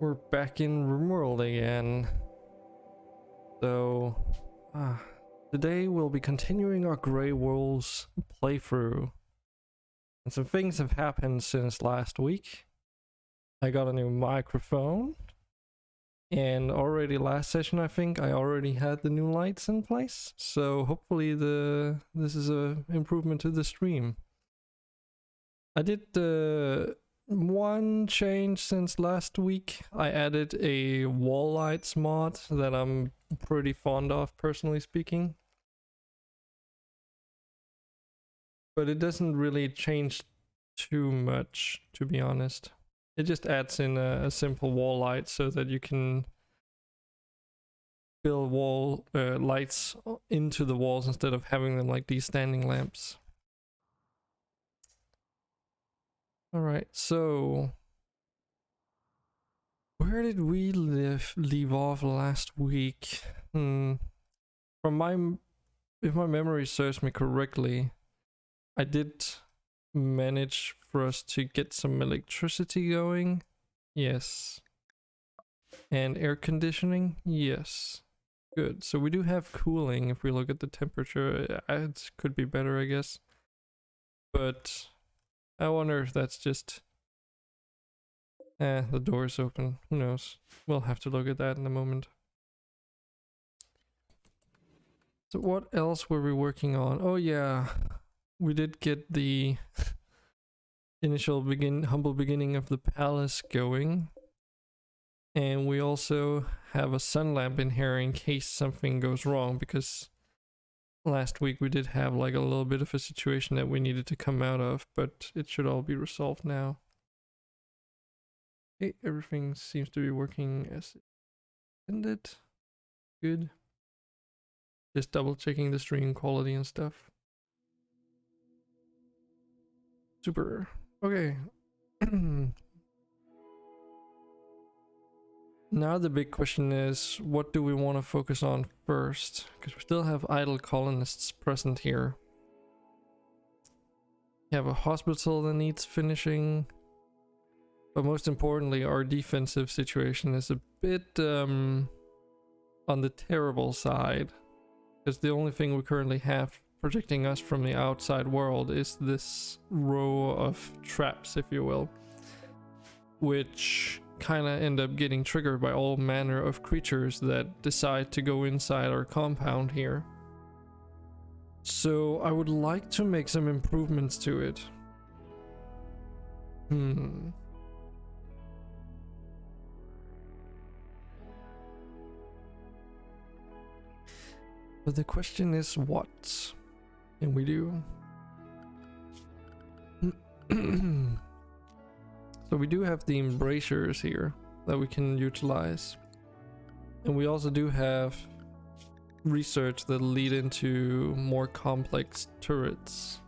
We're back in Rimworld again. So, today we'll be continuing our Grey Wolves playthrough. And some things have happened since last week. I got a new microphone. And already last session I think I already had the new lights in place. So hopefully this is a improvement to the stream. I did one change since last week. I added a wall lights mod that I'm pretty fond of, personally speaking. But it doesn't really change too much, to be honest. It just adds in a simple wall light so that you can build wall lights into the walls instead of having them like these standing lamps. Alright, so where did we leave off last week? If my memory serves me correctly, I did manage for us to get some electricity going. Yes. And air conditioning. Yes. Good. So we do have cooling if we look at the temperature. It could be better, I guess. But I wonder if that's just... the door's open. Who knows? We'll have to look at that in a moment. So what else were we working on? Oh yeah, we did get the initial humble beginning of the palace going. And we also have a sun lamp in here in case something goes wrong, because last week we did have like a little bit of a situation that we needed to come out of, but it should all be resolved now. Okay, everything seems to be working as intended. Good. Just double checking the stream quality and stuff. Super. Okay. Now the big question is, what do we want to focus on first? Because we still have idle colonists present here. We have a hospital that needs finishing. But most importantly, our defensive situation is a bit on the terrible side. Because the only thing we currently have protecting us from the outside world is this row of traps, if you will. Which kind of end up getting triggered by all manner of creatures that decide to go inside our compound here. So I would like to make some improvements to it. But the question is, what can we do? So we do have the embracers here that we can utilize. And we also do have research that lead into more complex turrets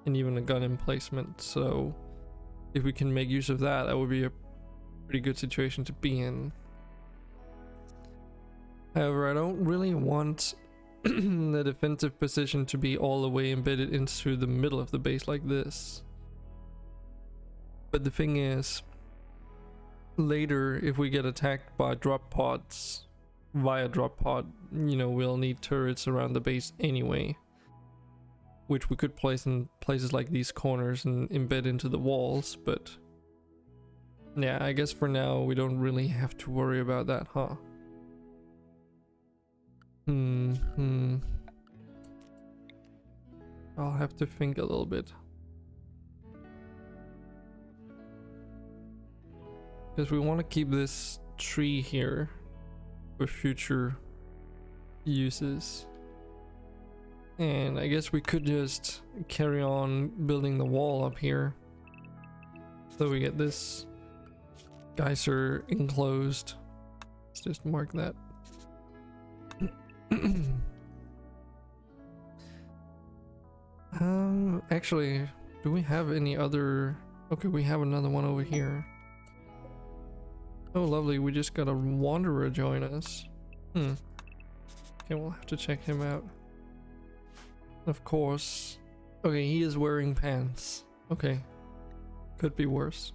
and even a gun emplacement. So if we can make use of that, that would be a pretty good situation to be in. However, I don't really want the defensive position to be all the way embedded into the middle of the base like this. But the thing is, later if we get attacked by drop pods via drop pod, you know, we'll need turrets around the base anyway, which we could place in places like these corners and embed into the walls. But yeah, I guess for now we don't really have to worry about that, huh? I'll have to think a little bit. Because we want to keep this tree here for future uses. And I guess we could just carry on building the wall up here. So we get this geyser enclosed. Let's just mark that. Actually, do we have any other... Okay, we have another one over here. Oh lovely, we just got a wanderer join us. Okay, we'll have to check him out. Of course. Okay, he is wearing pants. Okay. Could be worse.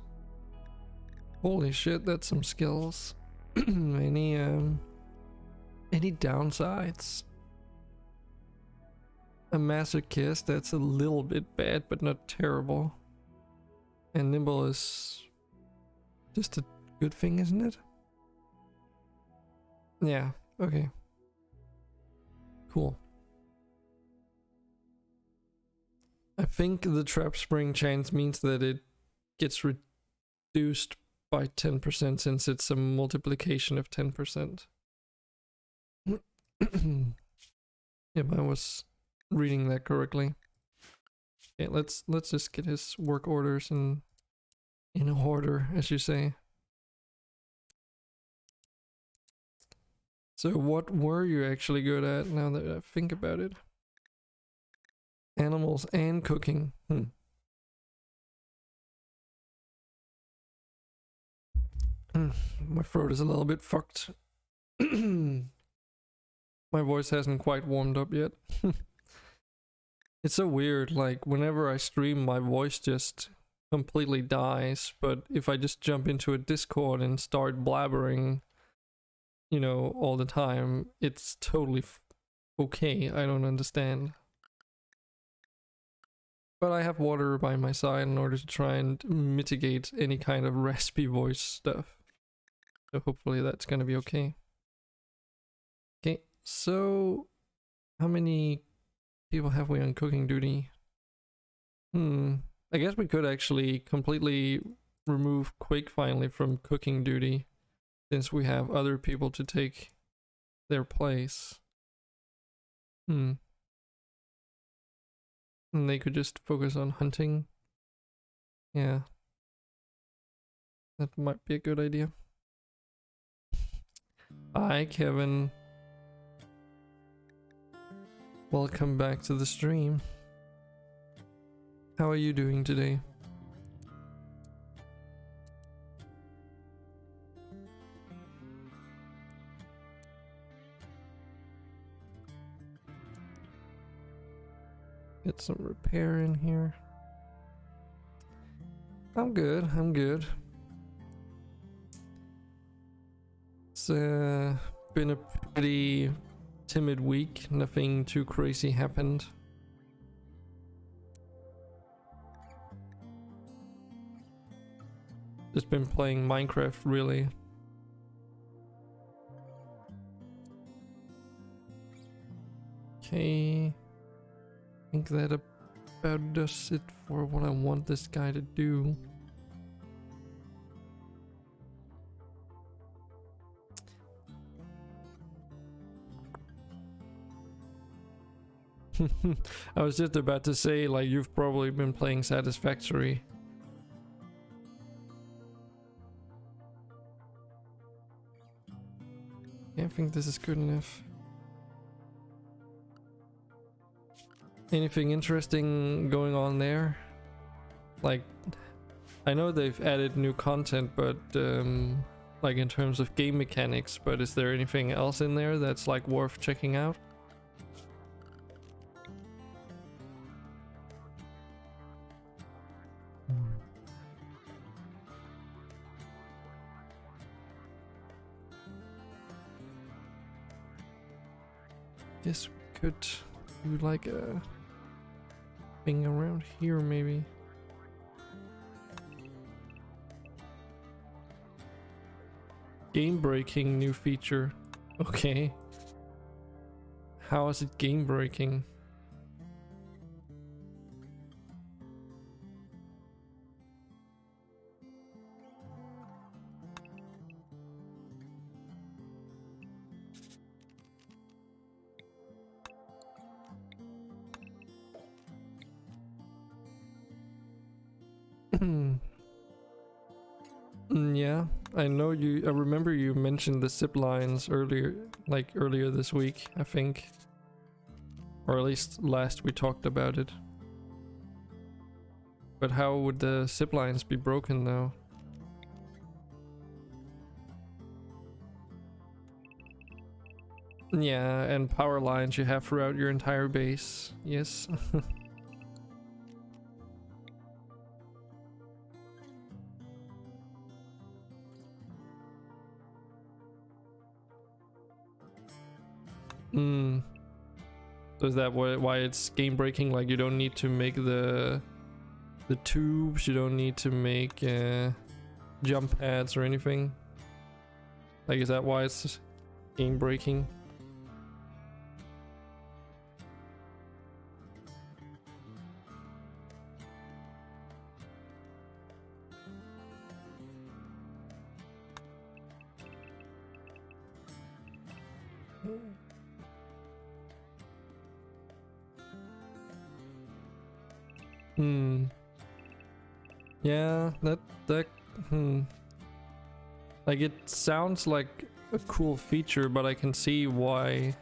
Holy shit, that's some skills. Any downsides? A masochist, that's a little bit bad, but not terrible. And nimble is just a good thing, isn't it? Yeah, okay. Cool. I think the trap spring chance means that it gets reduced by 10% since it's a multiplication of 10%. If I was reading that correctly. Okay, let's just get his work orders in order, as you say. So what were you actually good at, now that I think about it? Animals and cooking. My throat is a little bit fucked. My voice hasn't quite warmed up yet. It's so weird, like whenever I stream my voice just completely dies, but if I just jump into a Discord and start blabbering, you know, all the time, it's totally okay. I don't understand. But I have water by my side in order to try and mitigate any kind of raspy voice stuff. So hopefully that's gonna be okay. Okay, so how many people have we on cooking duty? I guess we could actually completely remove Quake finally from cooking duty, since we have other people to take their place. And they could just focus on hunting. Yeah. That might be a good idea. Hi, Kevin. Welcome back to the stream. How are you doing today? Get some repair in here. I'm good, I'm good. It's been a pretty timid week, nothing too crazy happened. Just been playing Minecraft, really. Okay, I think that about does it for what I want this guy to do. I was just about to say, like, you've probably been playing Satisfactory. I think this is good enough. Anything interesting going on there? Like, I know they've added new content, but like in terms of game mechanics, but is there anything else in there that's like worth checking out? Guess we could do like a thing around here, maybe. Game breaking new feature. Okay. How is it game breaking? Yeah, I know you. I remember you mentioned the zip lines earlier, like earlier this week, I think, or at least last we talked about it. But how would the zip lines be broken though? Yeah, and power lines you have throughout your entire base. Yes. Hmm. So is that why it's game breaking? Like you don't need to make the tubes, you don't need to make jump pads or anything? Like is that why it's game breaking? Hmm. Yeah, that like it sounds like a cool feature, but I can see why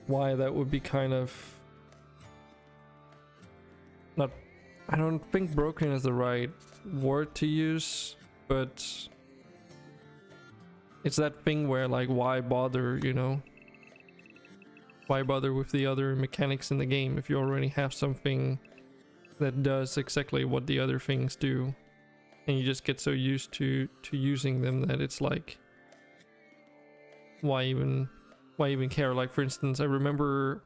that would be kind of not, I don't think broken is the right word to use, but it's that thing where like why bother, you know? Why bother with the other mechanics in the game if you already have something that does exactly what the other things do, and you just get so used to using them that it's like, why even care? Like for instance, I remember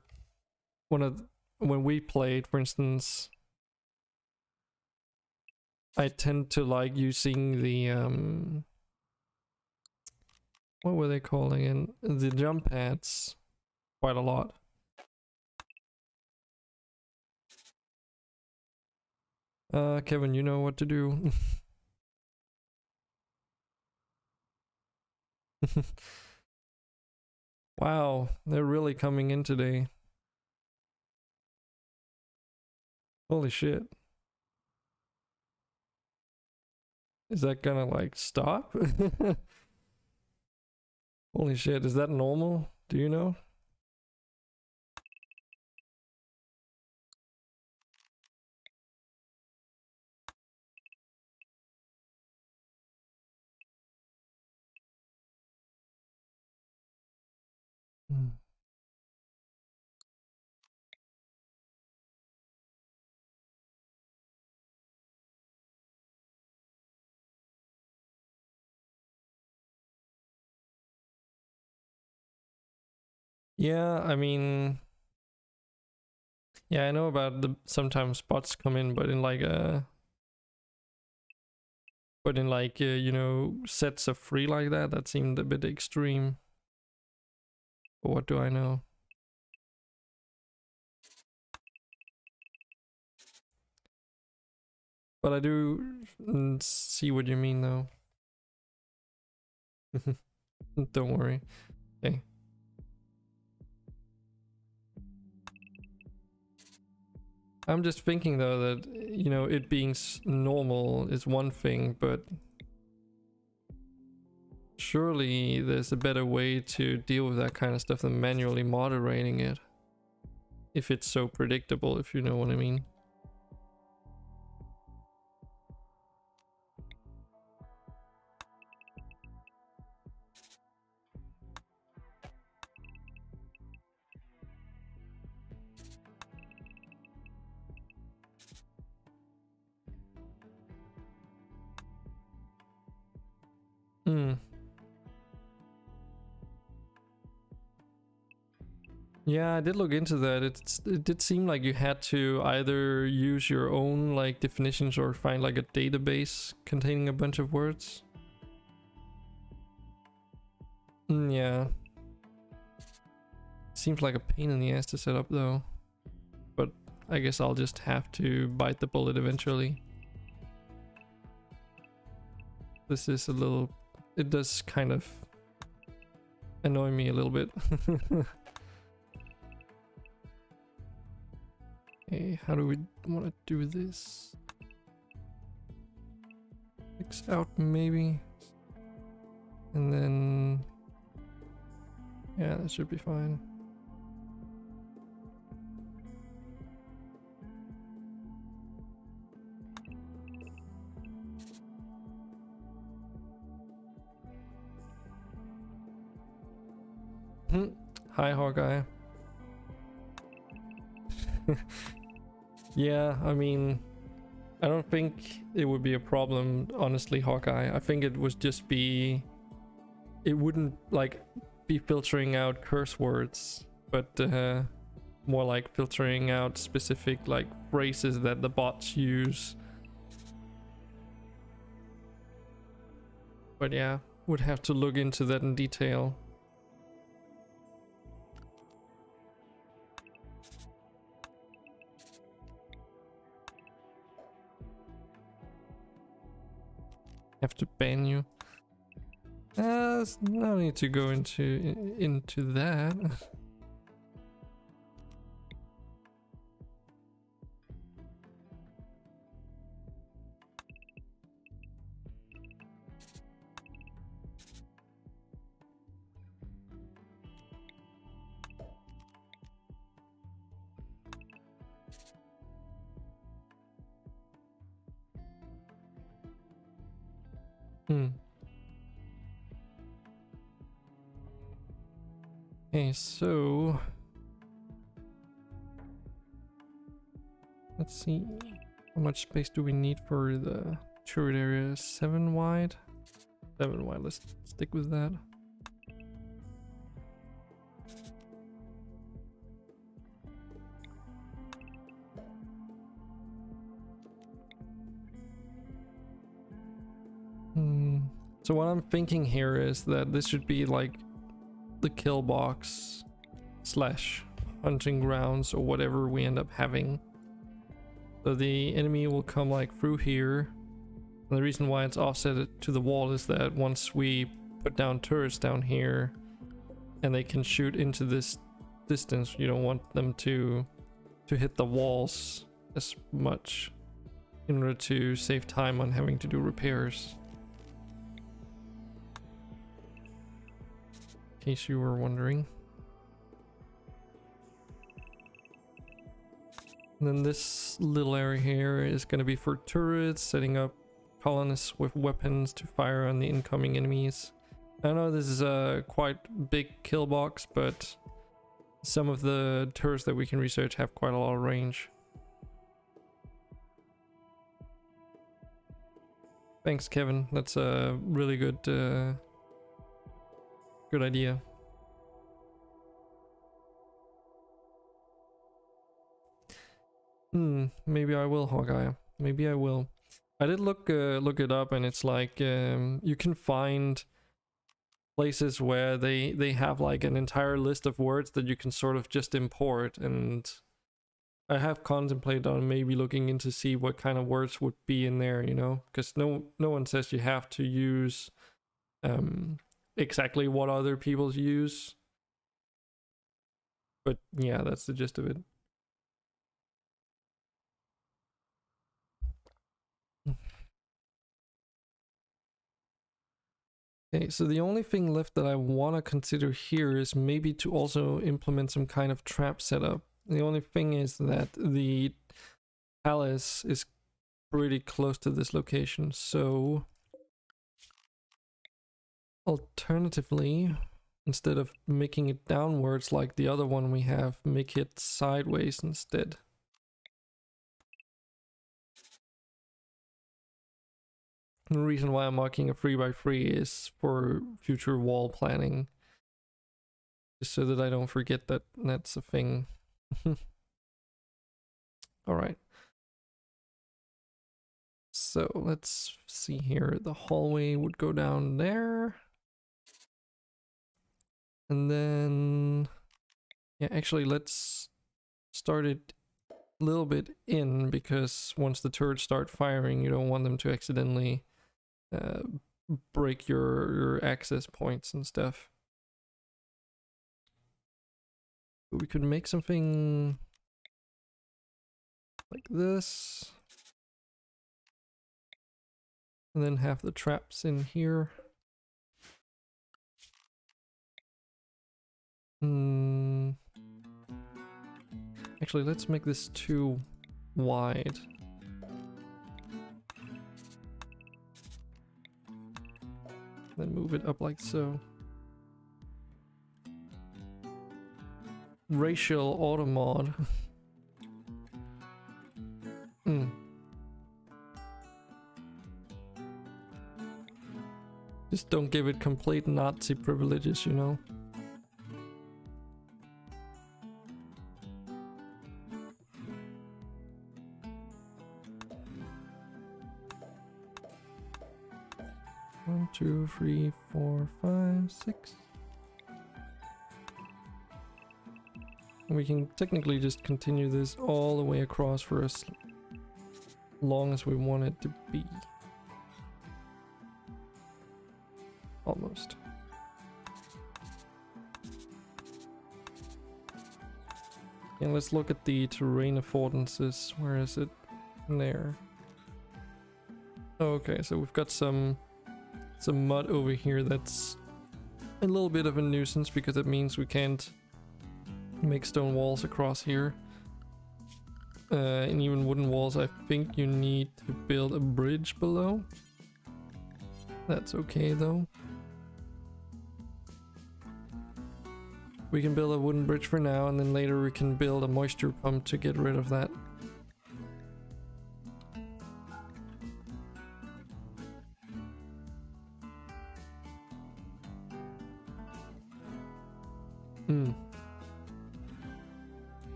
when we played, for instance, I tend to like using the what were they calling it? The jump pads quite a lot. Kevin, you know what to do. Wow, they're really coming in today. Holy shit. Is that gonna like stop? Holy shit, is that normal? Do you know? Hmm. Yeah, I mean, yeah, I know about the sometimes bots come in, but in like you know, sets of three like that, that seemed a bit extreme. But what do I know? But I do see what you mean though. Don't worry. Okay. I'm just thinking though that, you know, it being normal is one thing, but surely there's a better way to deal with that kind of stuff than manually moderating it. If it's so predictable, if you know what I mean. Hmm. Yeah, I did look into that. It did seem like you had to either use your own like definitions or find like a database containing a bunch of words. Yeah. Seems like a pain in the ass to set up though. But I guess I'll just have to bite the bullet eventually. This is a little... It does kind of annoy me a little bit. Okay, how do we want to do this? X out maybe. And then... Yeah, that should be fine. Hi, Hawkeye. Yeah, I mean, I don't think it would be a problem, honestly, Hawkeye. I think it would just be... It wouldn't, like... be filtering out curse words, but more like filtering out specific like phrases that the bots use. But yeah, would have to look into that in detail. Have to ban you. There's no need to go into that. Okay, so let's see, how much space do we need for the turret area? 7 wide? 7 wide, let's stick with that. So what I'm thinking here is that this should be like the kill box slash hunting grounds or whatever we end up having. So the enemy will come like through here. And the reason why it's offset to the wall is that once we put down turrets down here and they can shoot into this distance, you don't want them to hit the walls as much in order to save time on having to do repairs. In case you were wondering. And then this little area here is going to be for turrets, setting up colonists with weapons to fire on the incoming enemies. I know this is a quite big kill box, but some of the turrets that we can research have quite a lot of range. Thanks, Kevin. That's a really good good idea. Maybe I will, Hawkeye. Maybe I will. I did look it up, and it's like you can find places where they have like an entire list of words that you can sort of just import, and I have contemplated on maybe looking into see what kind of words would be in there, you know, because no one says you have to use exactly what other people use, but yeah, that's the gist of it. Okay, so the only thing left that I want to consider here is maybe to also implement some kind of trap setup. The only thing is that the palace is pretty close to this location, so alternatively, instead of making it downwards like the other one we have, make it sideways instead. The reason why I'm marking a 3x3 is for future wall planning, just so that I don't forget that that's a thing. Alright. So let's see here. The hallway would go down there. And then, yeah, actually let's start it a little bit in, because once the turrets start firing, you don't want them to accidentally break your access points and stuff. But we could make something like this. And then have the traps in here. Actually, let's make this too wide. Then move it up like so. Racial auto mod. Just don't give it complete Nazi privileges, you know? 1, 2, 3, 4, 5, 6. And we can technically just continue this all the way across for as long as we want it to be. Almost. And let's look at the terrain affordances. Where is it? There. Okay, so we've got some mud over here that's a little bit of a nuisance because it means we can't make stone walls across here. And even wooden walls, I think you need to build a bridge below. That's okay though. We can build a wooden bridge for now, and then later we can build a moisture pump to get rid of that.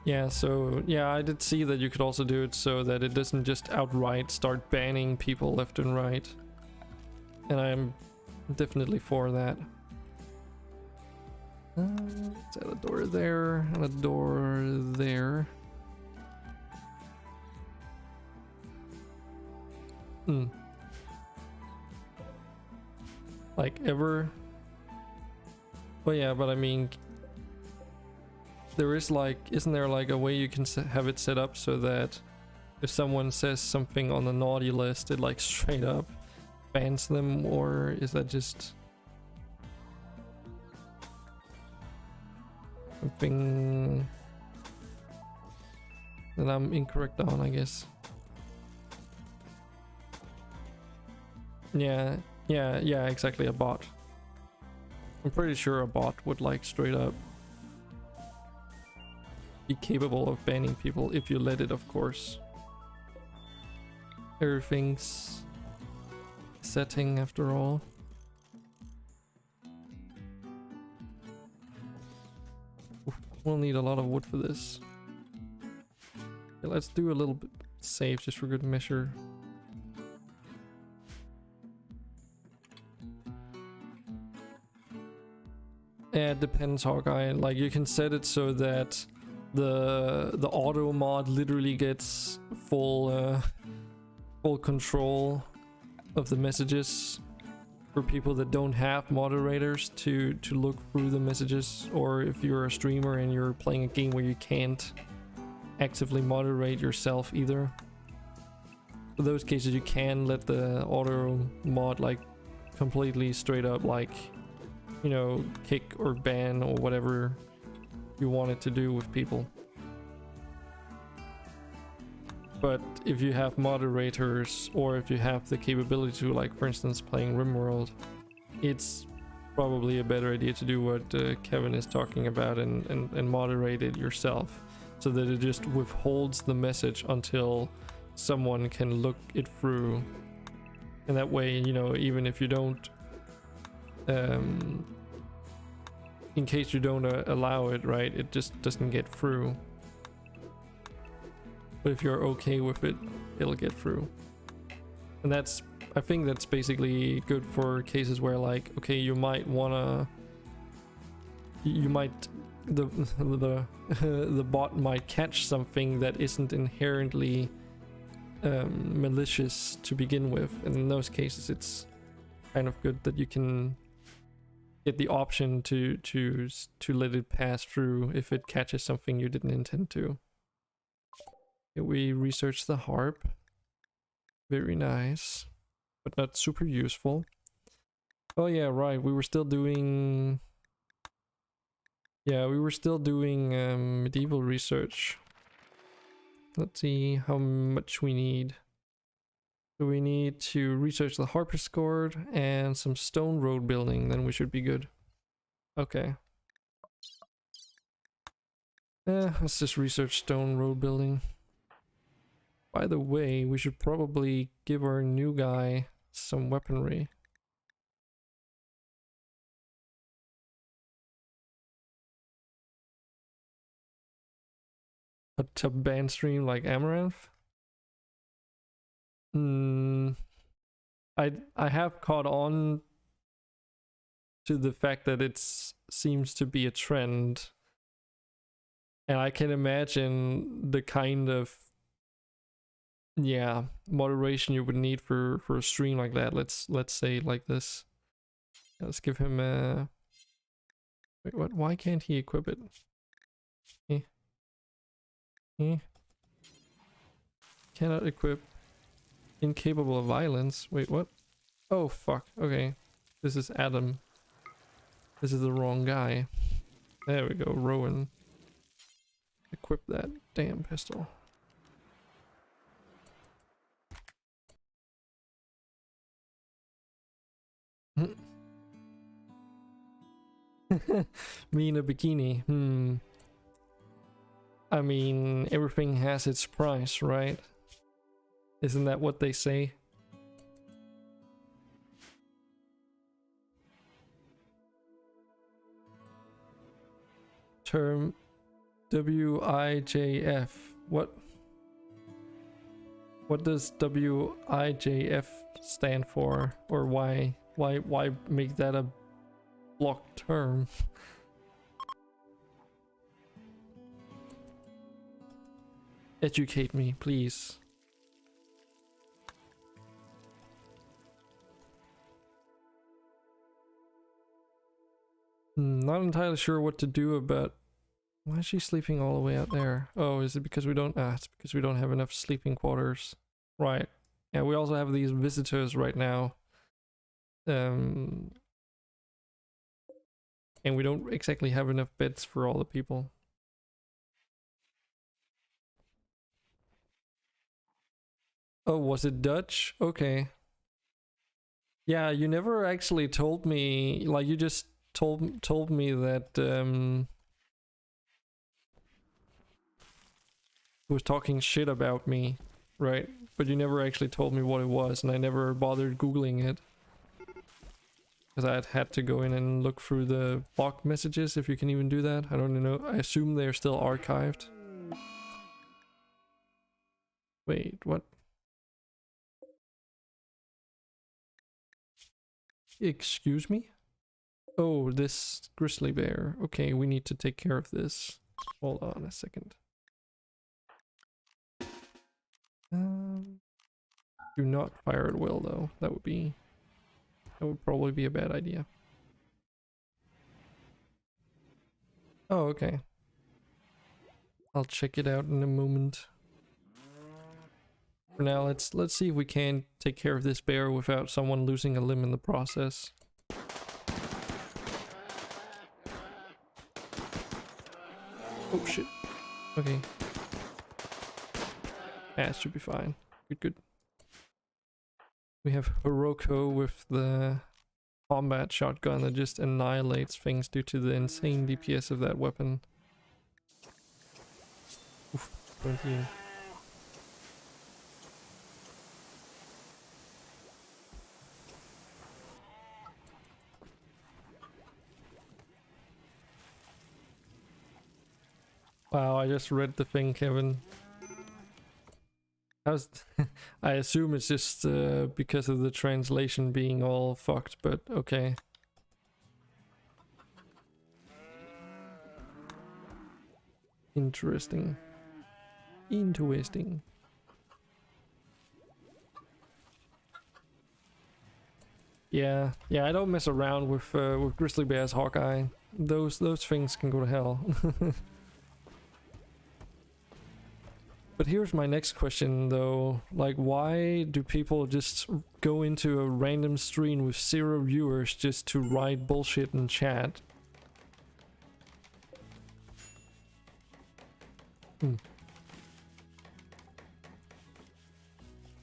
Yeah, so yeah, I did see that you could also do it so that it doesn't just outright start banning people left and right. And I'm definitely for that. Let's add a door there and a door there. Like ever. Well, yeah, but I mean, there is like, isn't there like a way you can have it set up so that if someone says something on the naughty list, it like straight up bans them, or is that just something that I'm incorrect on, I guess? Yeah, exactly, a bot. I'm pretty sure a bot would like straight up be capable of banning people if you let it, of course. Everything's setting after all. We'll need a lot of wood for this. Okay, let's do a little bit safe just for good measure. Yeah, it depends, Hawkeye. Like, you can set it so that the auto mod literally gets full control of the messages for people that don't have moderators to look through the messages, or if you're a streamer and you're playing a game where you can't actively moderate yourself either. For those cases, you can let the auto mod like completely straight up, like, you know, kick or ban or whatever you want it to do with people. But if you have moderators, or if you have the capability to, like for instance playing Rimworld, it's probably a better idea to do what Kevin is talking about and moderate it yourself, so that it just withholds the message until someone can look it through. And that way, you know, even if you don't in case you don't allow it, right, it just doesn't get through. But if you're okay with it, it'll get through. And that's, I think that's basically good for cases where, like, okay, you might wanna, the bot might catch something that isn't inherently malicious to begin with, and in those cases it's kind of good that you can get the option to let it pass through if it catches something you didn't intend to. We researched the harp. Very nice, but not super useful. Oh yeah, right, we were still doing... Yeah, we were still doing medieval research. Let's see how much we need. So we need to research the Harper's Court and some stone road building, then we should be good. Okay. Let's just research stone road building. By the way, we should probably give our new guy some weaponry. A ban stream like Amaranth? Mm, I have caught on to the fact that it seems to be a trend, and I can imagine the kind of moderation you would need for a stream like that. Let's say it like this. Let's give him a wait. What? Why can't he equip it? Cannot equip. Incapable of violence. Wait, what? Oh fuck. Okay, this is Adam. This is the wrong guy. There we go. Rowan. Equip that damn pistol. Me in a bikini. I mean, everything has its price, right? Isn't that what they say? Term WIJF. What does WIJF stand for? Or why make that a blocked term? Educate me, please. Not entirely sure what to do about... Why is she sleeping all the way out there? Oh, is it because we don't... it's because we don't have enough sleeping quarters. Right. Yeah, we also have these visitors right now. And we don't exactly have enough beds for all the people. Oh, was it Dutch? Okay. Yeah, you never actually told me, like you just told me that he was talking shit about me, right? But you never actually told me what it was, and I never bothered googling it. Because I had to go in and look through the blocked messages, if you can even do that. I don't know. I assume they're still archived. Wait, what? Excuse me? Oh, this grizzly bear. Okay, we need to take care of this. Hold on a second. Do not fire at will, though. That would probably be a bad idea. Oh, okay. I'll check it out in a moment. For now, let's see if we can take care of this bear without someone losing a limb in the process. Oh shit. Okay. That should be fine. Good. We have Hiroko with the combat shotgun that just annihilates things due to the insane DPS of that weapon. Oof, 17. Wow, I just read the thing, Kevin. I assume it's just because of the translation being all fucked, but okay. Interesting. Yeah, I don't mess around with grizzly bears, Hawkeye. Those things can go to hell. But here's my next question though, like why do people just go into a random stream with 0 viewers just to write bullshit in chat?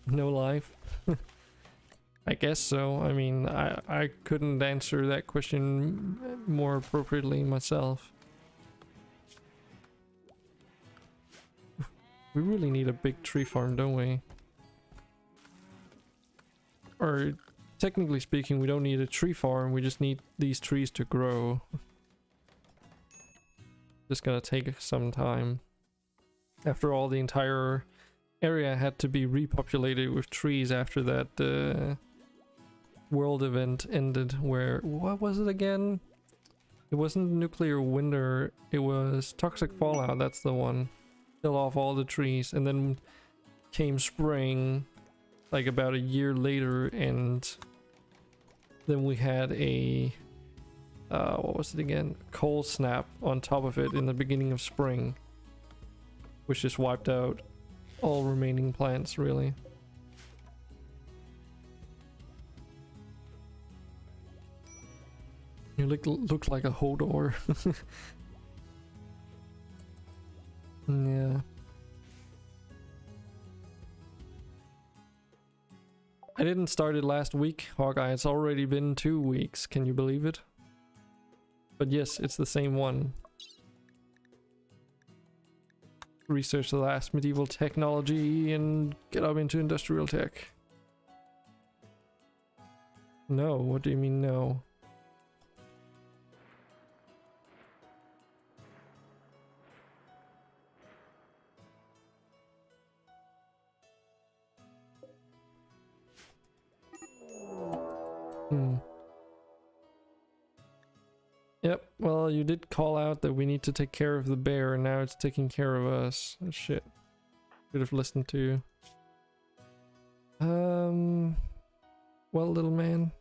No life? I guess so. I mean, I couldn't answer that question more appropriately myself. We really need a big tree farm, don't we? Or, technically speaking, we don't need a tree farm, we just need these trees to grow. Just gonna take some time. After all, the entire area had to be repopulated with trees after that world event ended, where, what was it again? It wasn't nuclear winter, it was toxic fallout, that's the one. Kill off all the trees, and then came spring, like about a year later, and then we had a, what was it again? Cold snap on top of it in the beginning of spring, which just wiped out all remaining plants, really. You look like a Hodor. Yeah. I didn't start it last week, Hawkeye. It's already been 2 weeks. Can you believe it? But yes, it's the same one. Research the last medieval technology and get up into industrial tech. No, what do you mean no? Yep, well, you did call out that we need to take care of the bear, and now it's taking care of us. Oh, shit. Should have listened to you. Well, little man,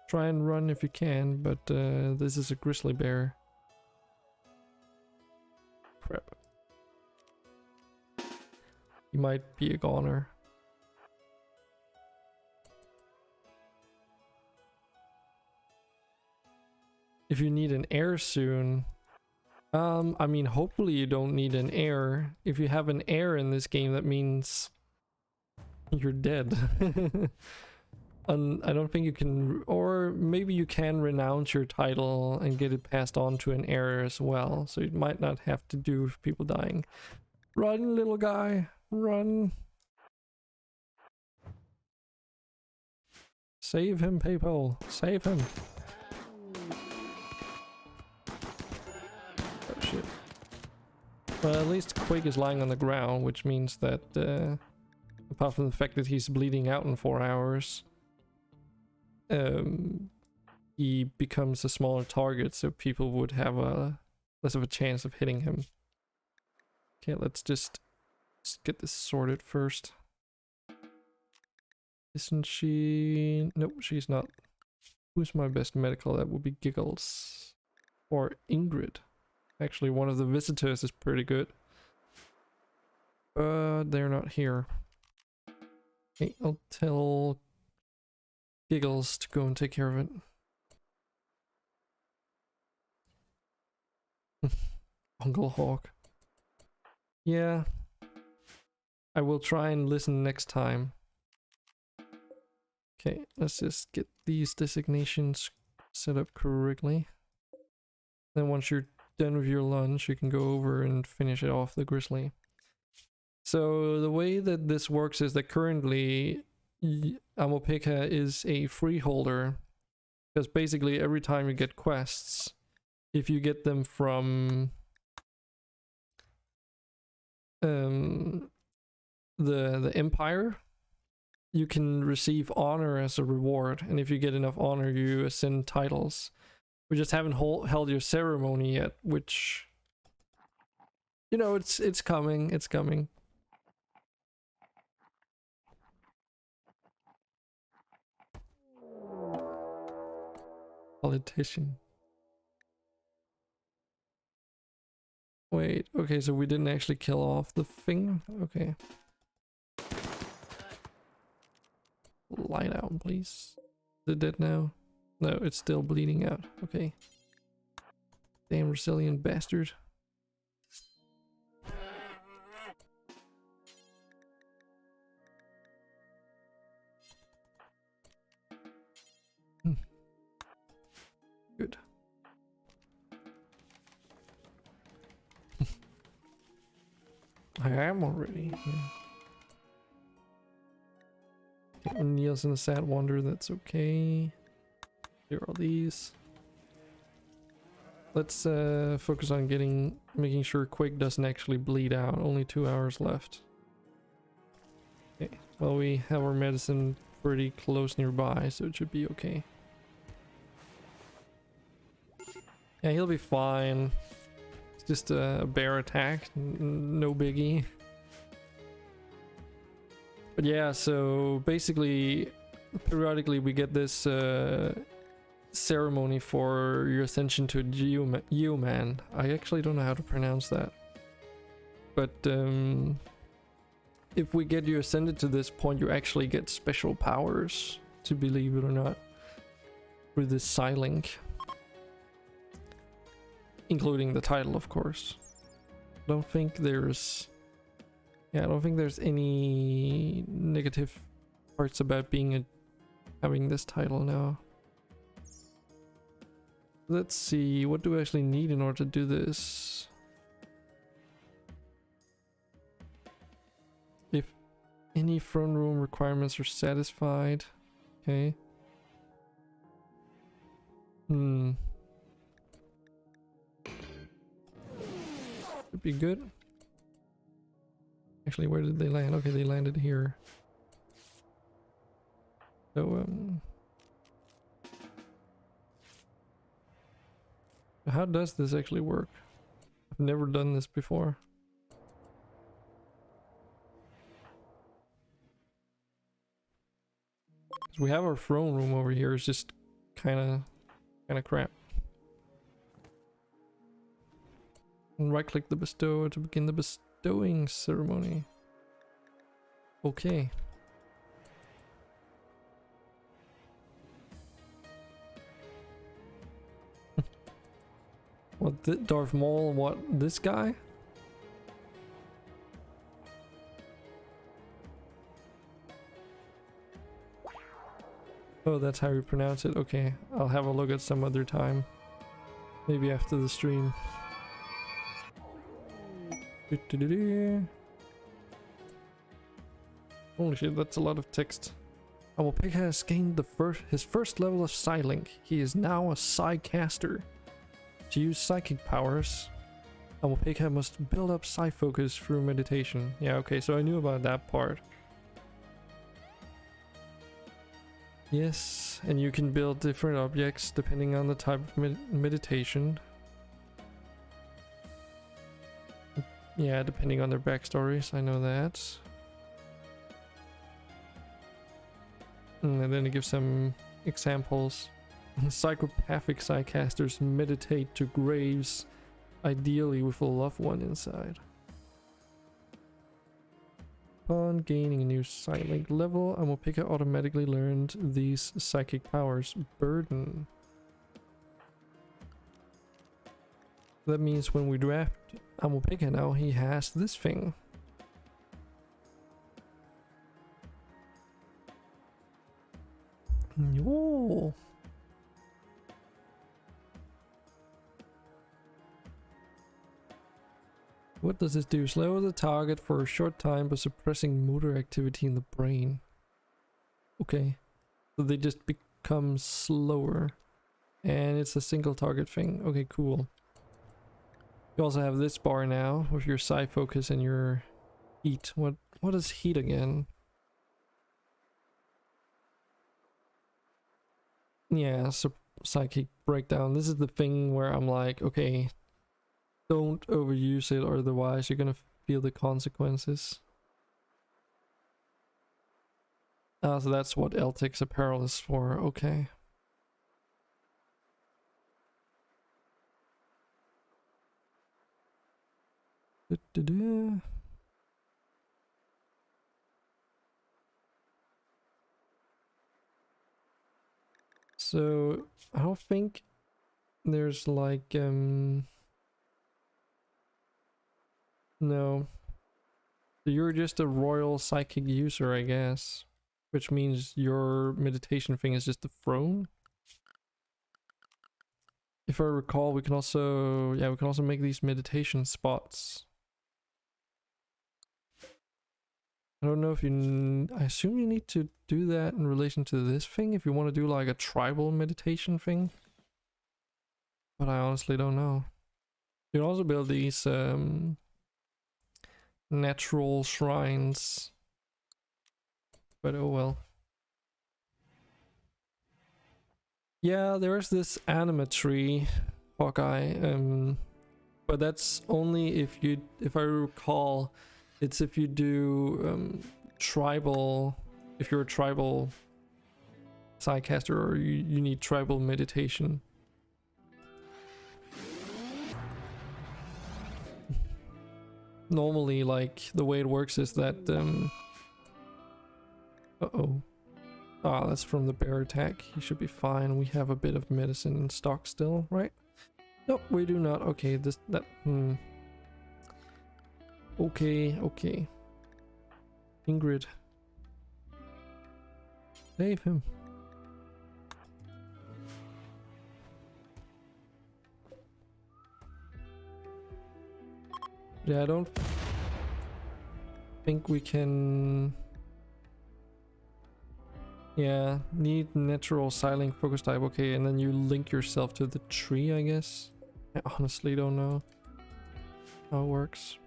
try and run if you can, but this is a grizzly bear. Crap. He might be a goner. If you need an heir soon, I mean, hopefully you don't need an heir. If you have an heir in this game, that means you're dead. I don't think you can, or maybe you can renounce your title and get it passed on to an heir as well. So it might not have to do with people dying. Run, little guy, run. Save him, people, save him. Oh shit. Well, at least Quake is lying on the ground, which means that, apart from the fact that he's bleeding out in 4 hours, he becomes a smaller target, so people would have a less of a chance of hitting him. Okay, let's just get this sorted first. Isn't she? Nope, she's not. Who's my best medical? That would be Giggles or Ingrid. Actually, one of the visitors is pretty good, but they're not here. Okay, I'll tell Giggles to go and take care of it. Uncle Hawk. Yeah. I will try and listen next time. Okay, let's just get these designations set up correctly. Then once you're done with your lunch, you can go over and finish it off the grizzly. So the way that this works is that currently Amopeka is a freeholder, because basically every time you get quests, if you get them from the Empire, you can receive honor as a reward, and if you get enough honor, you ascend titles. We just haven't held your ceremony yet, which, you know, it's coming, it's coming. Politician. Wait, okay, so we didn't actually kill off the thing? Okay. Lie down, please. Is it dead now? No, it's still bleeding out. Okay. Damn resilient bastard. Good. I am already. Yeah. Okay, Neil's in a sad wonder, that's okay. Here are these. Let's focus on making sure Quake doesn't actually bleed out. Only 2 hours left. Okay, well, we have our medicine pretty close nearby, so it should be okay. Yeah, he'll be fine. It's just a bear attack, no biggie. But yeah, so basically, periodically we get this ceremony for your ascension to Geoman. I actually don't know how to pronounce that. But if we get you ascended to this point, you actually get special powers, to believe it or not, with this Psylink. Including the title, of course. I don't think there's any negative parts about having this title now. Let's see, what do I actually need in order to do this? If any throne room requirements are satisfied. Okay. Should be good. Actually, where did they land? Okay, they landed here. So, how does this actually work? I've never done this before. We have our throne room over here. It's just kind of crap. And right-click the bestow to begin the bestowing ceremony. Okay. What, Darth Maul? What, this guy? Oh, that's how you pronounce it. Okay, I'll have a look at some other time. Maybe after the stream. Holy shit, that's a lot of text. Amopeka has gained his first level of Psylink. He is now a Psycaster. To use psychic powers, Amopeka must build up Psy focus through meditation. Yeah, okay, so I knew about that part. Yes, and you can build different objects depending on the type of meditation. Yeah, depending on their backstories, I know that. And then it gives some examples. Psychopathic Psycasters meditate to graves, ideally with a loved one inside. Upon gaining a new Psylink level, Amopeka automatically learned these psychic powers. Burden. That means when we draft Amopeka now, he has this thing. Oh. What does this do? Slow the target for a short time by suppressing motor activity in the brain. Okay. So they just become slower. And it's a single target thing. Okay, cool. You also have this bar now with your Psy focus and your heat. What is heat again? Yeah, so psychic breakdown. This is the thing where I'm like, okay, don't overuse it, or otherwise you're gonna feel the consequences. Ah, so that's what LTX apparel is for. Okay. So I don't think there's like no. So you're just a royal psychic user, I guess. Which means your meditation thing is just the throne. If I recall, we can also make these meditation spots. I don't know if I assume you need to do that in relation to this thing if you want to do like a tribal meditation thing. But I honestly don't know. You can also build these natural shrines but oh well. Yeah, there's this anima tree, Hawkeye, but that's only if I recall, it's if you do tribal, if you're a tribal sidecaster or you need tribal meditation. Normally, like, the way it works is that uh-oh. Ah, that's from the bear attack. He should be fine. We have a bit of medicine in stock still, right? Nope, we do not. Okay, Okay. Ingrid. Save him. Yeah, I don't think we can... Yeah, need natural silent focus type. Okay, and then you link yourself to the tree, I guess. I honestly don't know how it works.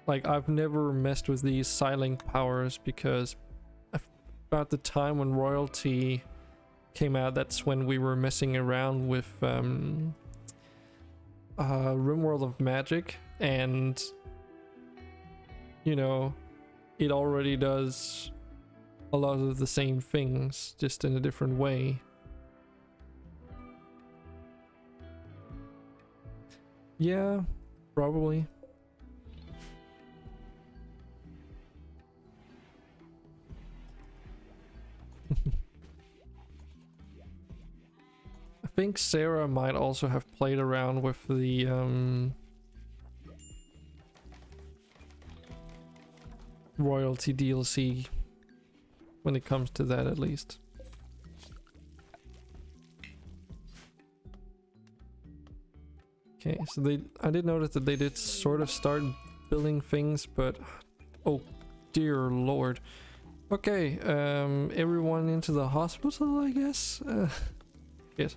Like, I've never messed with these silent powers because about the time when royalty came out, that's when we were messing around with Rimworld of Magic, and you know, it already does a lot of the same things, just in a different way. Yeah, probably. I think Sarah might also have played around with the royalty DLC when it comes to that, at least. Okay, so I did notice that they did sort of start building things, but oh dear lord. Okay, everyone into the hospital, I guess. Yes.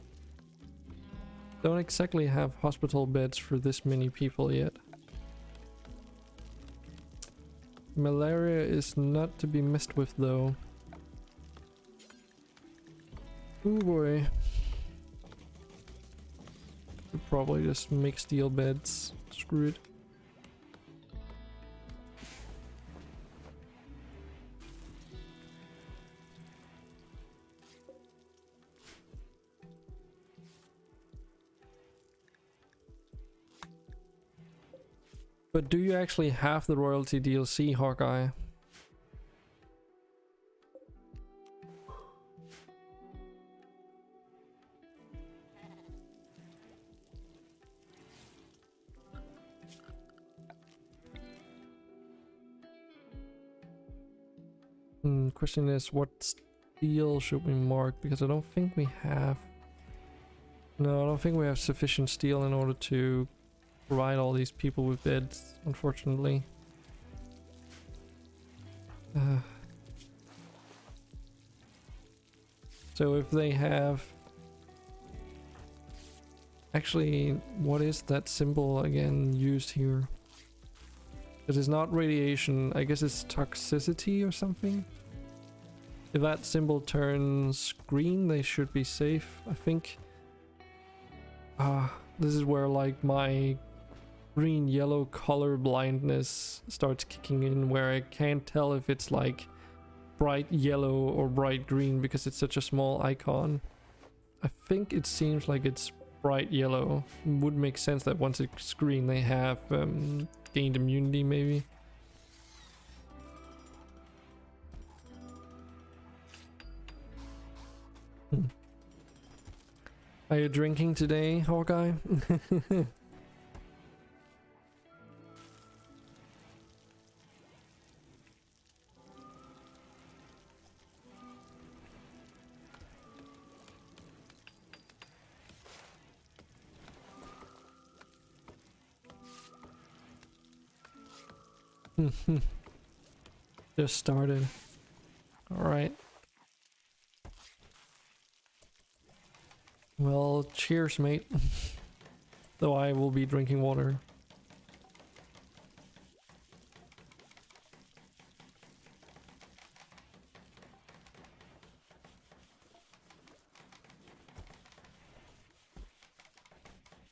Don't exactly have hospital beds for this many people yet. Malaria is not to be messed with, though. Oh boy. Could probably just make steel beds. Screw it. But do you actually have the royalty DLC, Hawkeye? Question is, what steel should we mark? Because I don't think we have... No, I don't think we have sufficient steel in order to provide all these people with beds, unfortunately. So if they have... Actually, what is that symbol again used here? It is not radiation, I guess it's toxicity or something? If that symbol turns green, they should be safe, I think. This is where like my green-yellow color blindness starts kicking in, where I can't tell if it's like bright yellow or bright green because it's such a small icon. I think it seems like it's bright yellow. It would make sense that once it's green they have gained immunity, maybe. Are you drinking today, Hawkeye? Just started. Alright. Well, cheers, mate. Though I will be drinking water.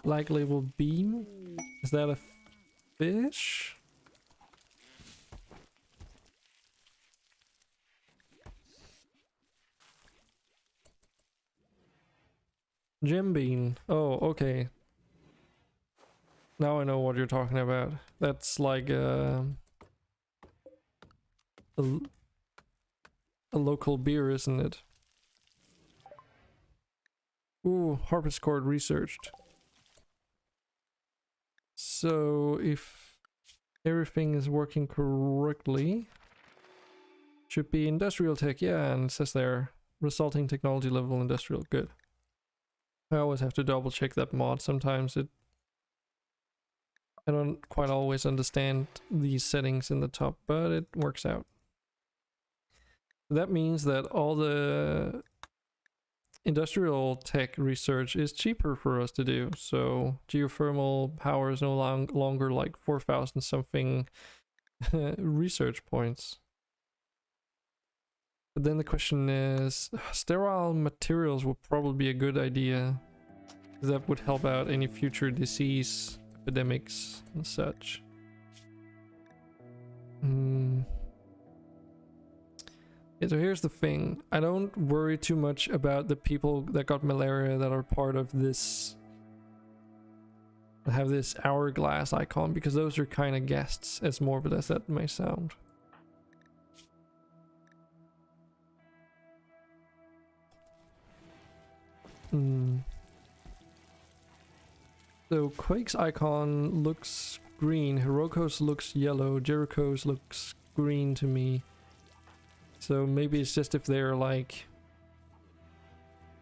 Black label beam? Is that a fish? Gem bean. Oh, okay. Now I know what you're talking about. That's like a local beer, isn't it? Ooh, harvest cord researched. So if everything is working correctly, should be industrial tech. Yeah, and it says there, resulting technology level industrial. Good. I always have to double check that mod. Sometimes I don't quite always understand these settings in the top, but it works out. That means that all the industrial tech research is cheaper for us to do. So geothermal power is no longer like 4,000 something research points. But then the question is, sterile materials would probably be a good idea. That would help out any future disease epidemics and such. Yeah, so here's the thing. I don't worry too much about the people that got malaria that are part of this, have this hourglass icon, because those are kind of guests, as morbid as that may sound. So Quake's icon looks green, Heroko's looks yellow, Jericho's looks green to me. So maybe it's just if they're like,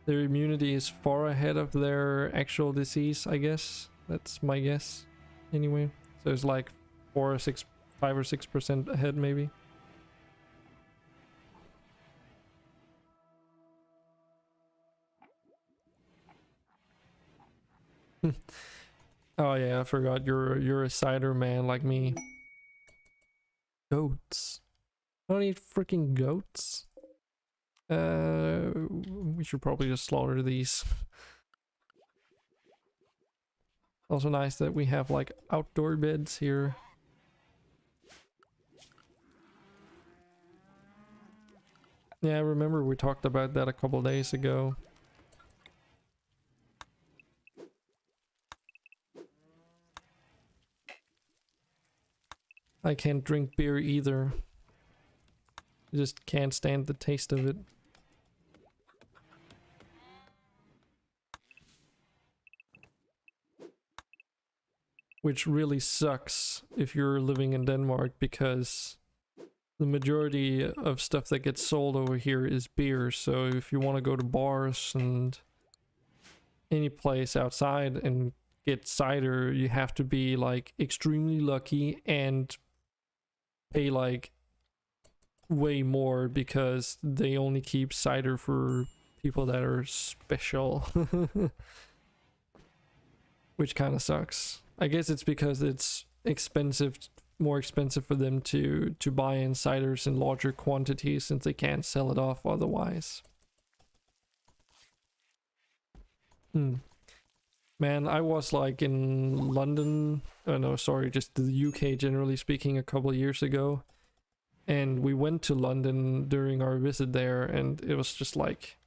their immunity is far ahead of their actual disease, I guess. That's my guess anyway. So it's like 5 or 6% ahead maybe. Oh yeah, I forgot you're a cider man like me. Goats. I don't eat freaking goats. We should probably just slaughter these. Also nice that we have like outdoor beds here. Yeah, I remember we talked about that a couple days ago. I can't drink beer either. I just can't stand the taste of it. Which really sucks if you're living in Denmark, because the majority of stuff that gets sold over here is beer. So if you want to go to bars and any place outside and get cider, you have to be like extremely lucky and pay like way more, because they only keep cider for people that are special. Which kind of sucks. I guess it's because it's expensive, more expensive for them to buy in ciders in larger quantities, since they can't sell it off otherwise. Man, I was like in London, oh no, sorry, just the UK generally speaking, a couple of years ago. And we went to London during our visit there, and it was just like,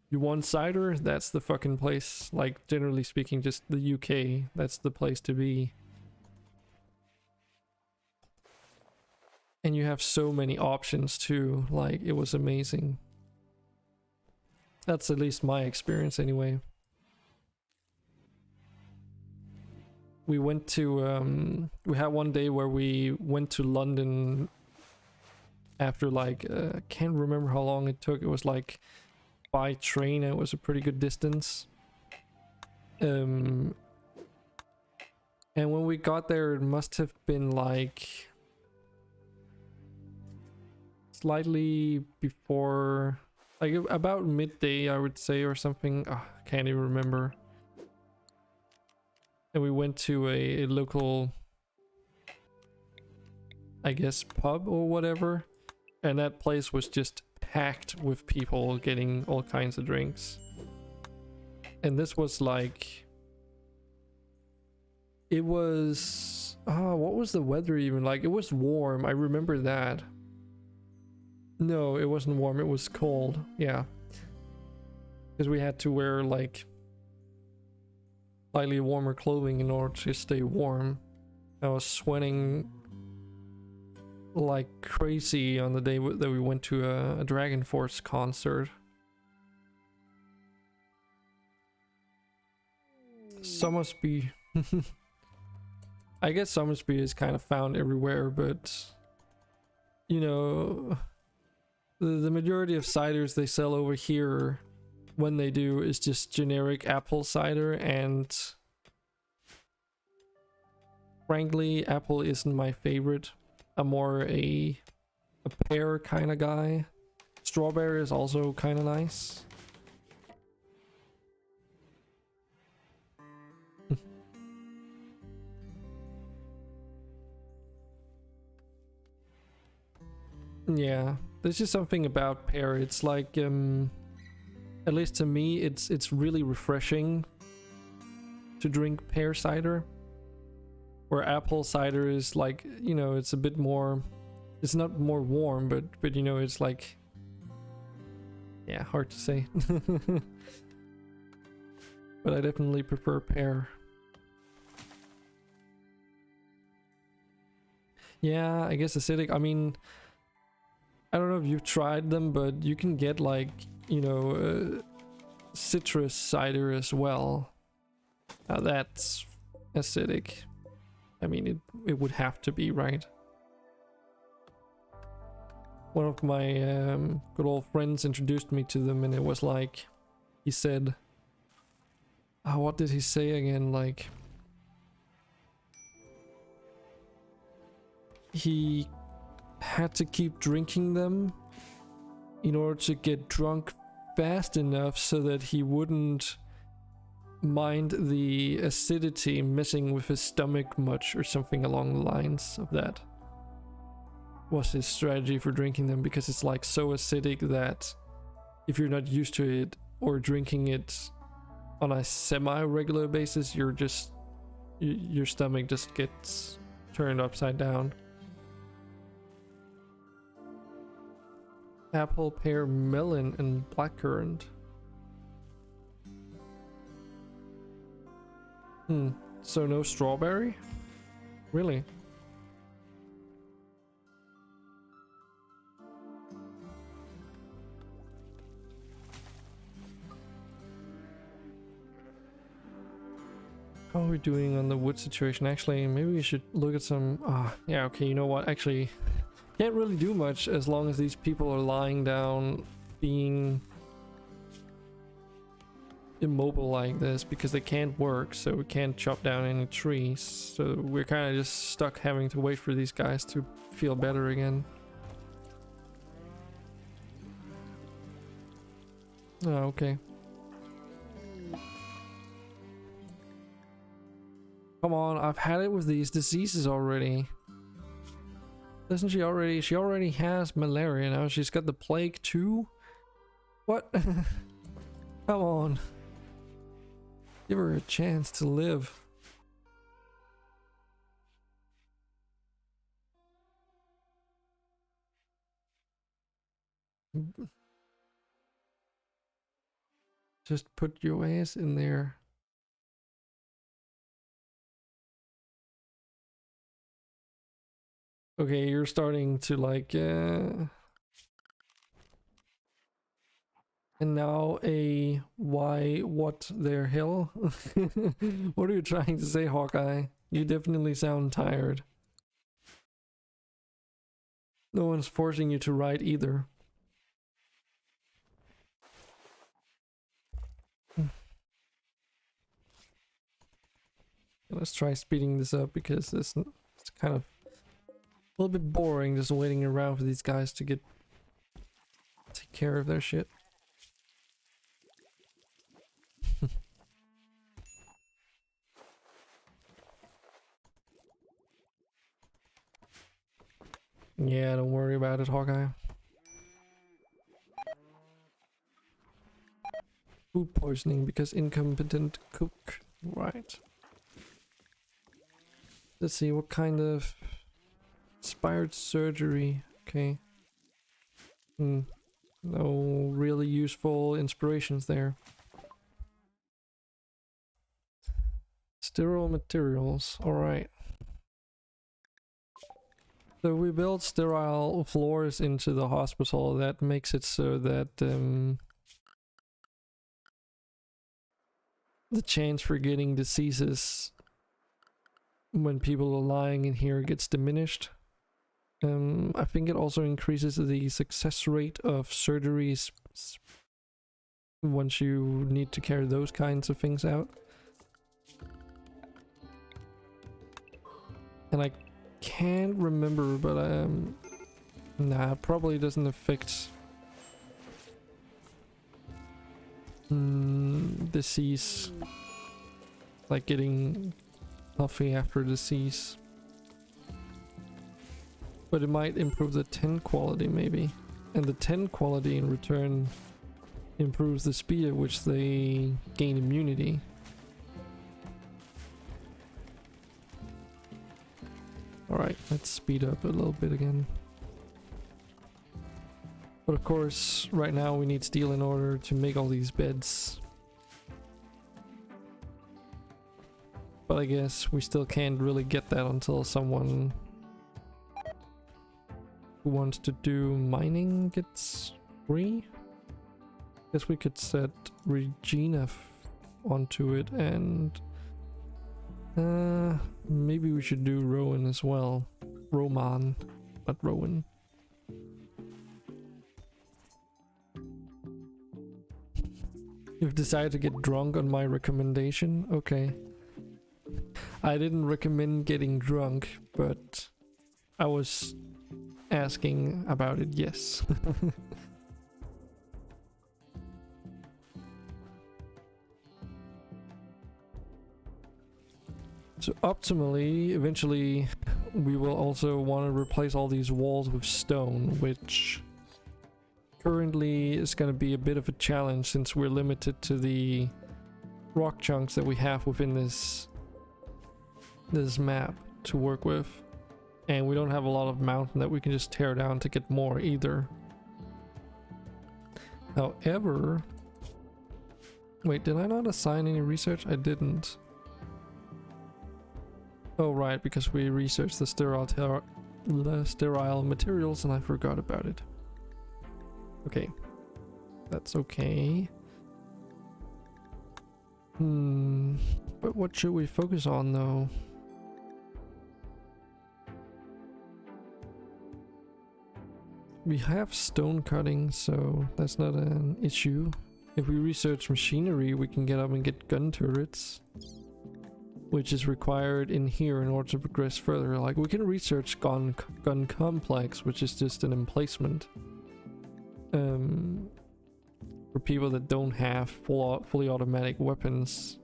you want cider? That's the fucking place. Like, generally speaking, just the UK, that's the place to be. And you have so many options too, like, it was amazing. That's at least my experience anyway. We went to, we had one day where we went to London after like, can't remember how long it took. It was like by train, it was a pretty good distance. And when we got there, it must have been like slightly before, like about midday, I would say, or something. Oh, can't even remember. And we went to a local, I guess, pub or whatever. And that place was just packed with people getting all kinds of drinks. And this was like It was what was the weather even like? It was warm. I remember that. No, it wasn't warm. It was cold. Yeah. Because we had to wear like slightly warmer clothing in order to stay warm. I was sweating like crazy on the day that we went to a Dragon Force concert. Summersby. I guess Summersby is kind of found everywhere, but you know, the majority of ciders they sell over here, when they do, is just generic apple cider, and frankly, apple isn't my favorite. I'm more a pear kind of guy. Strawberry is also kind of nice. Yeah, there's just something about pear. It's like, at least to me, it's really refreshing to drink pear cider. Where apple cider is like, you know, it's a bit more, it's not more warm, but you know, it's like, yeah, hard to say. But I definitely prefer pear. Yeah, I guess acidic. I mean, I don't know if you've tried them, but you can get like, you know, citrus cider as well. Now that's acidic. I mean, it would have to be, right? One of my good old friends introduced me to them, and it was like, he said, what did he say again? Like, he had to keep drinking them in order to get drunk fast enough so that he wouldn't mind the acidity messing with his stomach much, or something along the lines of that was his strategy for drinking them, because it's like so acidic that if you're not used to it or drinking it on a semi-regular basis, you're just your stomach just gets turned upside down. Apple, pear, melon, and blackcurrant. So no strawberry? Really? How are we doing on the wood situation? Actually, maybe we should look at some... yeah, okay, you know what? Actually, can't really do much as long as these people are lying down being immobile like this, because they can't work, so we can't chop down any trees. So we're kind of just stuck having to wait for these guys to feel better again. Oh, okay. Come on, I've had it with these diseases already. Doesn't she already? She already has malaria now. She's got the plague too? What? Come on. Give her a chance to live. Just put your ass in there. Okay, you're starting to like and now a why what their hell? What are you trying to say, Hawkeye? You definitely sound tired. No one's forcing you to write either. Let's try speeding this up, because it's kind of a little bit boring just waiting around for these guys to take care of their shit. Yeah, don't worry about it, Hawkeye. Food poisoning because incompetent cook. Right. Let's see, what kind of inspired surgery? Okay. No really useful inspirations there. Sterile materials, alright. So we built sterile floors into the hospital. That makes it so that the chance for getting diseases when people are lying in here gets diminished. I think it also increases the success rate of surgeries once you need to carry those kinds of things out. And I can't remember, but nah, probably doesn't affect disease, like getting healthy after disease. But it might improve the 10 quality maybe, and the 10 quality in return improves the speed at which they gain immunity. Alright, let's speed up a little bit again. But of course, right now we need steel in order to make all these beds. But I guess we still can't really get that until someone who wants to do mining gets free. Guess we could set Regina onto it, and maybe we should do Rowan as well. Roman, not Rowan. You've decided to get drunk on my recommendation? Okay. I didn't recommend getting drunk, but I was asking about it, yes. So optimally, eventually, we will also want to replace all these walls with stone, which currently is going to be a bit of a challenge since we're limited to the rock chunks that we have within this map to work with. And we don't have a lot of mountain that we can just tear down to get more either. However, wait, did I not assign any research? I didn't. Oh right, because we researched the sterile materials and I forgot about it. Okay, that's okay. But what should we focus on though? We have stone cutting, so that's not an issue. If we research machinery, we can get up and get gun turrets, which is required in here in order to progress further. Like, we can research gun complex, which is just an emplacement for people that don't have fully automatic weapons.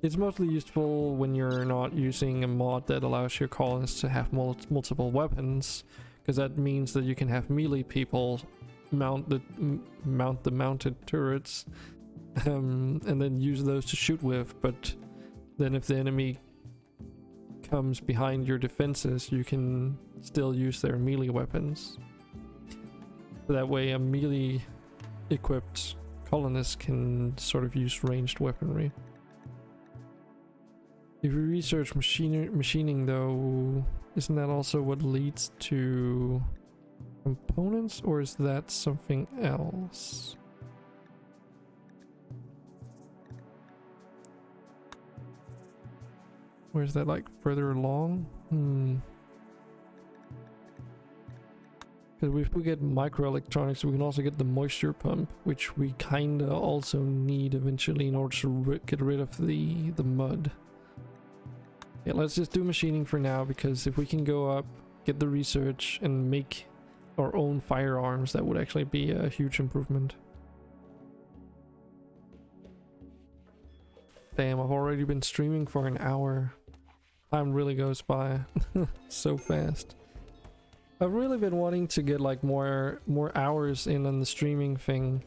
It's mostly useful when you're not using a mod that allows your colonists to have multiple weapons, because that means that you can have melee people mount the mounted turrets and then use those to shoot with. But then if the enemy comes behind your defenses, you can still use their melee weapons. So that way a melee equipped colonist can sort of use ranged weaponry. If we research machining though, isn't that also what leads to components, or is that something else? Or is that like further along? Because if we get microelectronics, we can also get the moisture pump, which we kinda also need eventually in order to get rid of the mud. Yeah, let's just do machining for now, because if we can go up, get the research, and make our own firearms, that would actually be a huge improvement. Damn, I've already been streaming for an hour. Time really goes by so fast. I've really been wanting to get like more hours in on the streaming thing.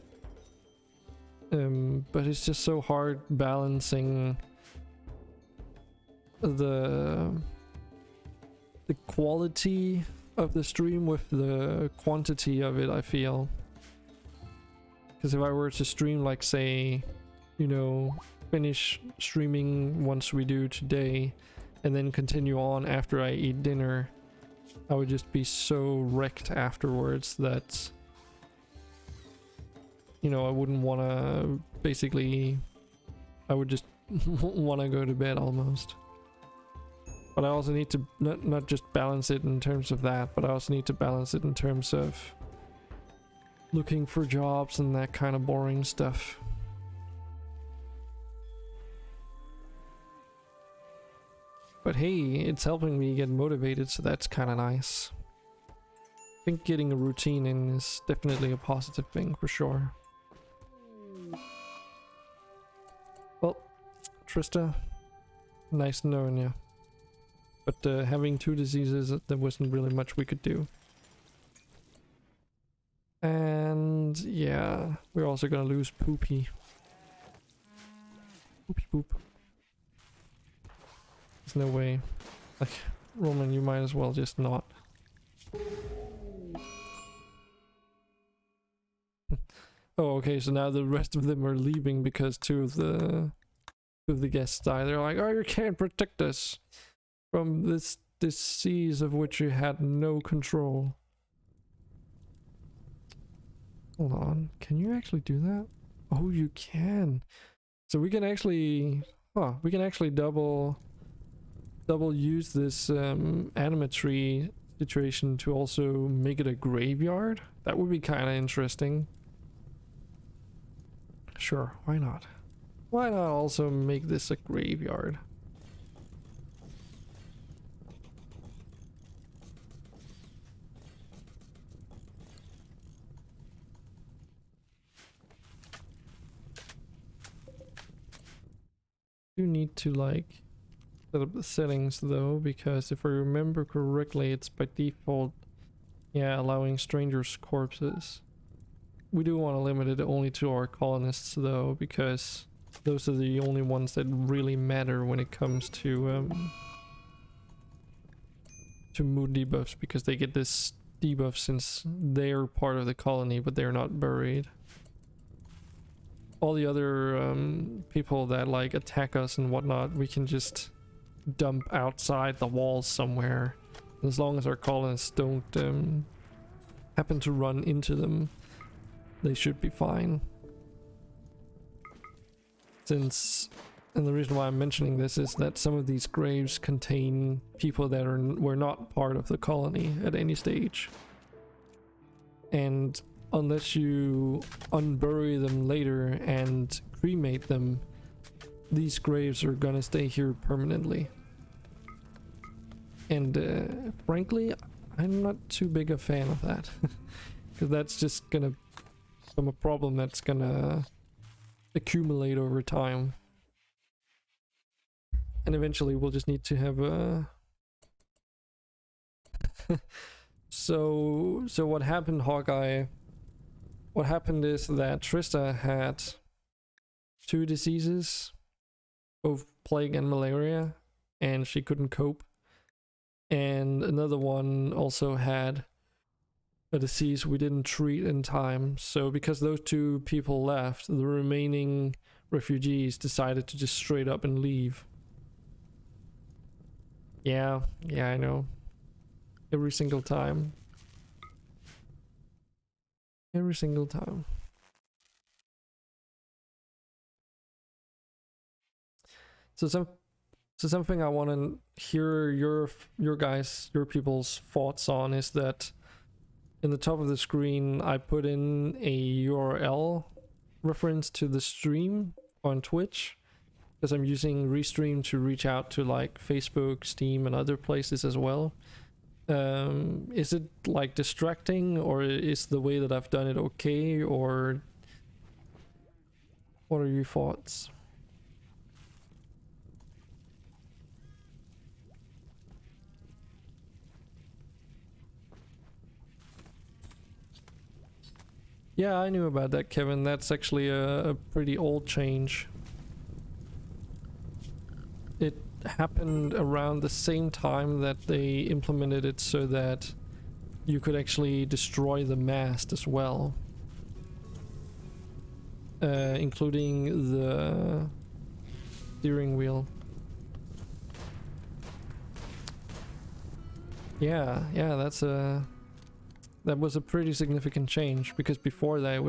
But it's just so hard balancing the the quality of the stream with the quantity of it, I feel. Because if I were to stream, like, say, you know, finish streaming once we do today and then continue on after I eat dinner, I would just be so wrecked afterwards that, you know, I wouldn't want to, basically, I would just want to go to bed almost. But I also need to not just balance it in terms of that, but I also need to balance it in terms of looking for jobs and that kind of boring stuff. But hey, it's helping me get motivated, so that's kind of nice. I think getting a routine in is definitely a positive thing for sure. Well, Trista, nice knowing you. But having 2 diseases, there wasn't really much we could do. And yeah, we're also gonna lose Poopy. Poopy poop. There's no way. Like, Roman, you might as well just not. Oh, okay, so now the rest of them are leaving because two of the guests die. They're like, oh, you can't protect us from this disease of which you had no control. Hold on, can you actually do that? Oh, you can. So we can actually, we can actually double use this animatry situation to also make it a graveyard. That would be kind of interesting. Sure, why not? Why not also make this a graveyard? You need to like set up the settings though, because if I remember correctly, it's by default, yeah, allowing strangers' corpses. We do want to limit it only to our colonists though, because those are the only ones that really matter when it comes to mood debuffs, because they get this debuff since they're part of the colony but they're not buried. All the other people that like attack us and whatnot, we can just dump outside the walls somewhere, as long as our colonists don't happen to run into them. They should be fine. And the reason why I'm mentioning this is that some of these graves contain people that were not part of the colony at any stage. And unless you unbury them later and cremate them, these graves are gonna stay here permanently. And frankly, I'm not too big a fan of that. Because that's just gonna become a problem that's gonna accumulate over time. And eventually we'll just need to have a... So what happened, Hawkeye? What happened is that Trista had 2 diseases, both plague and malaria, and she couldn't cope. And another one also had a disease we didn't treat in time. So because those 2 people left, the remaining refugees decided to just straight up and leave. Yeah, I know. Every single time. Every single time. So something I want to hear your people's thoughts on is that in the top of the screen I put in a URL reference to the stream on Twitch, because I'm using Restream to reach out to like Facebook, Steam, and other places as well. Is it like distracting, or is the way that I've done it okay, or what are your thoughts? Yeah, I knew about that, Kevin. That's actually a pretty old change. It happened around the same time that they implemented it so that you could actually destroy the mast as well. Including the steering wheel. Yeah, that was a pretty significant change, because before that it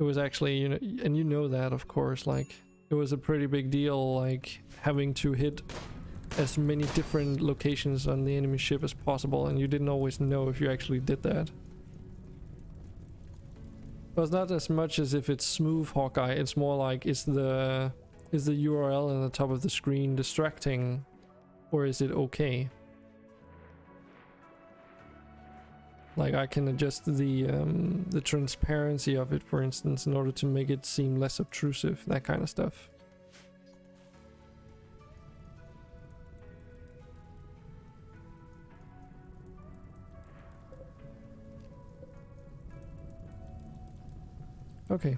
was actually, you know, and you know that of course, like it was a pretty big deal, like having to hit as many different locations on the enemy ship as possible, and you didn't always know if you actually did that. Well, it's not as much as if it's smooth Hawkeye, it's more like, is the URL on the top of the screen distracting, or is it okay? Like I can adjust the transparency of it, for instance, in order to make it seem less obtrusive, that kind of stuff. Okay.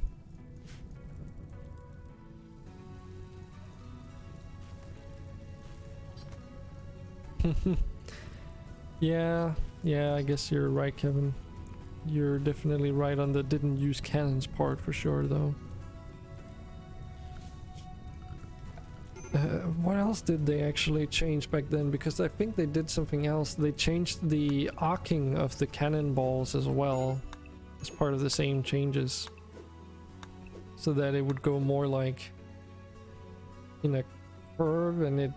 Yeah, I guess you're right, Kevin. You're definitely right on the didn't use cannons part for sure, though. What else did they actually change back then? Because I think they did something else. They changed the arcing of the cannonballs as well, as part of the same changes, so that it would go more like in a curve, and it,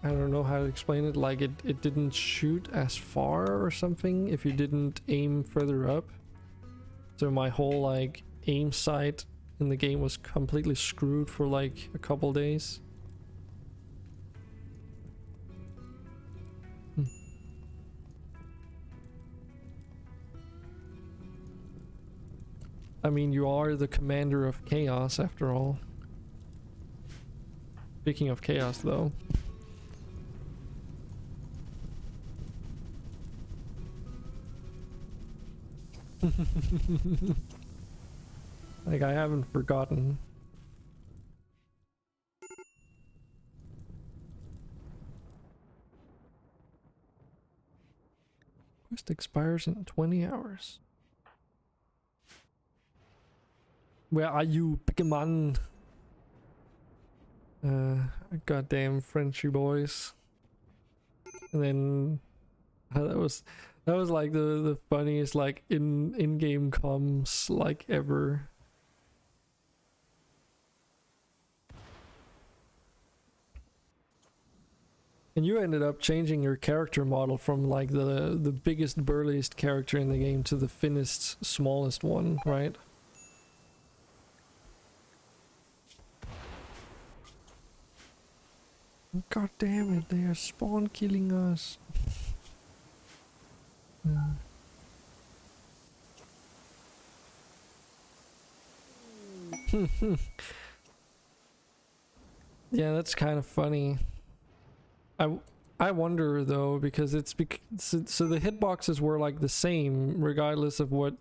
I don't know how to explain it, like it didn't shoot as far or something if you didn't aim further up. So my whole like aim sight in the game was completely screwed for like a couple days. I mean, you are the commander of chaos after all. Speaking of chaos though. Like, I haven't forgotten. Quest expires in 20 hours. Where are you, big man? Goddamn Frenchy boys. And then that was like the funniest like in-game comms like ever. And you ended up changing your character model from like the biggest burliest character in the game to the thinnest smallest one, right? God damn it, they are spawn killing us. Yeah, that's kind of funny. I wonder though, because it's so the hitboxes were like the same regardless of what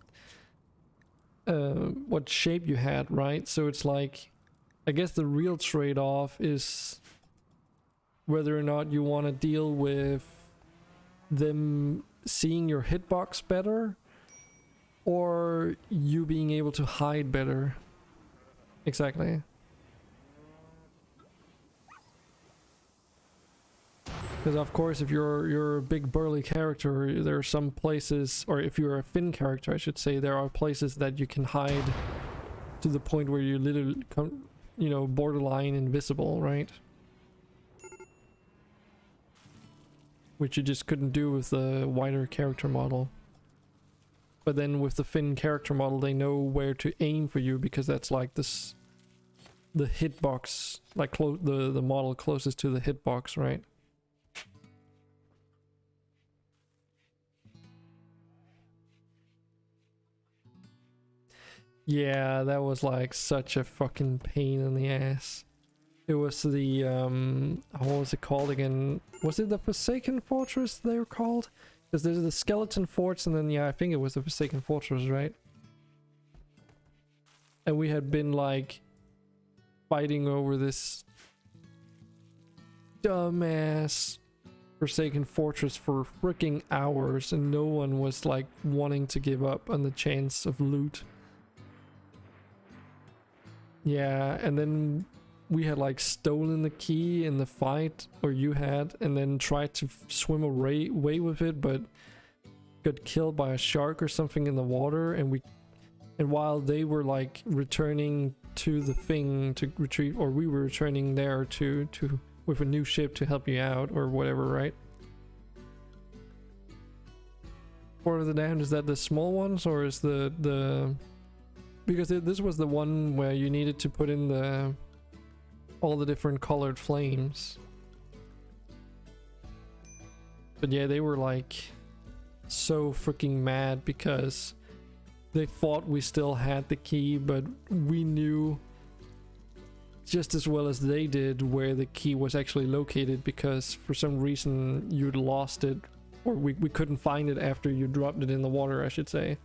shape you had, right? So it's like, I guess the real trade-off is whether or not you want to deal with them seeing your hitbox better or you being able to hide better. Exactly. Because of course, if you're a big burly character, there are some places, or if you're a thin character, I should say, there are places that you can hide to the point where you literally come, you know, borderline invisible, right? Which you just couldn't do with the wider character model. But then with the thin character model, they know where to aim for you, because that's like this, the hitbox, like the model closest to the hitbox, right? Yeah, that was like such a fucking pain in the ass. It was the what was it called again? Was it the Forsaken Fortress they were called? Because there's the Skeleton Forts, and then yeah, I think it was the Forsaken Fortress, right? And we had been like fighting over this dumbass Forsaken Fortress for freaking hours, and no one was like wanting to give up on the chance of loot. Yeah, and then we had like stolen the key in the fight, or you had, and then tried to swim away with it, but got killed by a shark or something in the water, and while they were like returning to the thing to retrieve, or we were returning there to with a new ship to help you out or whatever, right? Port of the Damned, is that the small ones, or is the because this was the one where you needed to put in all the different colored flames. But yeah, they were like so freaking mad because they thought we still had the key, but we knew just as well as they did where the key was actually located, because for some reason you'd lost it, or we couldn't find it after you dropped it in the water, I should say.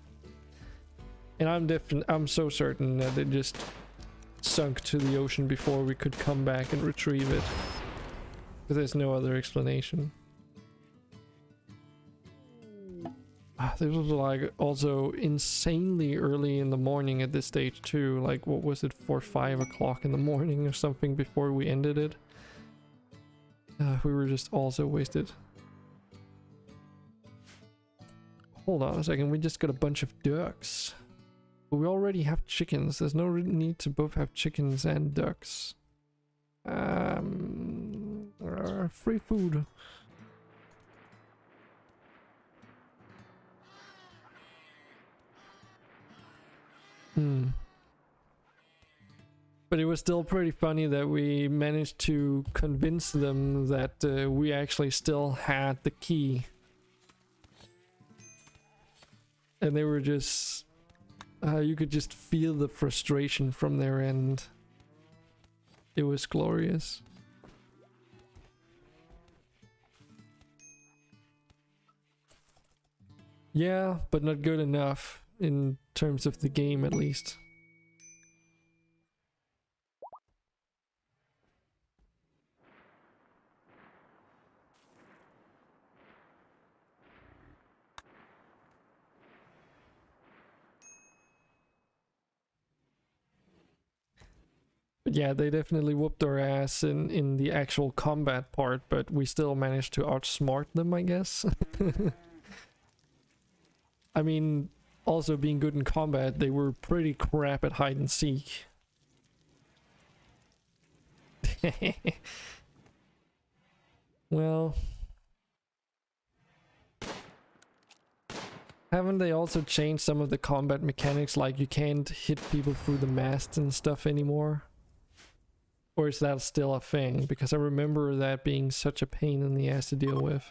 And I'm so certain that it just sunk to the ocean before we could come back and retrieve it, because there's no other explanation. This was like also insanely early in the morning at this stage too. Like, what was it, 4 or 5 o'clock in the morning or something before we ended it? We were just also wasted. Hold on a second, we just got a bunch of ducks. But we already have chickens. There's no need to both have chickens and ducks. Free food. But it was still pretty funny that we managed to convince them that we actually still had the key. And they were just... you could just feel the frustration from their end. It was glorious. Yeah, but not good enough in terms of the game, at least. But yeah, they definitely whooped our ass in the actual combat part, but we still managed to outsmart them, I guess. I mean, also being good in combat, they were pretty crap at hide and seek. Well, haven't they also changed some of the combat mechanics, like you can't hit people through the masts and stuff anymore? Or is that still a thing? Because I remember that being such a pain in the ass to deal with.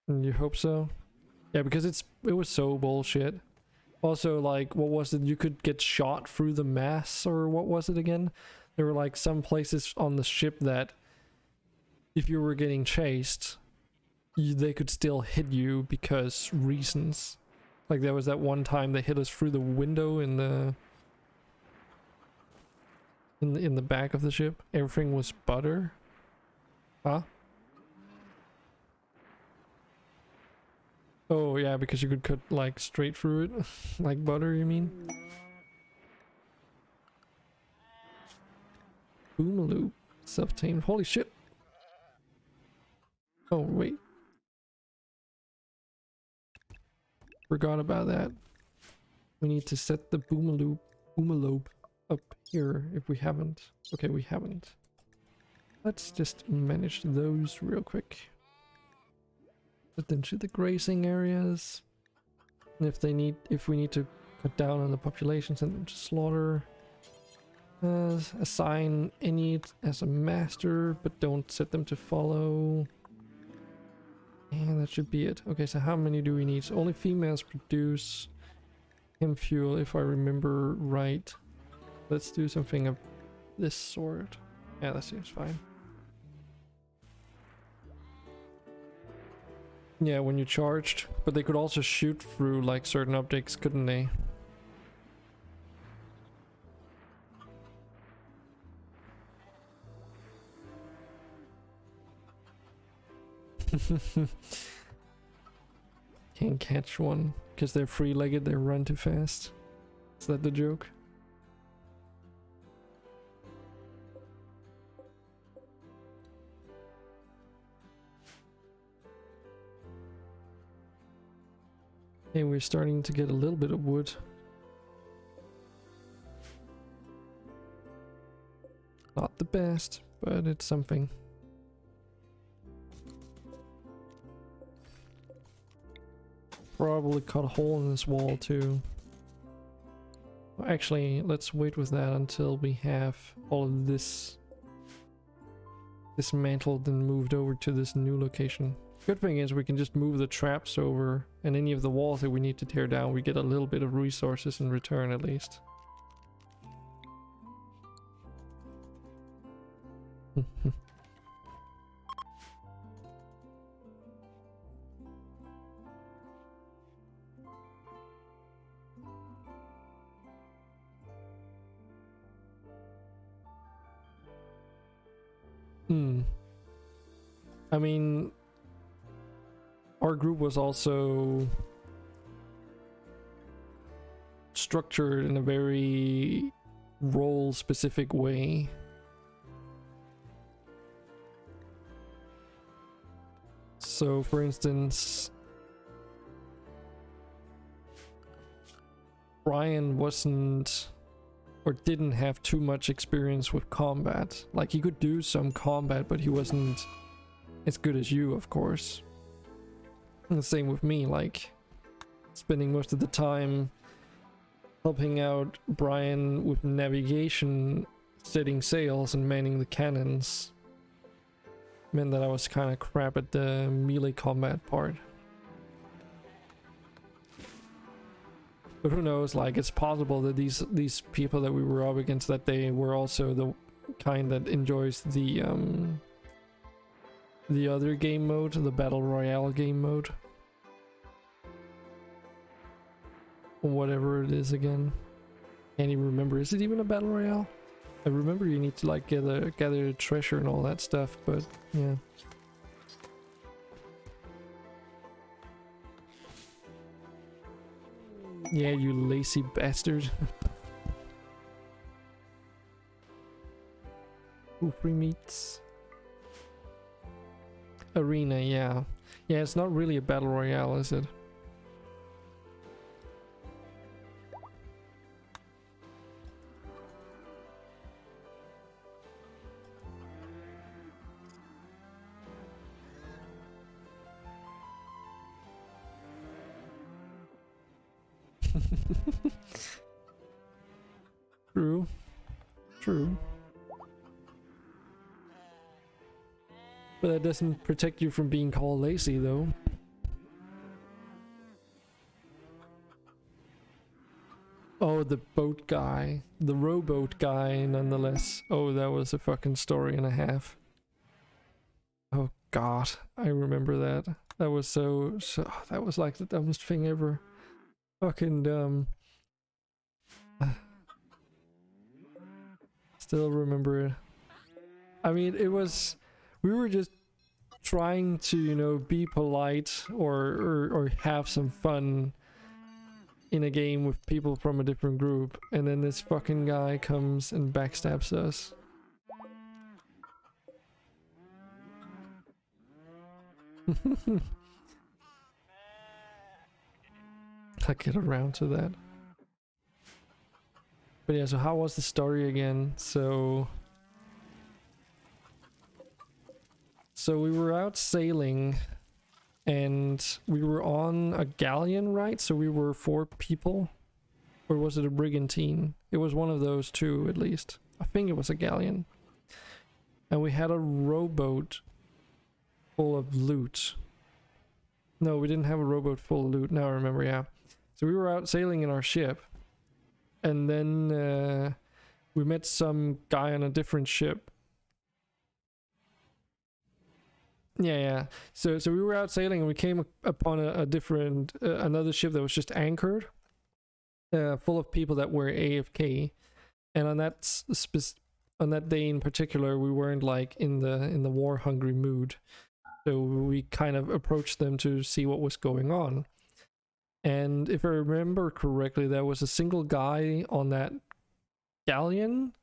And you hope so? Yeah, because it was so bullshit. Also, like, what was it? You could get shot through the masts, or what was it again? There were like some places on the ship that if you were getting chased, they could still hit you because reasons. Like, there was that one time they hit us through the window in the back of the ship. Everything was butter. Huh? Oh yeah, because you could cut like straight through it. Like butter, you mean? Boomaloo. Self-tamed. Holy shit. Oh wait. Forgot about that. We need to set the boomaloop up here if we haven't. Okay, we haven't. Let's just manage those real quick. Put them to the grazing areas. And if we need to cut down on the population, send them to slaughter. Assign any as a master, but don't set them to follow. And that should be it. Okay, so how many do we need? So only females produce hemp fuel, if I remember right. Let's do something of this sort. Yeah, that seems fine. Yeah, when you charged. But they could also shoot through like certain objects, couldn't they? Can't catch one because they're free-legged, they run too fast. Is that the joke? Okay, we're starting to get a little bit of wood. Not the best, but it's something. Probably cut a hole in this wall too. Well, actually, let's wait with that until we have all of this dismantled and moved over to this new location. Good thing is we can just move the traps over, and any of the walls that we need to tear down, we get a little bit of resources in return at least. I mean, our group was also structured in a very role-specific way. So, for instance, Brian wasn't or didn't have too much experience with combat. Like, he could do some combat, but he wasn't as good as you, of course. And the same with me, like, spending most of the time helping out Brian with navigation, setting sails, and manning the cannons meant that I was kind of crap at the melee combat part. But who knows, like, it's possible that these people that we were up against that day were also the kind that enjoys the other game mode, the Battle Royale game mode. Whatever it is again. Can't even remember. Is it even a Battle Royale? I remember you need to like gather treasure and all that stuff, but yeah. Yeah, you lazy bastard. Ooh, free meats. Arena, yeah. Yeah, it's not really a battle royale, is it? True. True. But that doesn't protect you from being called lazy, though. Oh, the boat guy. The rowboat guy, nonetheless. Oh, that was a fucking story and a half. Oh god, I remember that. That was so that was like the dumbest thing ever. Fucking dumb. Still remember it. I mean, it was... We were just trying to, you know, be polite or have some fun in a game with people from a different group, and then this fucking guy comes and backstabs us. I'll get around to that. But yeah, so how was the story again? So we were out sailing and we were on a galleon, right? So we were 4 people. Or was it a brigantine? It was one of those two, at least. I think it was a galleon. And we had a rowboat full of loot. No, we didn't have a rowboat full of loot. Now I remember, yeah. So we were out sailing in our ship. And then we met some guy on a different ship. Yeah. So we were out sailing and we came upon a different, another ship that was just anchored, full of people that were AFK. And on that day in particular, we weren't like in the war hungry mood. So we kind of approached them to see what was going on. And if I remember correctly, there was a single guy on that galleon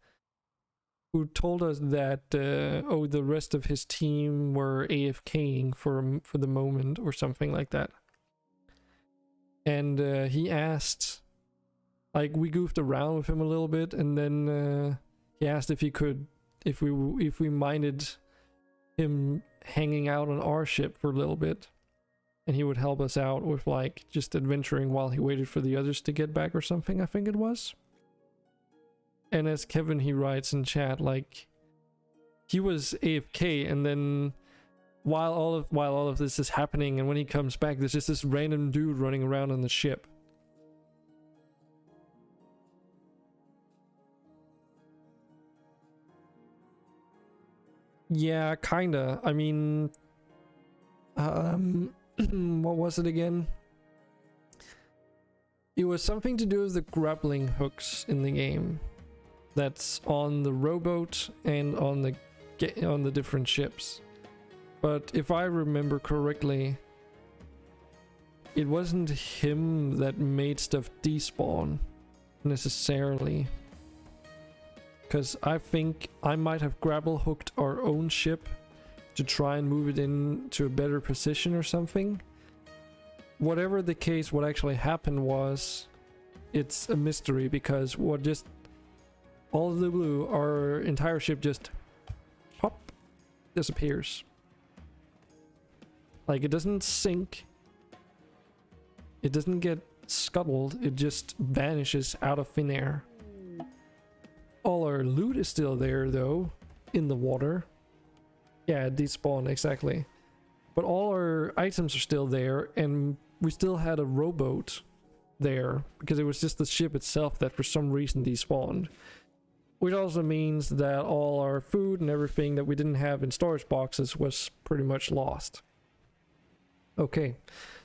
who told us that the rest of his team were AFKing for the moment or something like that. And he asked, like, we goofed around with him a little bit, and then he asked if we minded him hanging out on our ship for a little bit, and he would help us out with like just adventuring while he waited for the others to get back or something, I think it was. And as Kevin, he writes in chat, like, he was AFK, and then while all of this is happening, and when he comes back, there's just this random dude running around on the ship. Yeah, kinda. I mean, what was it again? It was something to do with the grappling hooks in the game. That's on the rowboat and on the different ships. But if I remember correctly, it wasn't him that made stuff despawn necessarily. Because I think I might have grapple hooked our own ship to try and move it into a better position or something. Whatever the case, what actually happened was, it's a mystery, because what just all of the blue, our entire ship just pop disappears. Like, it doesn't sink, it doesn't get scuttled, it just vanishes out of thin air. All our loot is still there though, in the water. Yeah, despawn, exactly. But all our items are still there, and we still had a rowboat there, because it was just the ship itself that for some reason despawned. Which also means that all our food and everything that we didn't have in storage boxes was pretty much lost. Okay,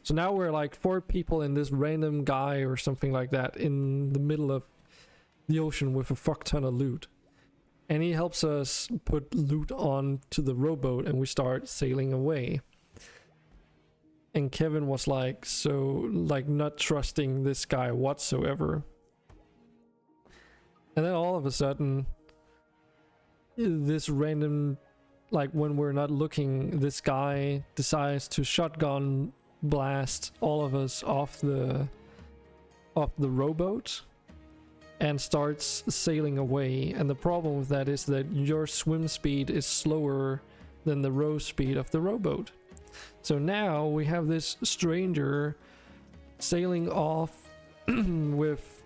so now we're like 4 people in this random guy or something like that in the middle of the ocean with a fuck ton of loot. And he helps us put loot on to the rowboat, and we start sailing away. And Kevin was like, not trusting this guy whatsoever. And then all of a sudden, this random, like, when we're not looking, this guy decides to shotgun blast all of us off the rowboat and starts sailing away. And the problem with that is that your swim speed is slower than the row speed of the rowboat. So now we have this stranger sailing off with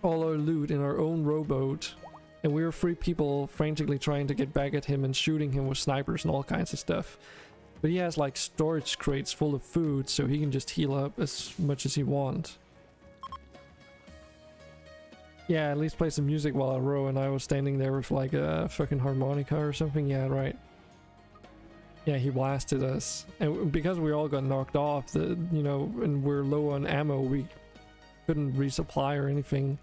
all our loot in our own rowboat, and we were 3 people frantically trying to get back at him and shooting him with snipers and all kinds of stuff. But he has like storage crates full of food, so he can just heal up as much as he wants. Yeah, at least play some music while I row, and I was standing there with like a fucking harmonica or something. Yeah, right. Yeah, he blasted us, and because we all got knocked off, and we're low on ammo, we couldn't resupply or anything.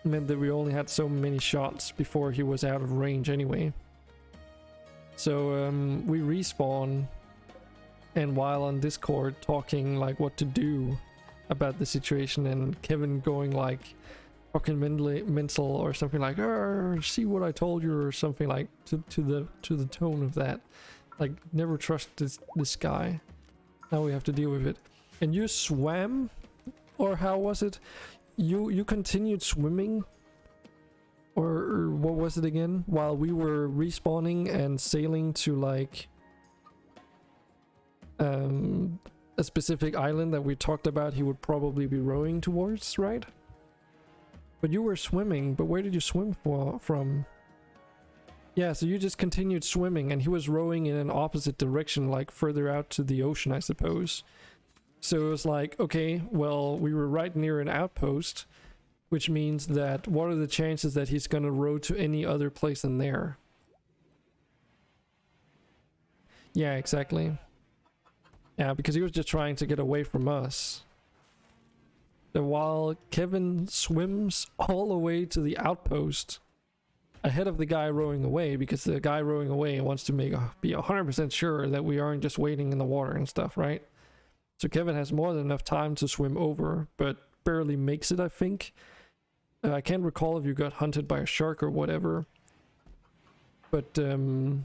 It meant that we only had so many shots before he was out of range anyway. So we respawn, and while on Discord talking like what to do about the situation, and Kevin going like fucking mental or something like, see what I told you, or something like to the tone of that. Like, never trust this guy. Now we have to deal with it. And you swam? Or how was it? You continued swimming? Or what was it again? While we were respawning and sailing to like a specific island that we talked about he would probably be rowing towards, right? But you were swimming, but where did you swim from? Yeah, so you just continued swimming, and he was rowing in an opposite direction, like further out to the ocean, I suppose. So it was like, okay, well, we were right near an outpost, which means that what are the chances that he's gonna row to any other place than there? Yeah, exactly. Yeah, because he was just trying to get away from us. So while Kevin swims all the way to the outpost, ahead of the guy rowing away, because the guy rowing away wants to be 100% sure that we aren't just waiting in the water and stuff, right? So Kevin has more than enough time to swim over, but barely makes it, I think. I can't recall if you got hunted by a shark or whatever. But that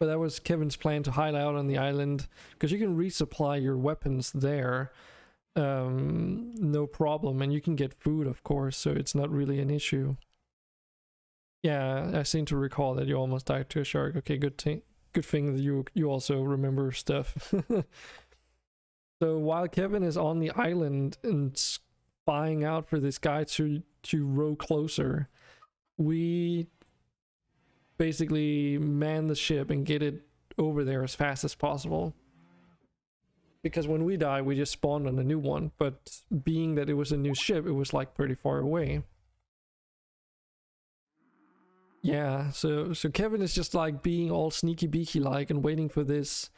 was Kevin's plan, to hide out on the island, because you can resupply your weapons there, no problem, and you can get food, of course, so it's not really an issue. Yeah, I seem to recall that you almost died to a shark. Okay, good thing that you also remember stuff. So while Kevin is on the island and spying out for this guy to row closer, we basically man the ship and get it over there as fast as possible. Because when we die, we just spawned on a new one, but being that it was a new ship, it was like pretty far away. Yeah, so Kevin is just like being all sneaky beaky like and waiting for this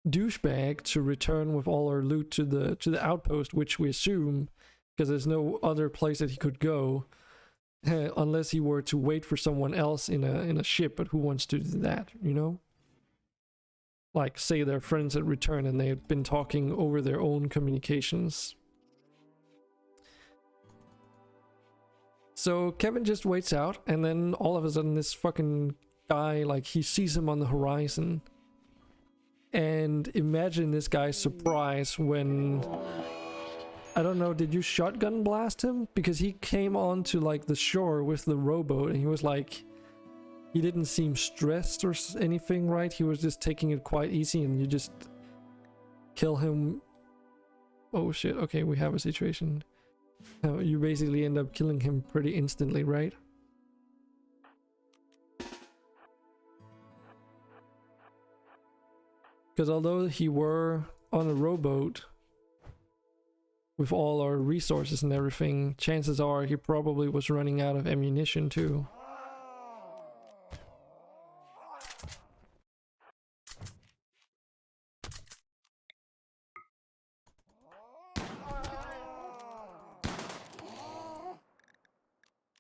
douchebag to return with all our loot to the outpost, which we assume, because there's no other place that he could go, unless he were to wait for someone else in a ship. But who wants to do that, you know? Like, say their friends had returned and they've been talking over their own communications. So Kevin just waits out, and then all of a sudden this fucking guy, like, he sees him on the horizon. And imagine this guy's surprise when, I don't know, did you shotgun blast him? Because he came onto like the shore with the rowboat, and he was like, he didn't seem stressed or anything, right? He was just taking it quite easy, and you just kill him. Oh shit, okay, we have a situation. You basically end up killing him pretty instantly, right? Because although he were on a rowboat with all our resources and everything, chances are he probably was running out of ammunition too.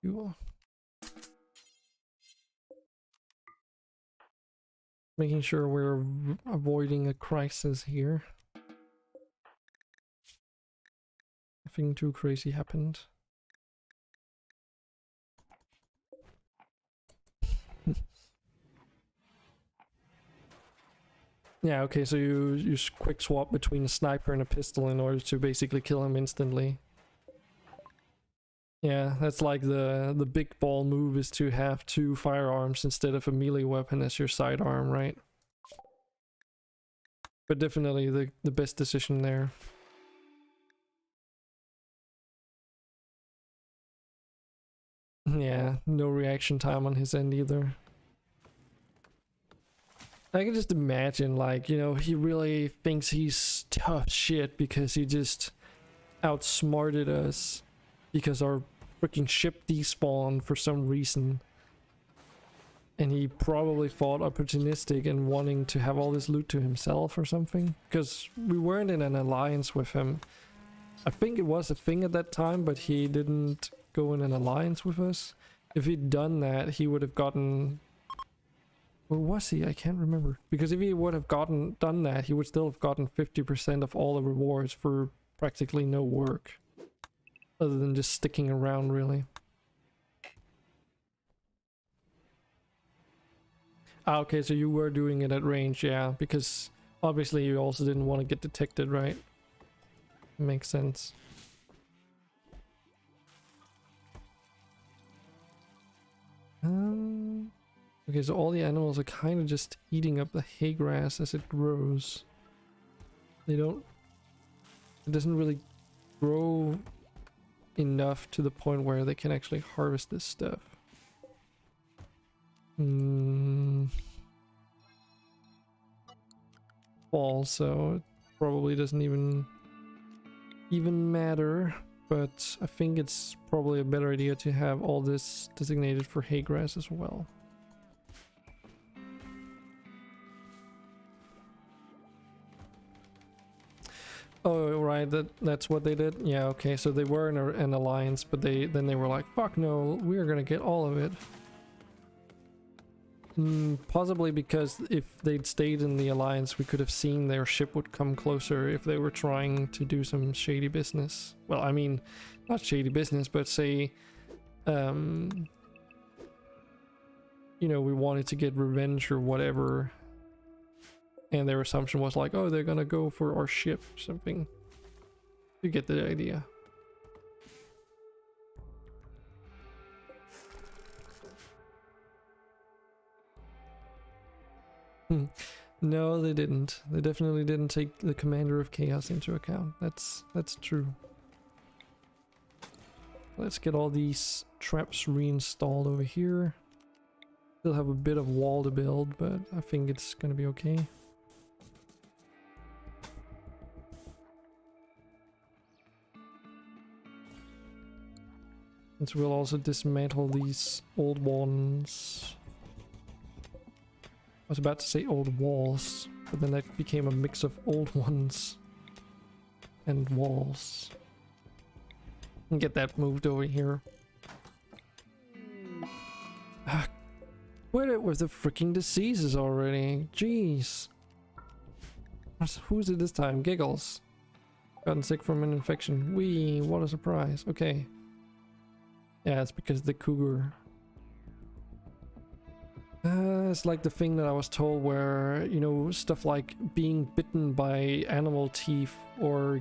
Cool. Making sure we're avoiding a crisis here. Nothing too crazy happened. Yeah, okay, so you quick swap between a sniper and a pistol in order to basically kill him instantly. Yeah, that's like the big ball move, is to have two firearms instead of a melee weapon as your sidearm, right? But definitely the best decision there. Yeah, no reaction time on his end either. I can just imagine, like, you know, he really thinks he's tough shit because he just outsmarted us, because our freaking ship despawned for some reason. And he probably thought opportunistic and wanting to have all this loot to himself or something. Because we weren't in an alliance with him. I think it was a thing at that time, but he didn't go in an alliance with us. If he'd done that, he would have gotten... Or was he? I can't remember. Because if he would have done that, he would still have gotten 50% of all the rewards for practically no work. Other than just sticking around, really. Ah, okay, so you were doing it at range, yeah. Because obviously you also didn't want to get detected, right? Makes sense. Okay, so all the animals are kind of just eating up the hay grass as it grows. They don't... It doesn't really grow enough to the point where they can actually harvest this stuff. Fall, so it probably doesn't even matter. But I think it's probably a better idea to have all this designated for hay grass as well. Oh, right, that's what they did? Yeah, okay, so they were in an alliance, but then they were like, fuck no, we're gonna get all of it. Possibly because if they'd stayed in the Alliance, we could have seen their ship would come closer if they were trying to do some shady business. Well, I mean, not shady business, but say, you know, we wanted to get revenge or whatever. And their assumption was like, oh, they're gonna go for our ship or something. You get the idea. No, they didn't. They definitely didn't take the Commander of Chaos into account. That's true. Let's get all these traps reinstalled over here. Still have a bit of wall to build, but I think it's gonna be okay. Since we'll also dismantle these old ones. I was about to say old walls, but then that became a mix of old ones and walls. And get that moved over here. Where was the freaking diseases already? Jeez. Who's it this time? Giggles. Gotten sick from an infection. Wee, what a surprise. Okay. Yeah, it's because the cougar. It's like the thing that I was told where, you know, stuff like being bitten by animal teeth or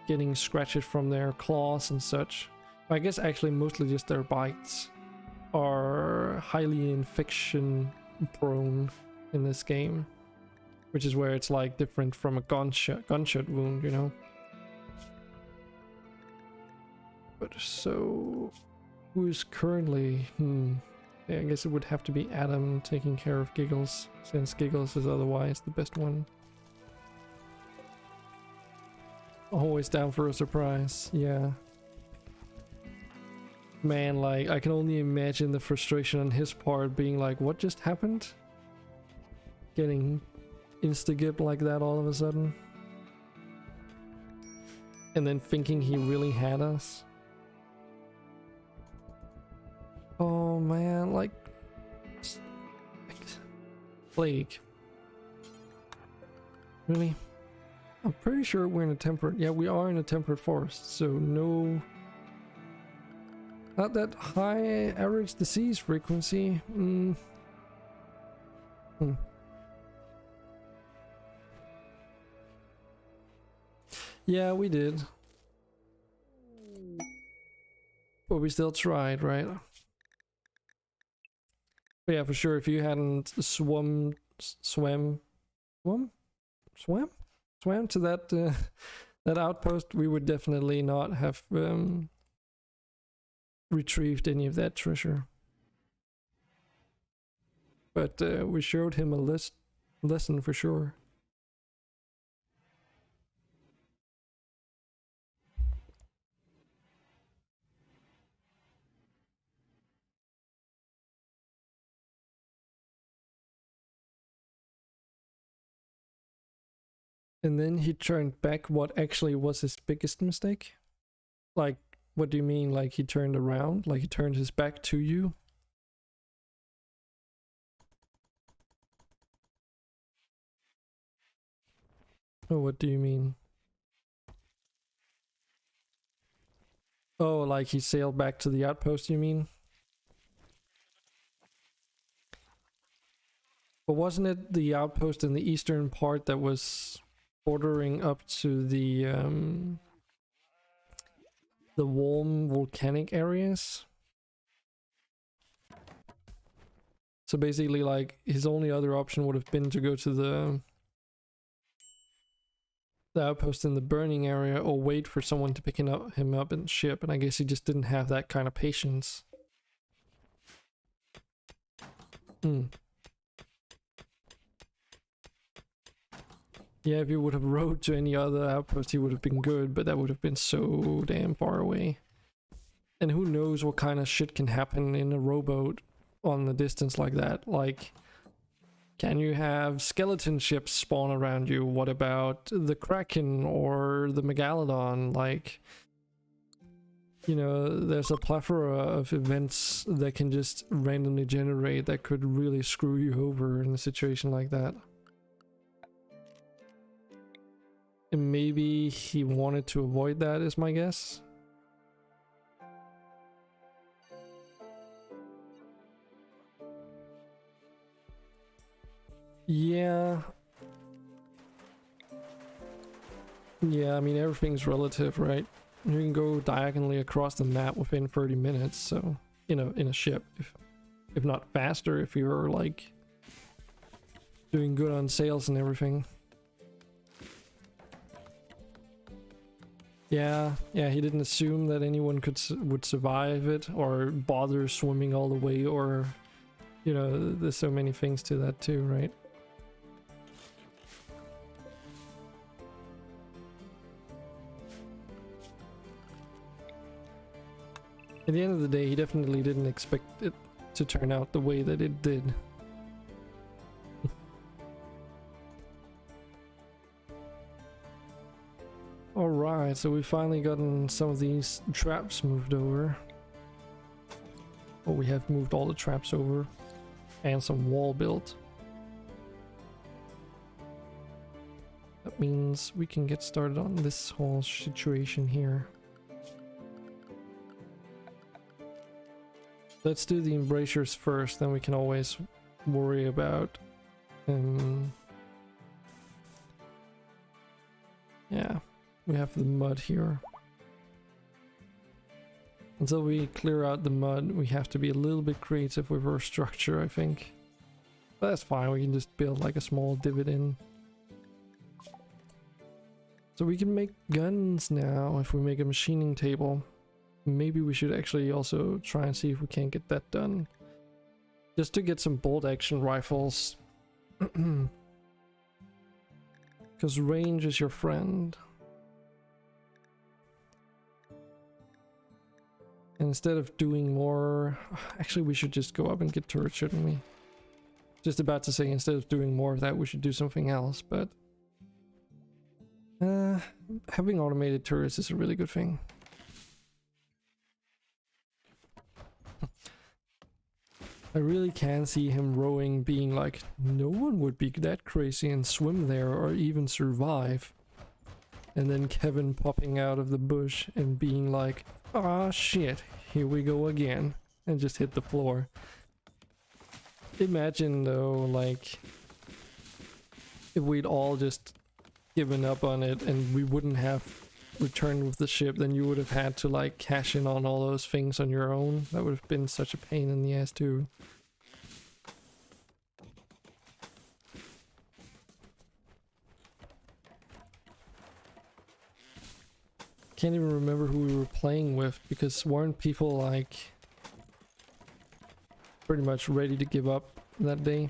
getting scratches from their claws and such. I guess actually mostly just their bites are highly infection prone in this game. Which is where it's like different from a gunshot wound, you know? But so... who's currently... Yeah, I guess it would have to be Adam taking care of Giggles, since Giggles is otherwise the best one. Always down for a surprise, yeah. Man, like, I can only imagine the frustration on his part being like, what just happened? Getting insta-gipped like that all of a sudden. And then thinking he really had us. Oh man, like... Plague. Really? I'm pretty sure we're in a temperate... Yeah, we are in a temperate forest, so no... Not that high average disease frequency. Yeah, we did. But we still tried, right? But yeah, for sure, if you hadn't swam to that that outpost, we would definitely not have retrieved any of that treasure. But we showed him a lesson for sure. And then he turned back what actually was his biggest mistake? Like, what do you mean? Like he turned around? Like he turned his back to you? Oh, what do you mean? Oh, like he sailed back to the outpost, you mean? But wasn't it the outpost in the eastern part that was bordering up to the warm volcanic areas? So basically, like, his only other option would have been to go to the outpost in the burning area or wait for someone to pick him up in ship, and I guess he just didn't have that kind of patience. Yeah, if you would have rowed to any other outpost, he would have been good, but that would have been so damn far away. And who knows what kind of shit can happen in a rowboat on the distance like that. Like, can you have skeleton ships spawn around you? What about the Kraken or the Megalodon? Like, you know, there's a plethora of events that can just randomly generate that could really screw you over in a situation like that. And maybe he wanted to avoid that, is my guess. Yeah. Yeah, I mean, everything's relative, right? You can go diagonally across the map within 30 minutes, so, you know, in a ship. If not faster, if you're, like, doing good on sales and everything. Yeah, he didn't assume that anyone would survive it, or bother swimming all the way, or, you know, there's so many things to that too, right? At the end of the day, he definitely didn't expect it to turn out the way that it did. Alright, so we've finally gotten some of these traps moved over. Well, we have moved all the traps over. And some wall built. That means we can get started on this whole situation here. Let's do the embrasures first, then we can always worry about yeah, we have the mud here. Until we clear out the mud, we have to be a little bit creative with our structure, I think. But that's fine, we can just build like a small divot in. So we can make guns now if we make a machining table. Maybe we should actually also try and see if we can't get that done. Just to get some bolt action rifles. Because range is your friend. And instead of doing more... Actually, we should just go up and get turrets, shouldn't we? Just about to say, instead of doing more of that, we should do something else, but... having automated turrets is a really good thing. I really can see him rowing being like, no one would be that crazy and swim there or even survive. And then Kevin popping out of the bush and being like, ah shit, here we go again. And just hit the floor. Imagine though, like, if we'd all just given up on it and we wouldn't have returned with the ship, then you would have had to like cash in on all those things on your own. That would have been such a pain in the ass too. Can't even remember who we were playing with, because weren't people like pretty much ready to give up that day?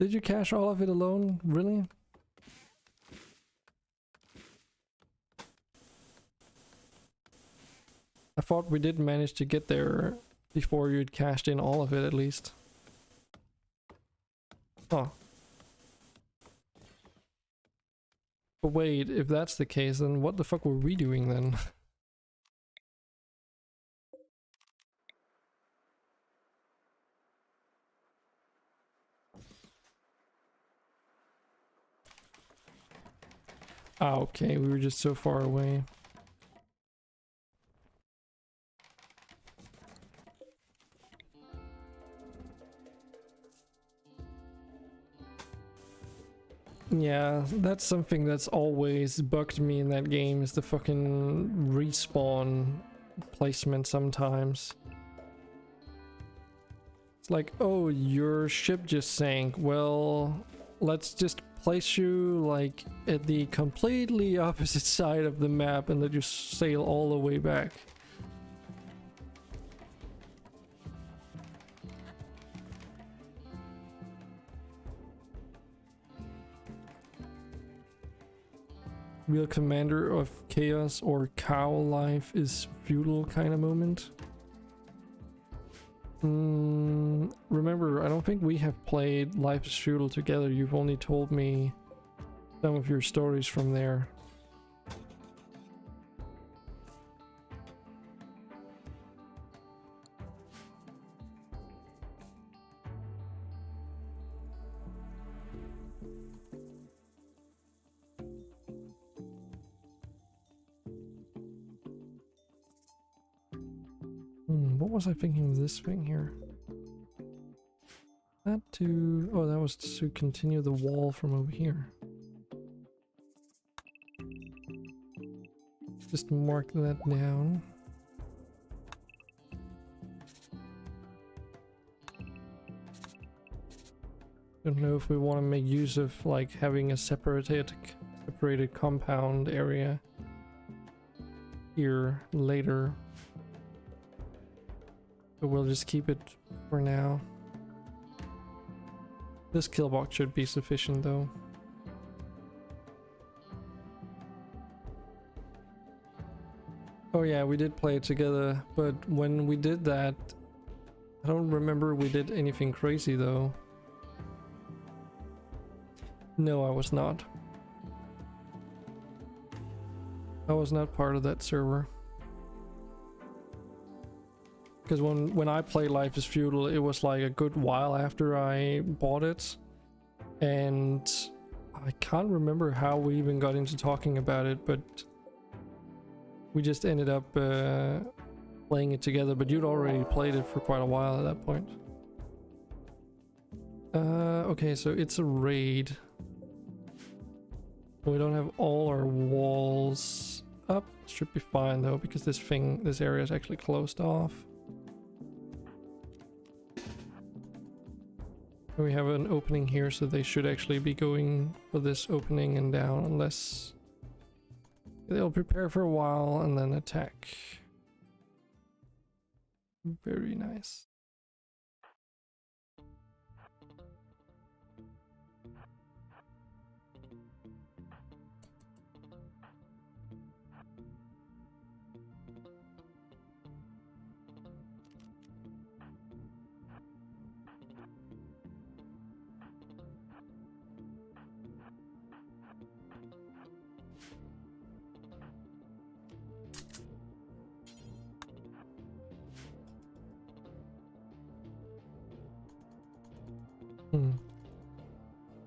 Did you cash all of it alone? Really? I thought we did manage to get there before you'd cashed in all of it at least. Oh. But wait, if that's the case, then what the fuck were we doing then? Ah, okay, we were just so far away. Yeah, that's something that's always bugged me in that game, is the fucking respawn placement sometimes. It's like, oh, your ship just sank. Well, let's just place you like at the completely opposite side of the map and let you sail all the way back. Real commander of chaos or cow life is feudal kind of moment. Remember, I don't think we have played Life is Feudal together. You've only told me some of your stories from there. What was I thinking of this thing here? That to... oh, that was to continue the wall from over here. Just mark that down. Don't know if we want to make use of like having a separated compound area here later. But we'll just keep it for now. This kill box should be sufficient though. Oh yeah, we did play it together, but when we did that, I don't remember we did anything crazy though. No, I was not. I was not part of that server. Because when I played Life is Feudal, it was like a good while after I bought it. And I can't remember how we even got into talking about it, but we just ended up playing it together. But you'd already played it for quite a while at that point. Okay, so it's a raid. We don't have all our walls up. Should be fine though, because this area is actually closed off. We have an opening here, so they should actually be going for this opening and down, unless they'll prepare for a while and then attack. Very nice.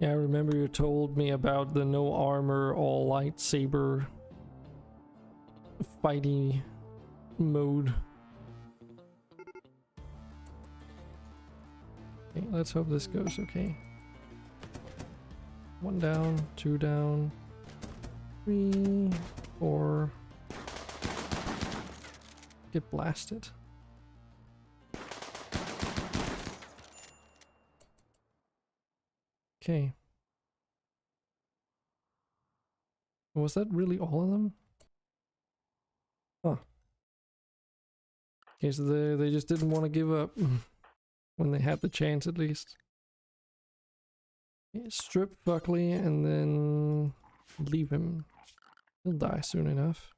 Yeah, I remember you told me about the no armor, all lightsaber fighty mode. Okay, let's hope this goes okay. 1 down, 2 down, 3, 4. Get blasted. Okay. Was that really all of them? Huh. Okay, so they just didn't want to give up when they had the chance at least. Okay, strip Buckley and then leave him. He'll die soon enough.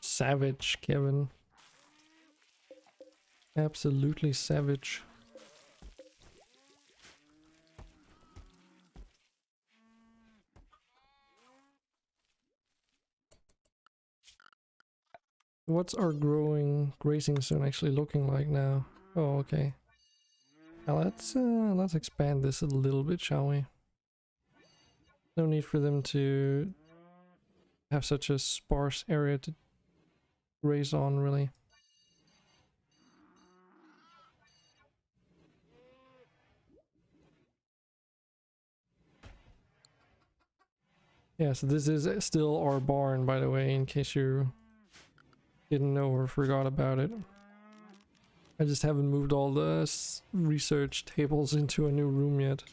Savage, Kevin. Absolutely savage. What's our grazing zone actually looking like now? Oh, okay. Now let's expand this a little bit, shall we? No need for them to have such a sparse area to graze on, really. Yeah, so this is still our barn, by the way, in case you didn't know or forgot about it. I just haven't moved all the research tables into a new room yet.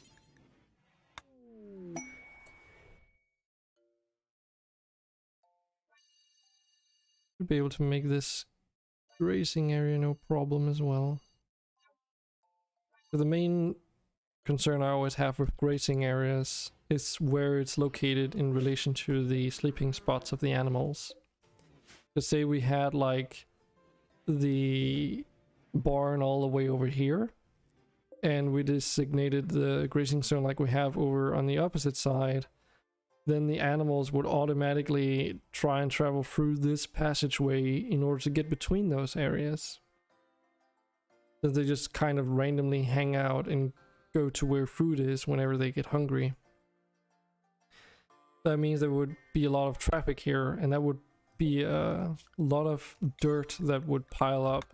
Should be able to make this grazing area no problem as well. So the main concern I always have with grazing areas is where it's located in relation to the sleeping spots of the animals. So say we had like the barn all the way over here, and we designated the grazing zone like we have over on the opposite side, then the animals would automatically try and travel through this passageway in order to get between those areas. So they just kind of randomly hang out and go to where food is whenever they get hungry. That means there would be a lot of traffic here, and that would be a lot of dirt that would pile up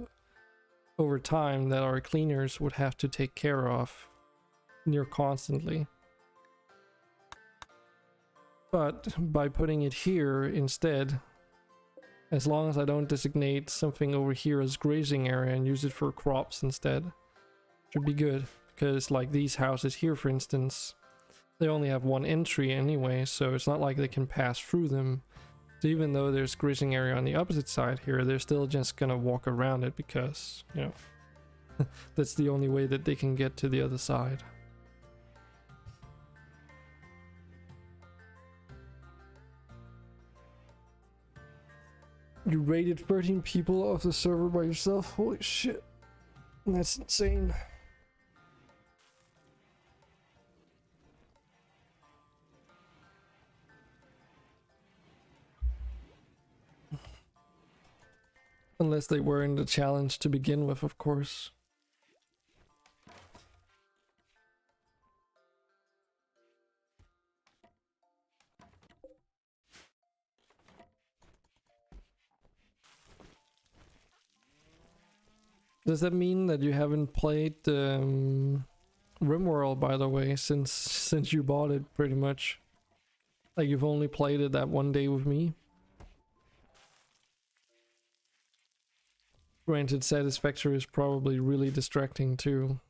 over time that our cleaners would have to take care of near constantly. But by putting it here instead, as long as I don't designate something over here as grazing area and use it for crops instead, should be good. Because like these houses here, for instance, they only have one entry anyway, so it's not like they can pass through them. So even though there's grazing area on the opposite side here, they're still just gonna walk around it because, you know, that's the only way that they can get to the other side. You raided 13 people off the server by yourself? Holy shit. That's insane. Unless they were in the challenge to begin with, of course. Does that mean that you haven't played Rimworld, by the way, since you bought it, pretty much? Like you've only played it that one day with me? Granted, Satisfactory is probably really distracting too.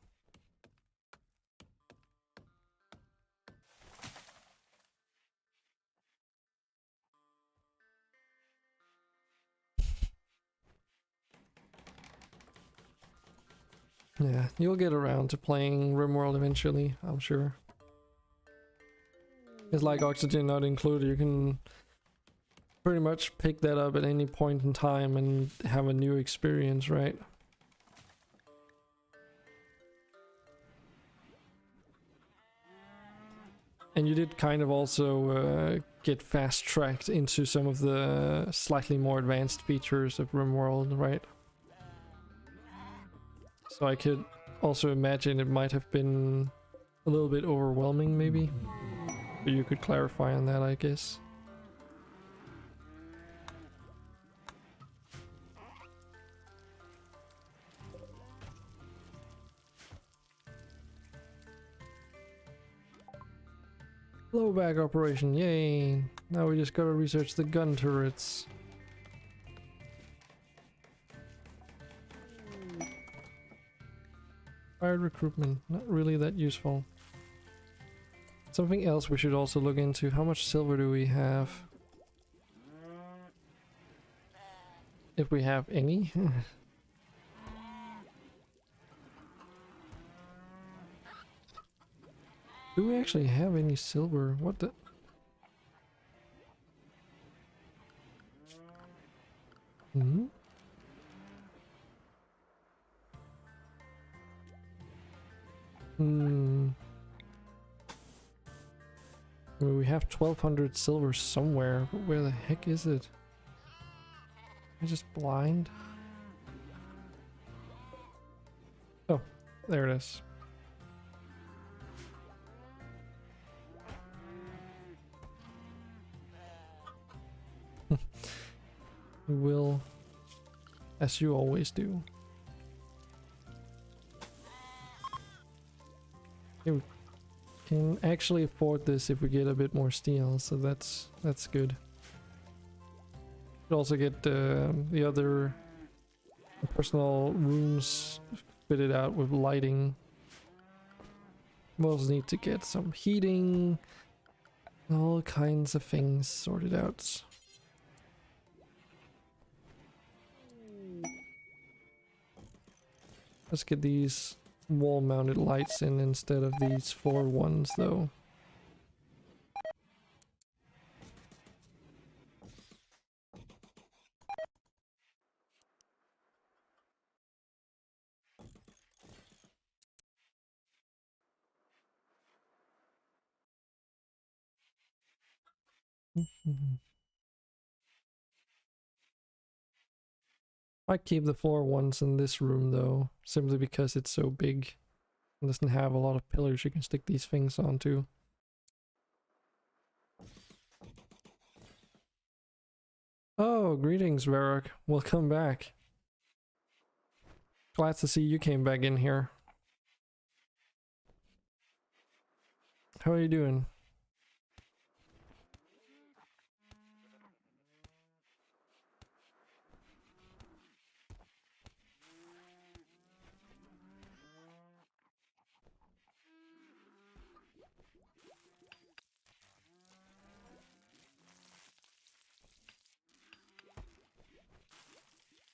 Yeah, you'll get around to playing Rimworld eventually, I'm sure. It's like Oxygen Not Included, you can pretty much pick that up at any point in time and have a new experience, right? And you did kind of also get fast-tracked into some of the slightly more advanced features of Rimworld, right? So I could also imagine it might have been a little bit overwhelming, maybe. But you could clarify on that, I guess. Blowback operation, yay! Now we just gotta research the gun turrets. Fired recruitment, not really that useful. Something else we should also look into, how much silver do we have? If we have any. Do we actually have any silver? What the? Hmm? Well, we have 1200 silver somewhere, but where the heck is it? Am I just blind? Oh, there it is. We will, as you always do. Okay, we can actually afford this if we get a bit more steel, so that's good. Could also get the other personal rooms fitted out with lighting. We'll also need to get some heating, all kinds of things sorted out. Let's get these wall-mounted lights in instead of these 4 ones, though. Might keep the 4 ones in this room, though, simply because it's so big. It doesn't have a lot of pillars you can stick these things onto. Oh, greetings, Varrock. Welcome back. Glad to see you came back in here. How are you doing?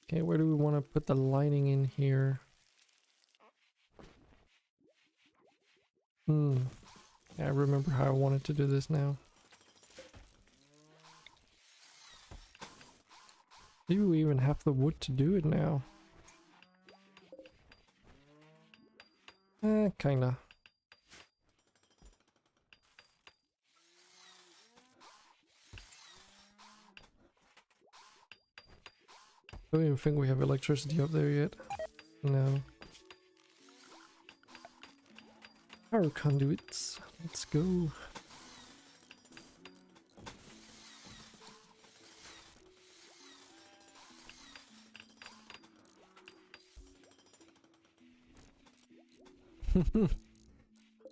Okay, where do we want to put the lighting in here? Yeah, I remember how I wanted to do this now. Do we even have the wood to do it now? Kinda. Don't even think we have electricity up there yet. No. Power conduits. Let's go.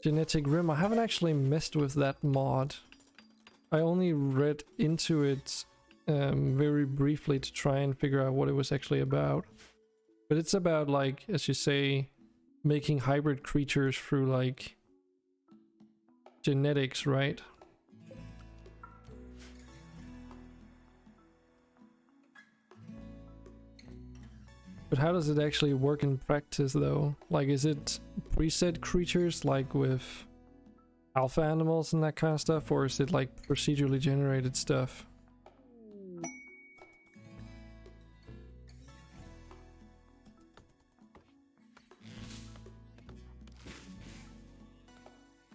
Genetic Rim. I haven't actually messed with that mod. I only read into it very briefly to try and figure out what it was actually about. But it's about, like, as you say, making hybrid creatures through, like, genetics, right? But how does it actually work in practice, though? Like, is it preset creatures, like with alpha animals and that kind of stuff, or is it like procedurally generated stuff?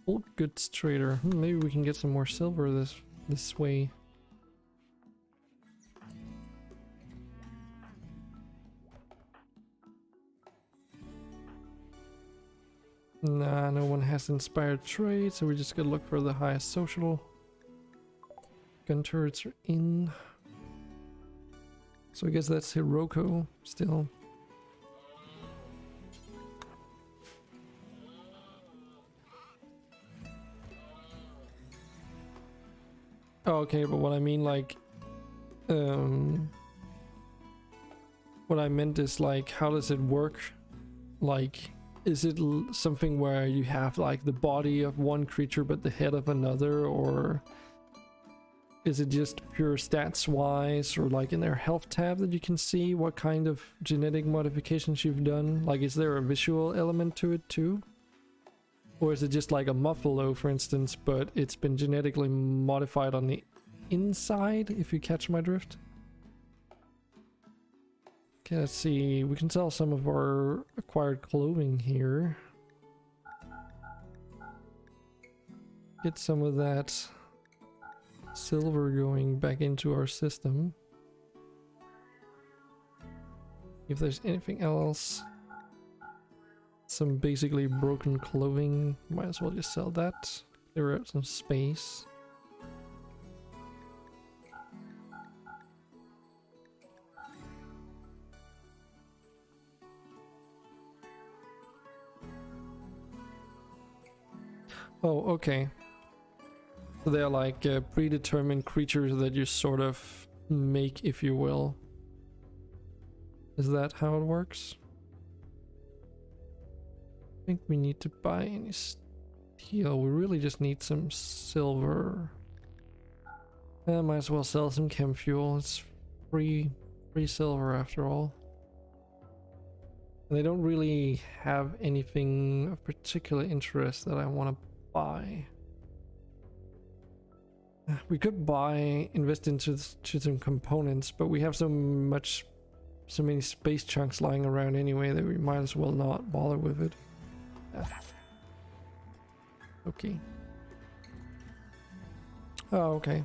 Old goods trader. Maybe we can get some more silver this way. Nah, no one has inspired trade, so we just gotta look for the highest social. Gun turrets are in. So I guess that's Hiroko still. Oh, okay, but what I mean, like, what I meant is, like, how does it work? Like, is it something where you have, like, the body of one creature but the head of another, or is it just pure stats wise, or like in their health tab that you can see what kind of genetic modifications you've done? Like, is there a visual element to it too? Or is it just like a Muffalo, for instance, but it's been genetically modified on the inside, if you catch my drift? Okay, let's see. We can sell some of our acquired clothing here. Get some of that silver going back into our system. If there's anything else, some basically broken clothing, might as well just sell that. Clear out some space. Oh, okay. So they're like predetermined creatures that you sort of make, if you will. Is that how it works? I think we need to buy any steel. We really just need some silver. Might as well sell some chem fuel. It's free silver after all. And they don't really have anything of particular interest that I want to buy. We could invest into some components, but we have so many space chunks lying around anyway that we might as well not bother with it. Okay. Oh, okay.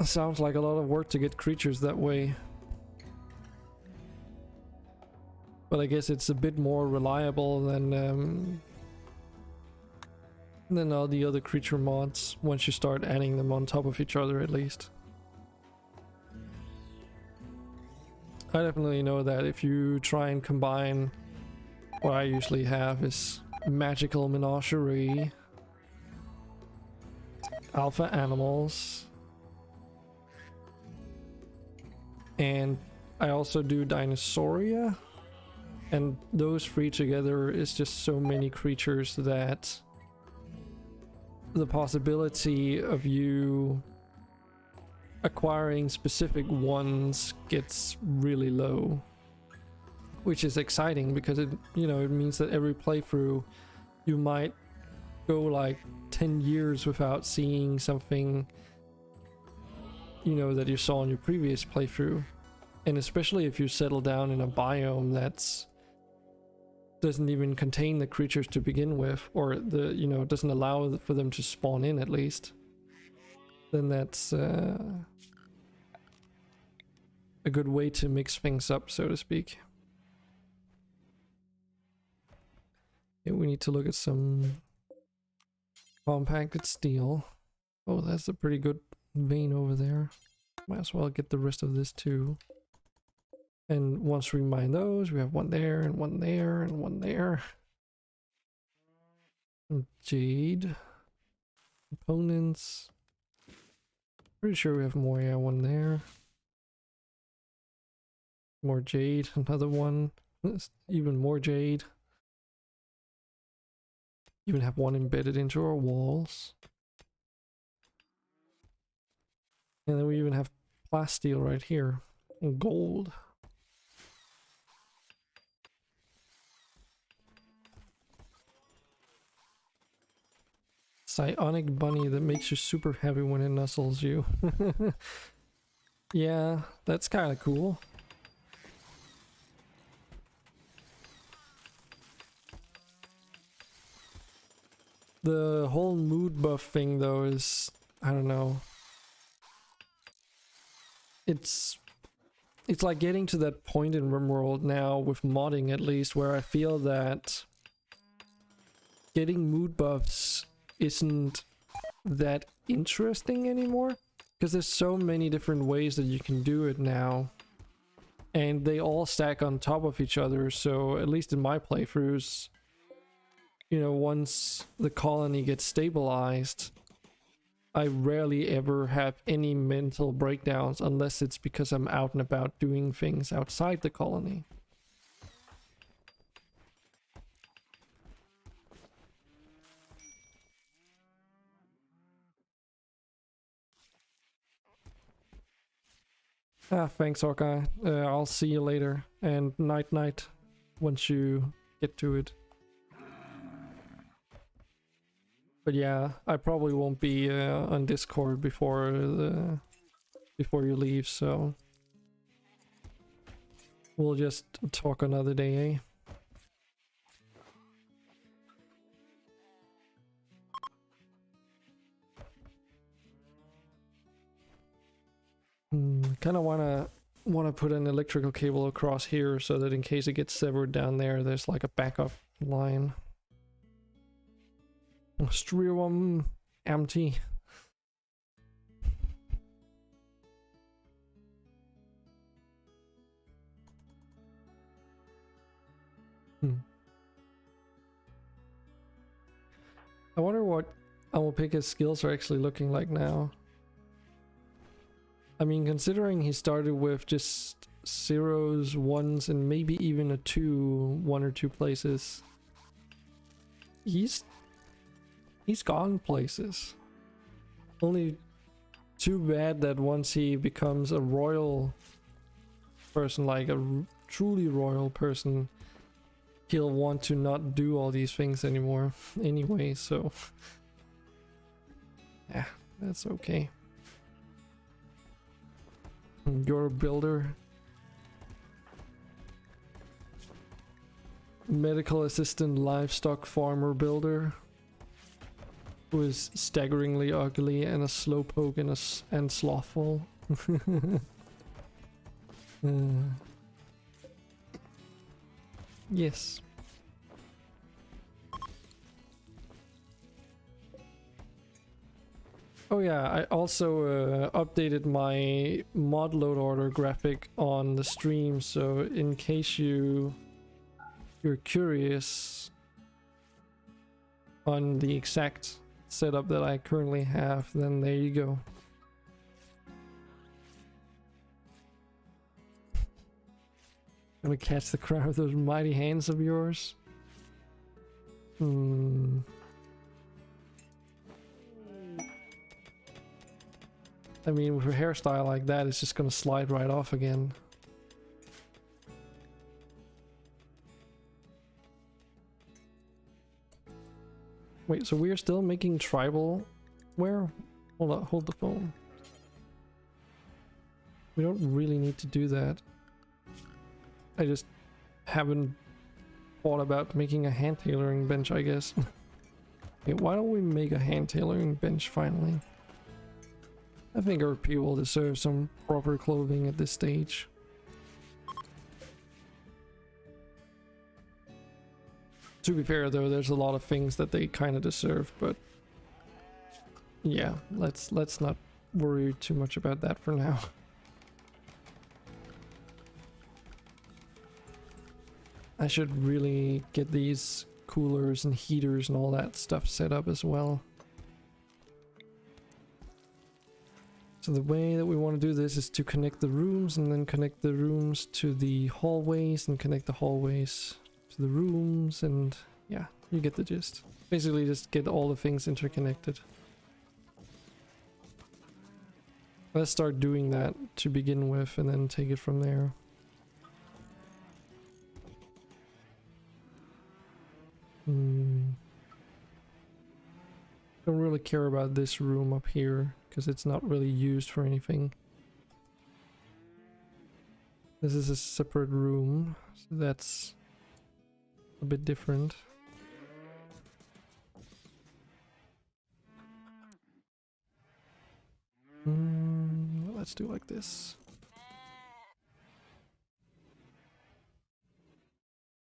Sounds like a lot of work to get creatures that way. But I guess it's a bit more reliable than all the other creature mods, once you start adding them on top of each other at least. I definitely know that if you try and combine, what I usually have is magical menagerie, alpha animals, and I also do Dinosauria, and those three together is just so many creatures that the possibility of you acquiring specific ones gets really low, which is exciting because it means that every playthrough you might go like 10 years without seeing something that you saw in your previous playthrough. And especially if you settle down in a biome that's doesn't even contain the creatures to begin with, or doesn't allow for them to spawn in at least, then that's a good way to mix things up, so to speak. Yeah, we need to look at some compacted steel. Oh, that's a pretty good vein over there. Might as well get the rest of this too. And once we mine those, we have one there and one there and one there. And jade. Components. Pretty sure we have more. Yeah, one there. More jade. Another one. Even more jade. Even have one embedded into our walls. And then we even have plasteel right here. And gold. Psionic bunny that makes you super heavy when it nuzzles you. Yeah, that's kind of cool. The whole mood buff thing though is, I don't know. It's like getting to that point in Rimworld now with modding at least where I feel that getting mood buffs isn't that interesting anymore, because there's so many different ways that you can do it now, and they all stack on top of each other. So at least in my playthroughs, once the colony gets stabilized, I rarely ever have any mental breakdowns unless it's because I'm out and about doing things outside the colony. Thanks, Hawkeye. I'll see you later. And night once you get to it. But yeah, I probably won't be on Discord before you leave, so we'll just talk another day, eh? Kind of wanna put an electrical cable across here so that in case it gets severed down there, there's like a backup line. Stream empty. I wonder what Almopika's skills are actually looking like now. I mean, considering he started with just zeros, ones, and maybe even a two, one or two places, he's gone places. Only too bad that once he becomes a royal person, like a truly royal person, he'll want to not do all these things anymore anyway, so yeah, that's okay. You're a builder. Medical assistant, livestock farmer builder, who is staggeringly ugly and a slowpoke and slothful. Yes. Oh yeah, I also updated my mod load order graphic on the stream, so in case you're curious on the exact setup that I currently have, then there you go. Gonna catch the crown with those mighty hands of yours. I mean, with a hairstyle like that, it's just gonna slide right off again. Wait, so we're still making tribal wear? Hold on, hold the phone. We don't really need to do that. I just haven't thought about making a hand tailoring bench, I guess. Okay, why don't we make a hand tailoring bench finally? I think our people deserve some proper clothing at this stage. To be fair though, there's a lot of things that they kind of deserve, but yeah, let's not worry too much about that for now. I should really get these coolers and heaters and all that stuff set up as well. So the way that we want to do this is to connect the rooms and then connect the rooms to the hallways and connect the hallways to the rooms, and yeah, you get the gist. Basically just get all the things interconnected. Let's start doing that to begin with and then take it from there. Don't really care about this room up here because it's not really used for anything. This is a separate room, so that's a bit different. Let's do like this.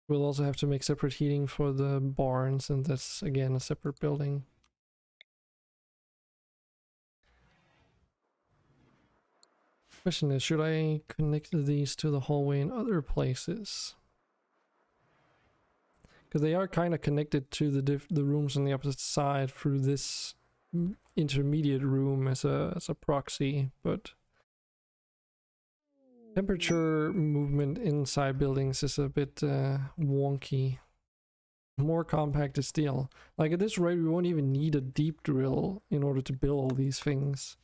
We'll also have to make separate heating for the barns, and that's again a separate building. Question is, should I connect these to the hallway in other places? Because they are kind of connected to the rooms on the opposite side through this intermediate room as a proxy, but temperature movement inside buildings is a bit wonky. More compacted steel. Like at this rate, we won't even need a deep drill in order to build all these things.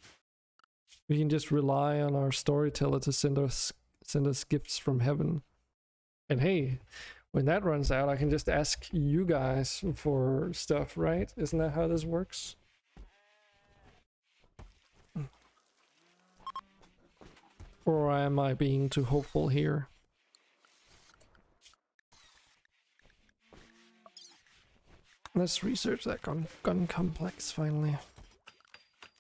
We can just rely on our storyteller to send us gifts from heaven. And hey, when that runs out, I can just ask you guys for stuff, right? Isn't that how this works? Or am I being too hopeful here? Let's research that gun complex finally.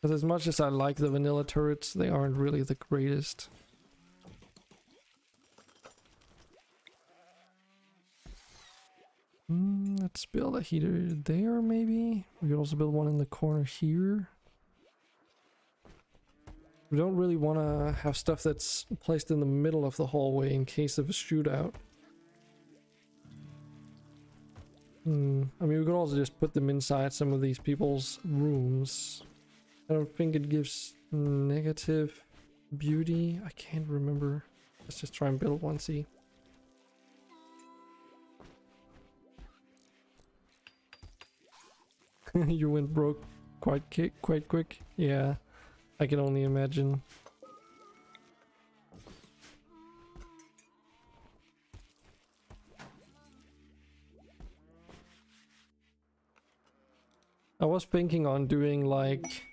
Because as much as I like the vanilla turrets, they aren't really the greatest. Let's build a heater there maybe. We could also build one in the corner here. We don't really want to have stuff that's placed in the middle of the hallway in case of a shootout. I mean, we could also just put them inside some of these people's rooms. I don't think it gives negative Beauty, I can't remember. Let's just try and build one, see. You went broke quite quick. Yeah, I can only imagine. I was thinking on doing like,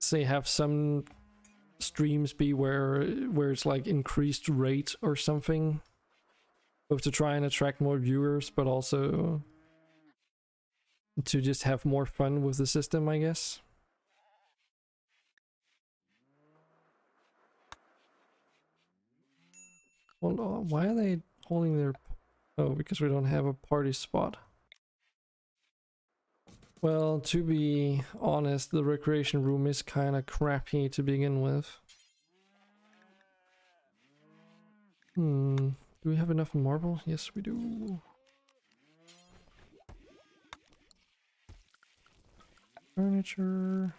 say, have some streams be where it's like increased rate or something, both to try and attract more viewers, but also to just have more fun with the system, I guess. Hold on, why are they holding their... Oh, because we don't have a party spot. Well, to be honest, the recreation room is kind of crappy to begin with. Do we have enough marble? Yes, we do. Furniture.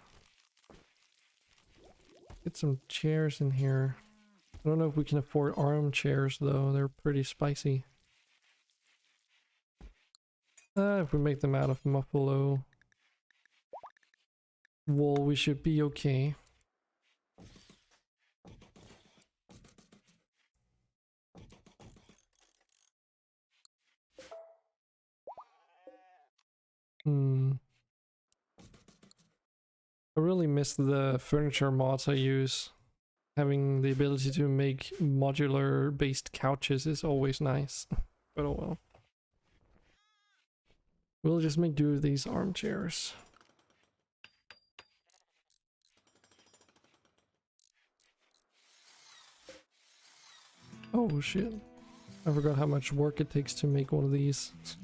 Get some chairs in here. I don't know if we can afford armchairs though, they're pretty spicy. If we make them out of buffalo wool, we should be okay. I really miss the furniture mods I use. Having the ability to make modular based couches is always nice. But oh well. We'll just make do with these armchairs. Oh shit. I forgot how much work it takes to make one of these. It's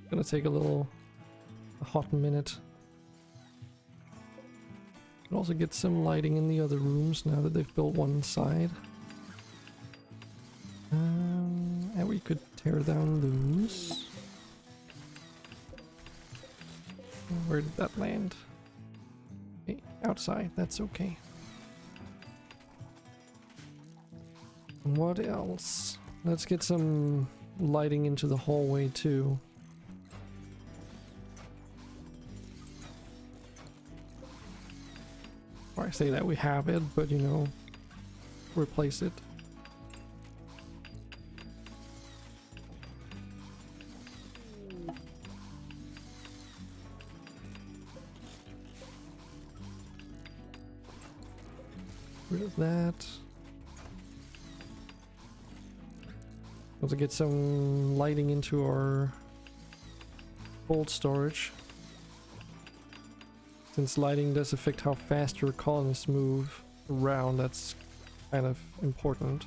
gonna take a hot minute. Could also get some lighting in the other rooms now that they've built one side. And we could tear down those. Where did that land? Okay, outside, that's okay. And what else? Let's get some lighting into the hallway too. Or I say that we have it, but you know, replace it. Rid of that. Also get some lighting into our cold storage. Since lighting does affect how fast your colonists move around, that's kind of important.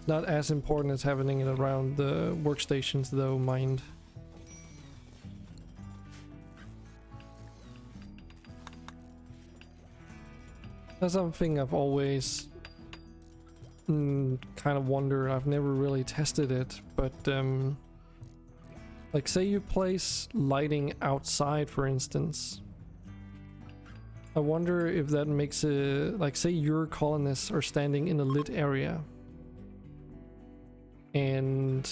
Not as important as having it around the workstations though, mind. That's something I've always kind of wondered. I've never really tested it, but like say you place lighting outside, for instance. I wonder if that makes it, like say your colonists are standing in a lit area and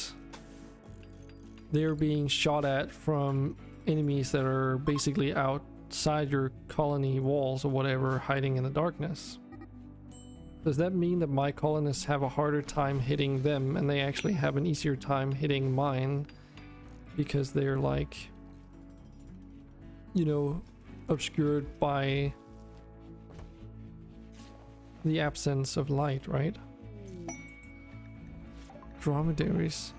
they're being shot at from enemies that are basically outside your colony walls or whatever, hiding in the darkness. Does that mean that my colonists have a harder time hitting them and they actually have an easier time hitting mine because they're like, you know, obscured by the absence of light, right? Dromedaries.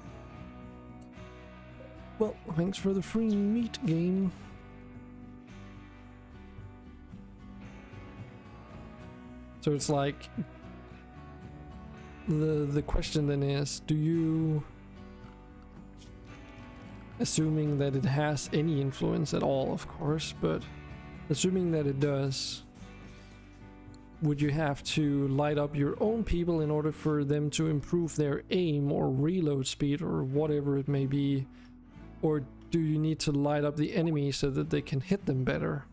Well, thanks for the free meat game. So it's like the question then is, do you, assuming that it has any influence at all, of course, but assuming that it does, would you have to light up your own people in order for them to improve their aim or reload speed or whatever it may be? Or do you need to light up the enemy so that they can hit them better?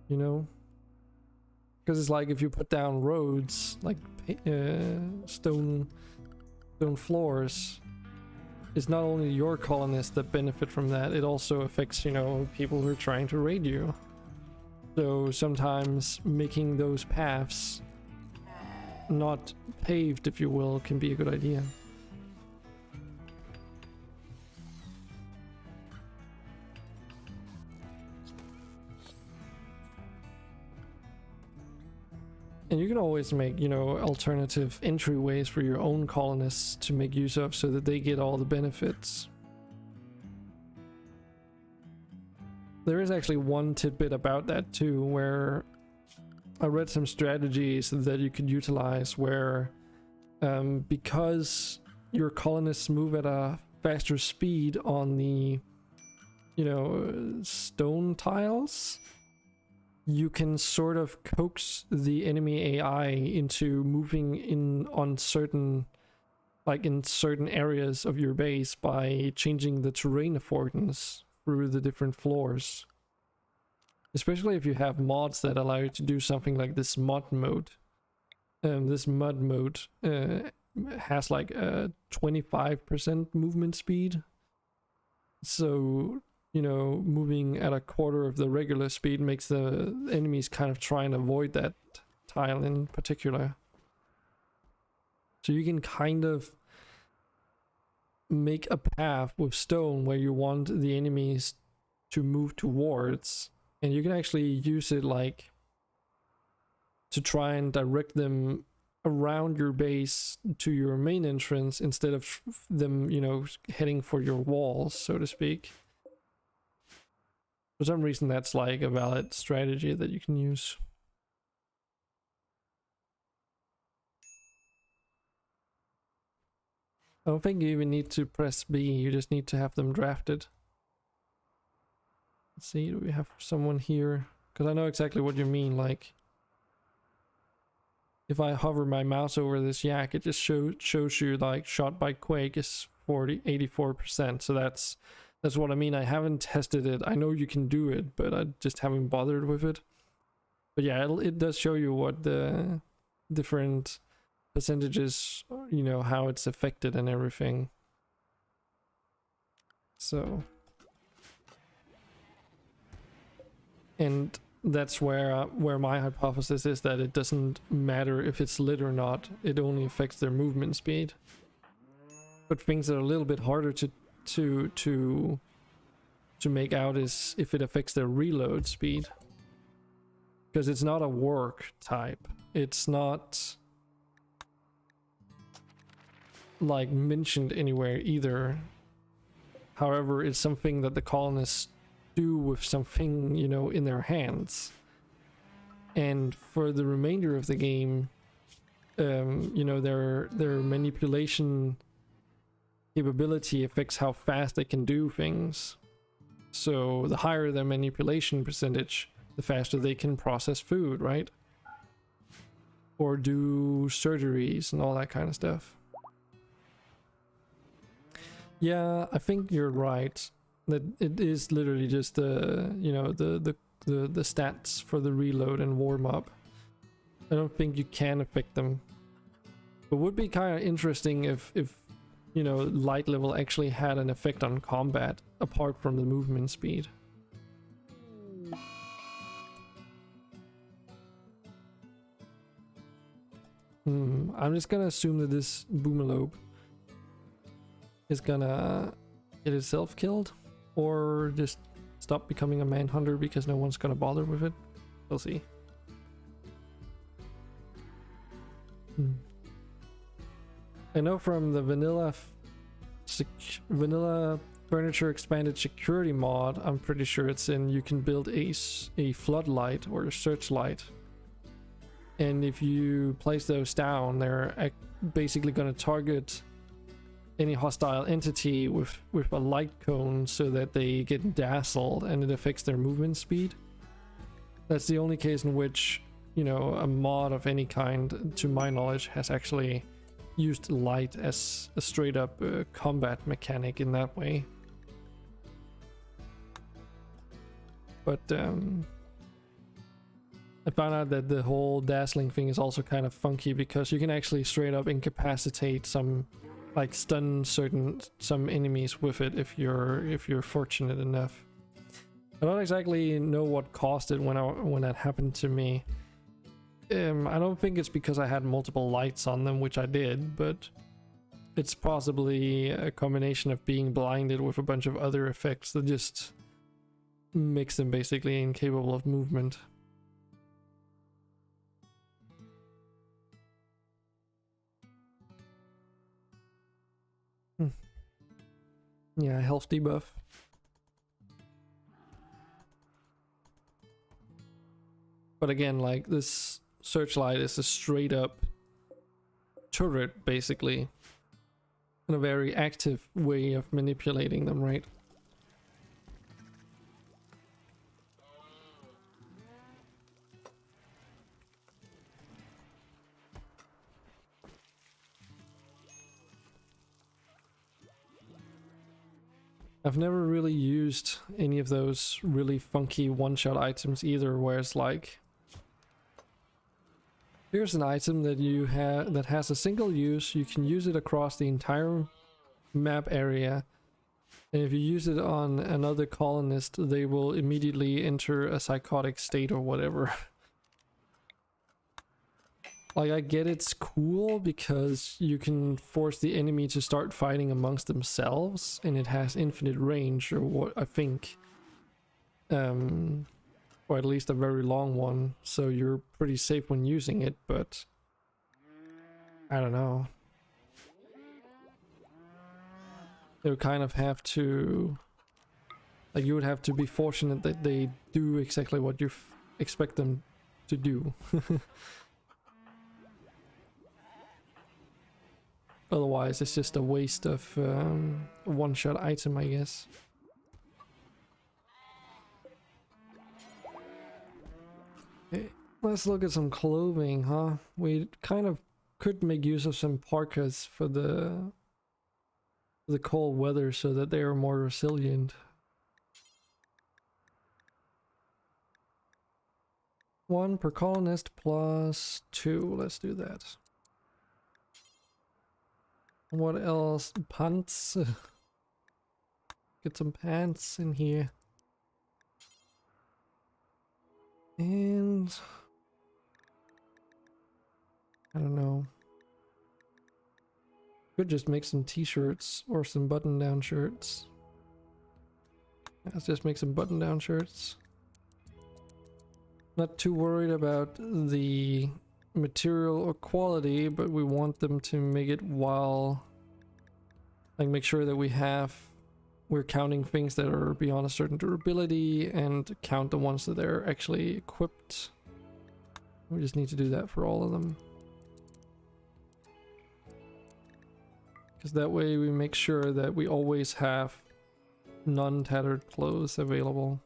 you know? Because it's like if you put down roads, like stone floors, it's not only your colonists that benefit from that, it also affects, you know, people who are trying to raid you. So sometimes making those paths not paved, if you will, can be a good idea. And you can always make, you know, alternative entryways for your own colonists to make use of so that they get all the benefits. There is actually one tidbit about that too, where I read some strategies that you could utilize where because your colonists move at a faster speed on the, you know, stone tiles, you can sort of coax the enemy AI into moving in on certain, like in certain areas of your base by changing the terrain affordance through the different floors. Especially if you have mods that allow you to do something like this mud mode. This mud mode has like a 25% movement speed. So, you know, moving at a quarter of the regular speed makes the enemies kind of try and avoid that tile in particular. So you can kind of make a path with stone where you want the enemies to move towards, and you can actually use it like to try and direct them around your base to your main entrance instead of them, you know, heading for your walls, so to speak. For some reason, that's like a valid strategy that you can use. I don't think you even need to press B, you just need to have them drafted. Let's see, do we have someone here? Because I know exactly what you mean, like if I hover my mouse over this yak, it just shows you like shot by Quake is 84%, so that's what I mean. I haven't tested it. I know you can do it, but I just haven't bothered with it. But yeah, it does show you what the different percentages, you know, how it's affected and everything. So, and that's where my hypothesis is that it doesn't matter if it's lit or not. It only affects their movement speed. But things that are a little bit harder to make out is if it affects their reload speed, because it's not a work type. It's not like mentioned anywhere either. However, it's something that the colonists do with something, you know, in their hands. And for the remainder of the game, you know, their manipulation capability affects how fast they can do things. So the higher their manipulation percentage, the faster they can process food, right? Or do surgeries and all that kind of stuff. Yeah, I think you're right. That it is literally just the, you know, the stats for the reload and warm up. I don't think you can affect them. It would be kind of interesting if you know, light level actually had an effect on combat apart from the movement speed. I'm just gonna assume that this Boomalope is gonna get itself killed, or just stop becoming a manhunter because no one's gonna bother with it. We'll see. I know from the vanilla furniture expanded security mod, I'm pretty sure it's in, you can build a floodlight or a searchlight, and if you place those down, they're basically going to target any hostile entity with a light cone so that they get dazzled and it affects their movement speed. That's the only case in which, you know, a mod of any kind, to my knowledge, has actually used light as a straight up combat mechanic in that way. But I found out that the whole dazzling thing is also kind of funky because you can actually straight up incapacitate some, like stun some enemies with it if you're fortunate enough. I don't exactly know what caused it when that happened to me. I don't think it's because I had multiple lights on them, which I did, but it's possibly a combination of being blinded with a bunch of other effects that just makes them basically incapable of movement. Yeah, health debuff. But again, like, this searchlight is a straight up turret, basically. And a very active way of manipulating them, right? I've never really used any of those really funky one-shot items either, where it's like, here's an item that you have that has a single use, you can use it across the entire map area, and if you use it on another colonist, they will immediately enter a psychotic state or whatever. Like, I get it's cool because you can force the enemy to start fighting amongst themselves, and it has infinite range, or what I think. Or at least a very long one, so you're pretty safe when using it, but I don't know. They would kind of have to, like, you would have to be fortunate that they do exactly what you expect them to do. Otherwise, it's just a waste of a one-shot item, I guess. Okay, let's look at some clothing, huh? We kind of could make use of some parkas for the cold weather so that they are more resilient. One per colonist plus 2. Let's do that. What else? Pants. Get some pants in here. And I don't know. Could just make some t-shirts or some button-down shirts. Let's just make some button-down shirts. Not too worried about the material or quality, but we want them to make it while, like, make sure that we're counting things that are beyond a certain durability and count the ones that are actually equipped. We just need to do that for all of them, because that way we make sure that we always have non-tattered clothes available.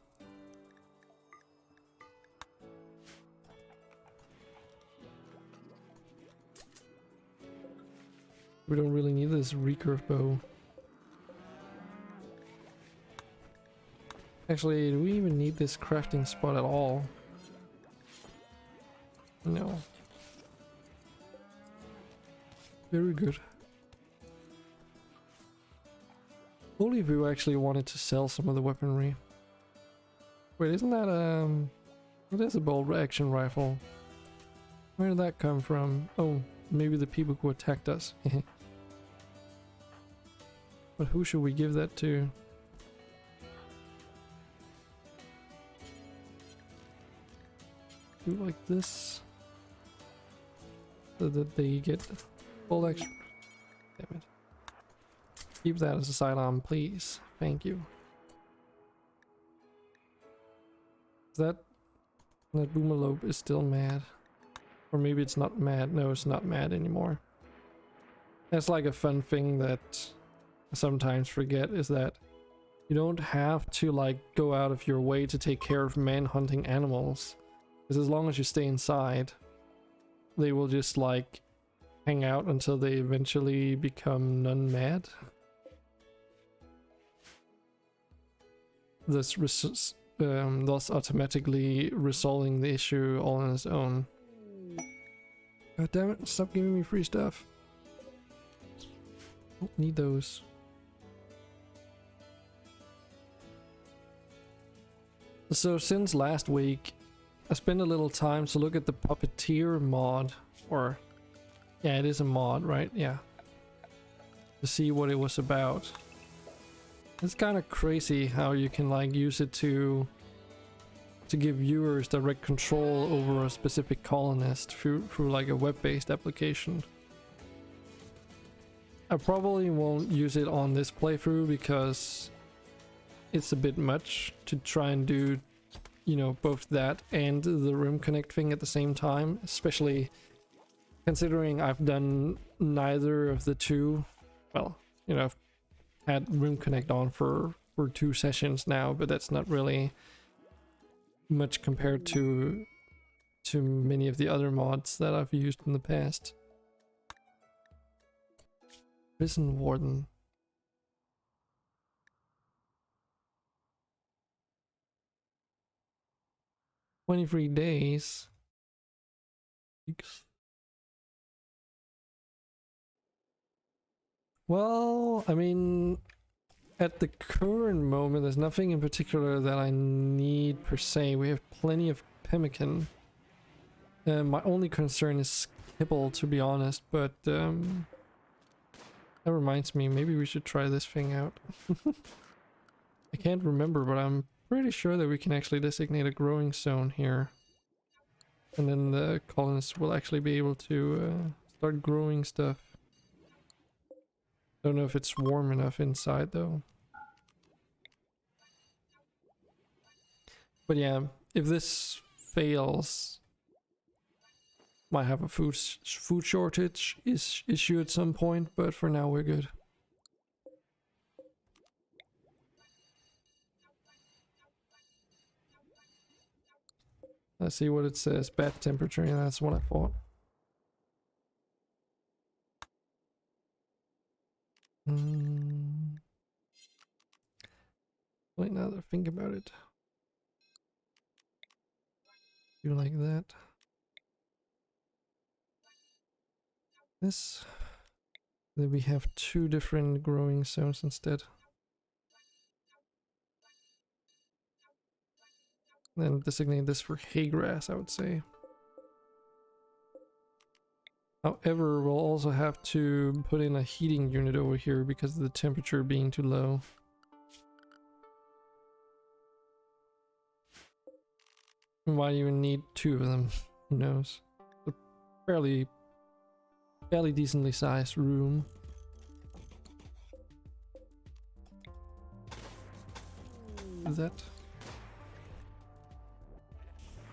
We don't really need this recurve bow. Actually, do we even need this crafting spot at all? No. Very good. Only if we actually wanted to sell some of the weaponry. Wait, isn't that it is a bolt action rifle. Where did that come from? Oh, maybe the people who attacked us. But who should we give that to? Do like this, so that they get full extra. Damn it! Keep that as a sidearm, please. Thank you. That Boomalope is still mad, or maybe it's not mad. No, it's not mad anymore. That's like a fun thing that I sometimes forget, is that you don't have to like go out of your way to take care of man-hunting animals. Because as long as you stay inside, they will just like hang out until they eventually become non-mad. This thus automatically resolving the issue all on its own. God damn it, stop giving me free stuff. Don't need those. So since last week, I spent a little time to look at the Puppeteer mod, or yeah, it is a mod, right? Yeah. To see what it was about. It's kind of crazy how you can like use it to give viewers direct control over a specific colonist through like a web-based application. I probably won't use it on this playthrough because it's a bit much to try and do, you know, both that and the RimConnect thing at the same time, especially considering I've done neither of the two. Well, you know, I've had RimConnect on for 2 sessions now, but that's not really much compared to many of the other mods that I've used in the past. Prison Warden. "23 days. Well, I mean, at the current moment, there's nothing in particular that I need per se. We have plenty of pemmican. My only concern is kibble, to be honest, but that reminds me, maybe we should try this thing out. I can't remember, but I'm pretty sure that we can actually designate a growing zone here. And then the colonists will actually be able to start growing stuff. Don't know if it's warm enough inside though. But yeah, if this fails, might have a food shortage issue at some point, but for now we're good. Let's see what it says. Bad temperature, yeah, that's what I thought. Wait, now that I think about it. Do like that. This. Then we have 2 different growing zones instead. Then designate this for hay grass, I would say. However, we'll also have to put in a heating unit over here because of the temperature being too low. Why do you even need 2 of them? Who knows? A fairly decently sized room. Is that?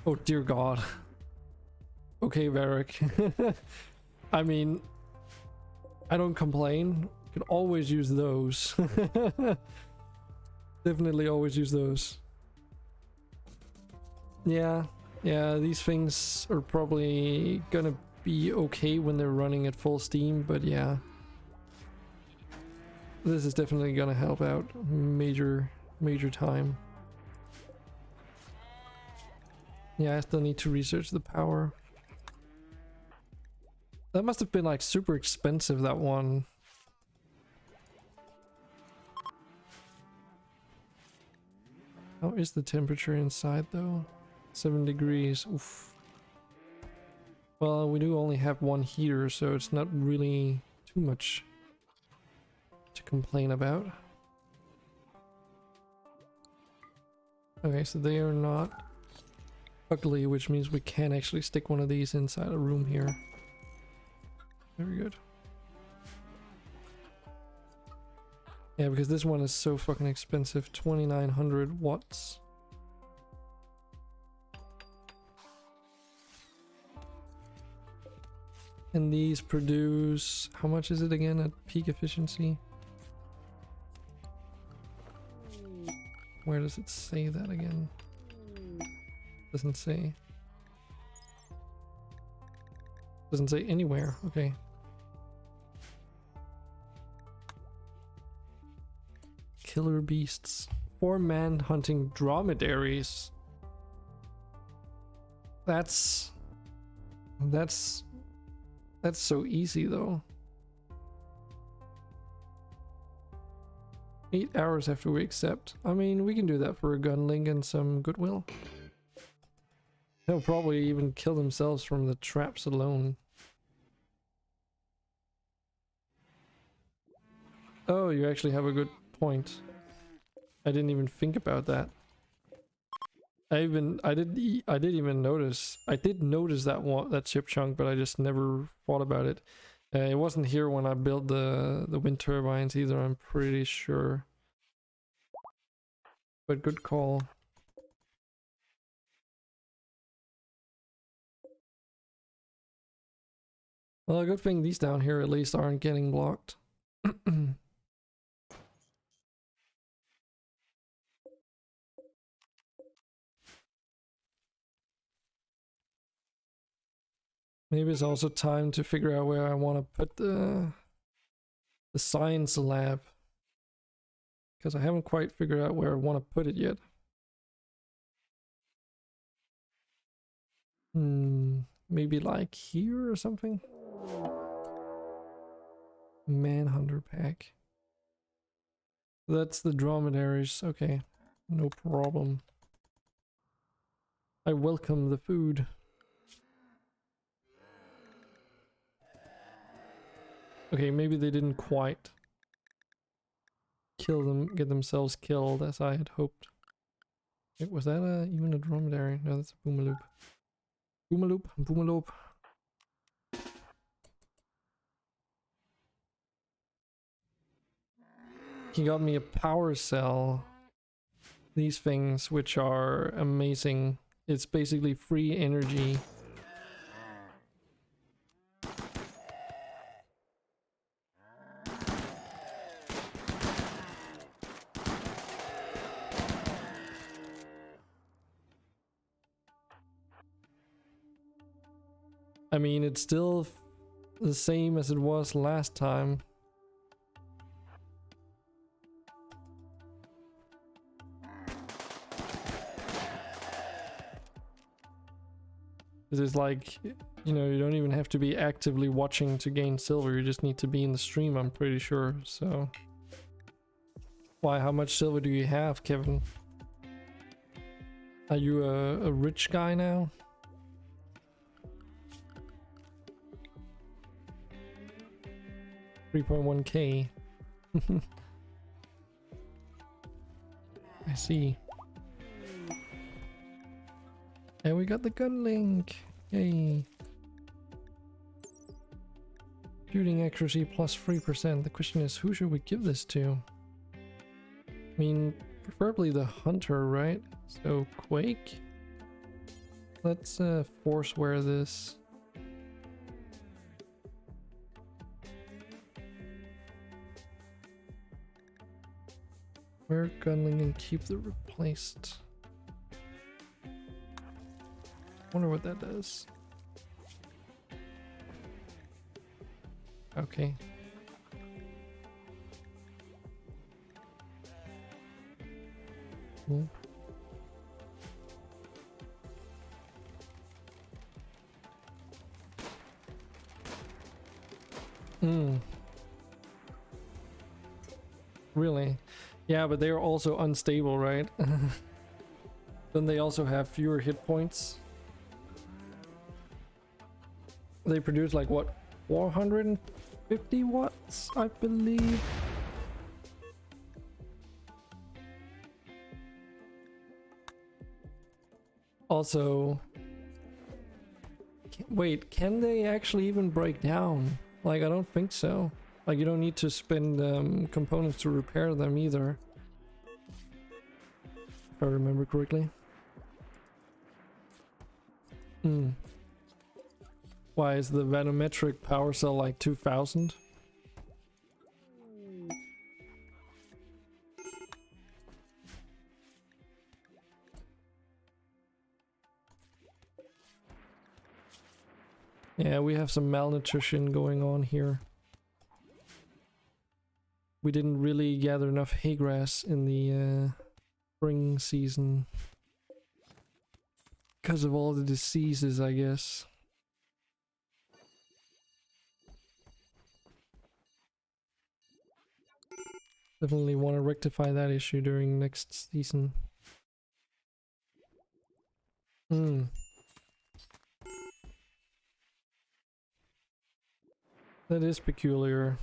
Oh dear God. Okay, Varric. I mean, I don't complain. You can always use those. Definitely always use those. Yeah, these things are probably gonna be okay when they're running at full steam, but yeah. This is definitely gonna help out major time. Yeah, I still need to research the power. That must have been like super expensive, that one. How is the temperature inside though? 7 degrees. Oof. Well, we do only have 1 heater, so it's not really too much to complain about. Okay, so they are not ugly, which means we can actually stick one of these inside a room here. Very good. Yeah, because this one is so fucking expensive. 2900 watts. And these produce... how much is it again at peak efficiency? Where does it say that again? Doesn't say. Doesn't say anywhere. Okay. Killer beasts. 4-man hunting dromedaries. That's so easy though. 8 hours after we accept. I mean, we can do that for a gunling and some goodwill. They'll probably even kill themselves from the traps alone. Oh, you actually have a good point. I didn't even think about that. I did even notice. I did notice that ship chunk, but I just never thought about it. It wasn't here when I built the wind turbines either, I'm pretty sure. But good call. Well, a good thing these down here at least aren't getting blocked. Maybe it's also time to figure out where I want to put the science lab. Because I haven't quite figured out where I want to put it yet. Maybe like here or something? Manhunter pack. That's the dromedaries. Okay, no problem. I welcome the food. Okay, maybe they didn't quite kill them, get themselves killed as I had hoped. Wait, was that even a dromedary? No, that's a boomaloop. Boomaloop, boomaloop. He got me a power cell. These things, which are amazing. It's basically free energy. I mean, it's still the same as it was last time. This is like, you know, you don't even have to be actively watching to gain silver, you just need to be in the stream, I'm pretty sure, so... Why, how much silver do you have, Kevin? Are you a rich guy now? $3.1k. I see. And we got the gun link. Yay. Shooting accuracy plus 3%. The question is, who should we give this to? I mean, preferably the hunter, right? So, Quake. Let's force wear this. Wear gunling and keep the replaced. Wonder what that does. Okay. Cool. Really? Yeah, but they are also unstable, right? Then they also have fewer hit points. They produce like what, 450 watts, I believe. Also, wait, can they actually even break down? Like, I don't think so. Like, you don't need to spend components to repair them either. If I remember correctly. Why is the vanometric power cell like 2000? Yeah, we have some malnutrition going on here. We didn't really gather enough hay grass in the spring season. Because of all the diseases, I guess. Definitely want to rectify that issue during next season. Hmm. That is peculiar.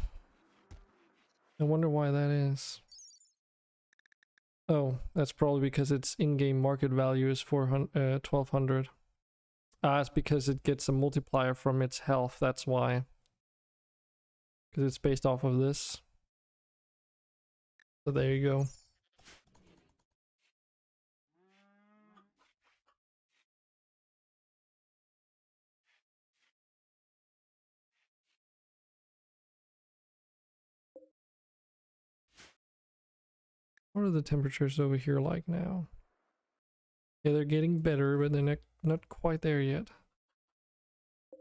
I wonder why that is. Oh, that's probably because its in-game market value is 1200. Ah, it's because it gets a multiplier from its health, that's why. Because it's based off of this. So there you go. What are the temperatures over here like now? Yeah, they're getting better, but they're not quite there yet.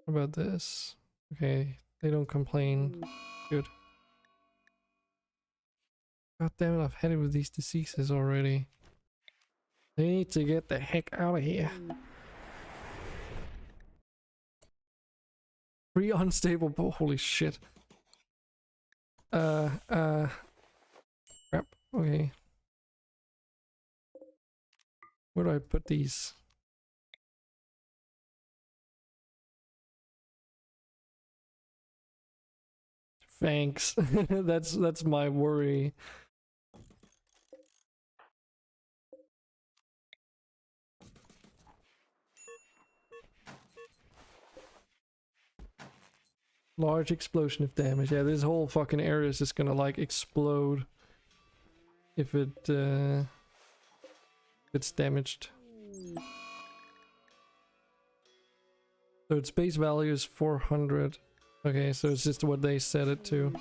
What about this? Okay, they don't complain. Good. God damn it, I've had it with these diseases already. They need to get the heck out of here. 3 unstable, holy shit. Crap, okay. Where do I put these? Thanks. That's my worry. Large explosion of damage. Yeah, this whole fucking area is just gonna like explode if it's damaged. So its base value is 400. Okay, so it's just what they set it to.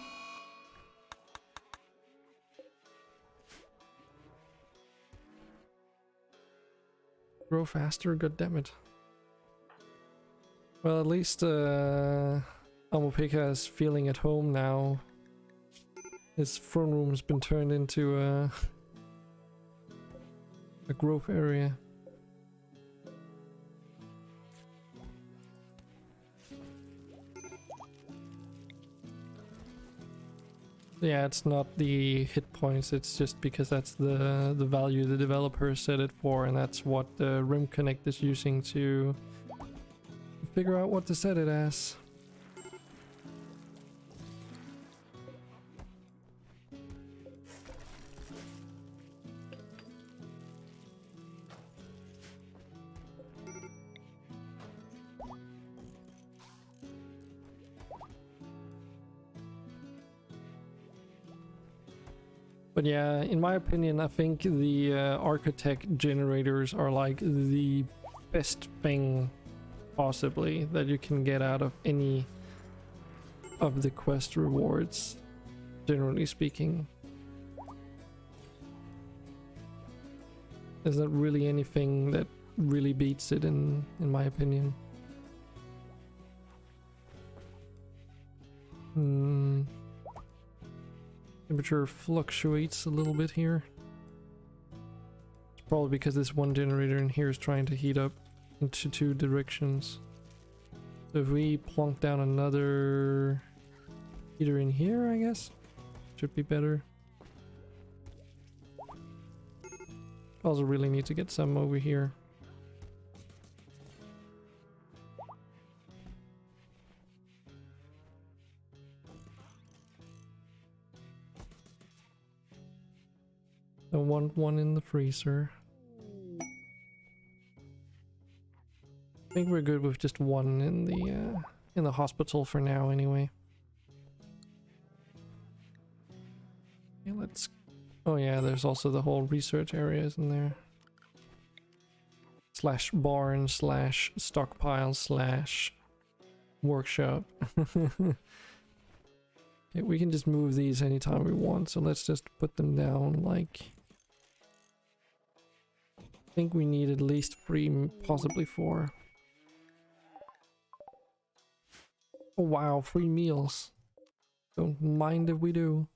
Grow faster, goddammit. Well, at least Amopika is feeling at home now. His throne room's been turned into a growth area. Yeah, it's not the hit points, it's just because that's the value the developer set it for, and that's what RimConnect is using to figure out what to set it as. But yeah, in my opinion, I think the architect generators are like the best thing possibly that you can get out of any of the quest rewards, generally speaking. There's not really anything that really beats it in my opinion. Temperature fluctuates a little bit here. It's probably because this one generator in here is trying to heat up into 2 directions. So if we plonk down another heater in here, I guess, should be better. Also really need to get some over here. Don't want one in the freezer. I think we're good with just one in the hospital for now anyway. Okay, let's... Oh yeah, there's also the whole research areas in there. Slash barn, slash stockpile, slash workshop. Okay, we can just move these anytime we want, so let's just put them down like... I think we need at least 3, possibly 4. Oh wow, 3 meals. Don't mind if we do.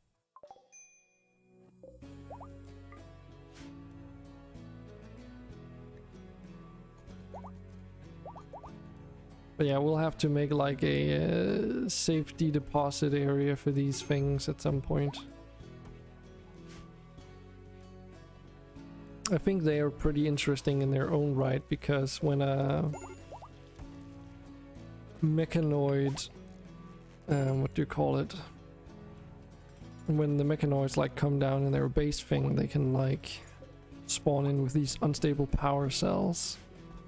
But yeah, we'll have to make like a safety deposit area for these things at some point. I think they are pretty interesting in their own right, because when a mechanoid, what do you call it? When the mechanoids like come down in their base thing, they can like spawn in with these unstable power cells.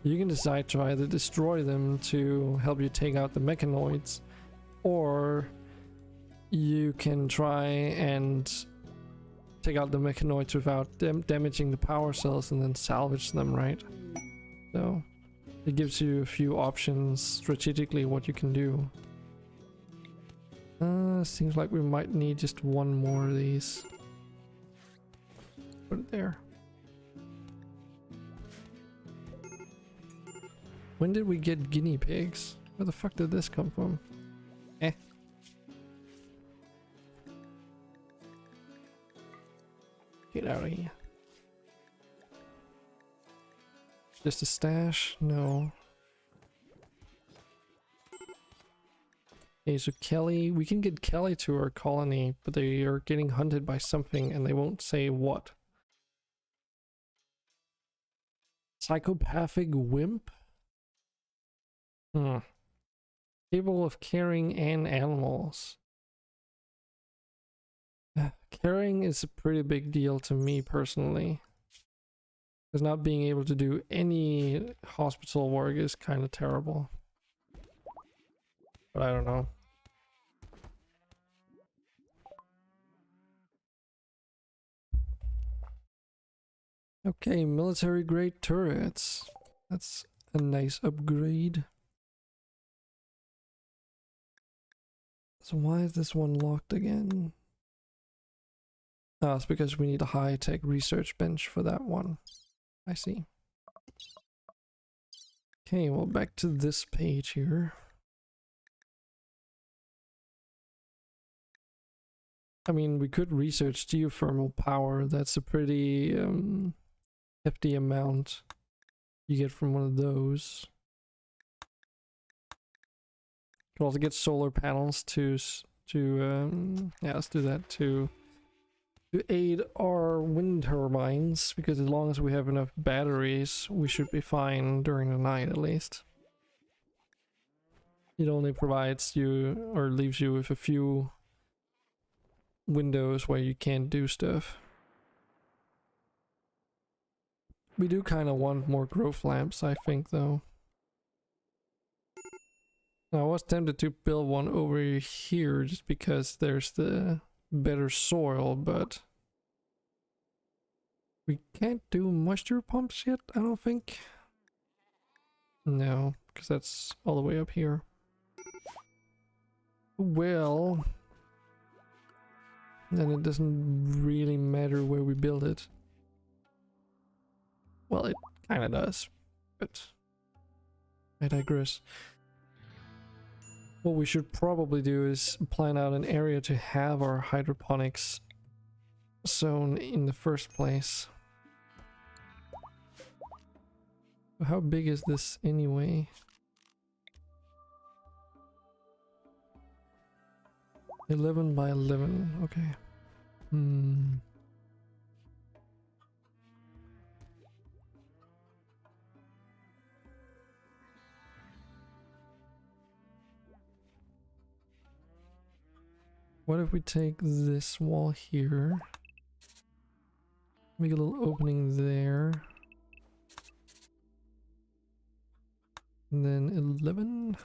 You can decide to either destroy them to help you take out the mechanoids, or you can try and take out the mechanoids without damaging the power cells and then salvage them, right? So it gives you a few options strategically what you can do. Seems like we might need just one more of these. Put it there. When did we get guinea pigs? Where the fuck did this come from? Eh. Get out of here. Just a stash? No. Okay, so Kelly, we can get Kelly to our colony, but they are getting hunted by something and they won't say what. Psychopathic wimp? Capable of carrying animals. Carrying is a pretty big deal to me personally. Because not being able to do any hospital work is kind of terrible. But I don't know. Okay, military grade turrets. That's a nice upgrade. So why is this one locked again? Oh, it's because we need a high-tech research bench for that one. I see. Okay, well, back to this page here. I mean, we could research geothermal power. That's a pretty hefty amount you get from one of those. Could also get solar panels to yeah, let's do that to aid our wind turbines, because as long as we have enough batteries, we should be fine during the night at least. It only provides you, or leaves you with a few windows where you can't do stuff. We do kind of want more growth lamps, I think, though. Now, I was tempted to build one over here just because there's the better soil, but we can't do moisture pumps yet, I don't think. No, because that's all the way up here. Well, then it doesn't really matter where we build it. Well, it kind of does, but I digress. What we should probably do is plan out an area to have our hydroponics zone in the first place. How big is this anyway? $11 by 11, okay. What if we take this wall here, make a little opening there, and then 11.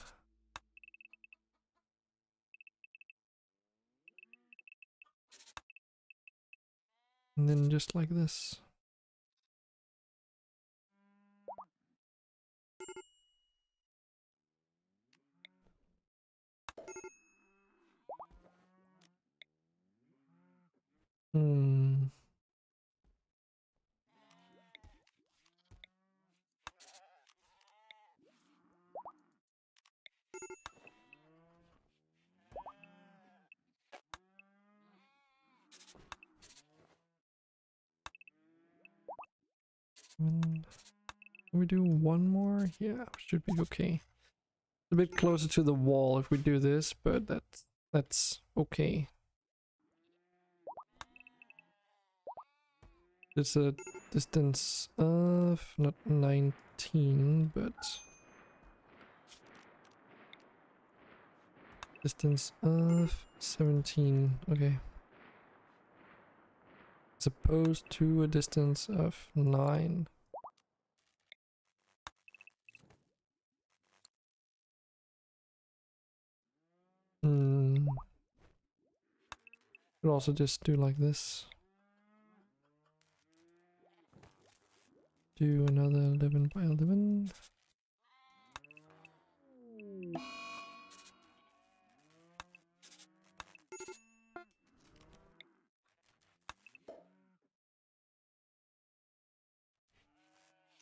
And then just like this. Can we do one more? Yeah, should be okay. a bit closer to the wall if we do this, but that's okay. It's a distance of not 19, but distance of 17. Okay. As opposed to a distance of 9. Could also just do like this. Do another 11 by 11.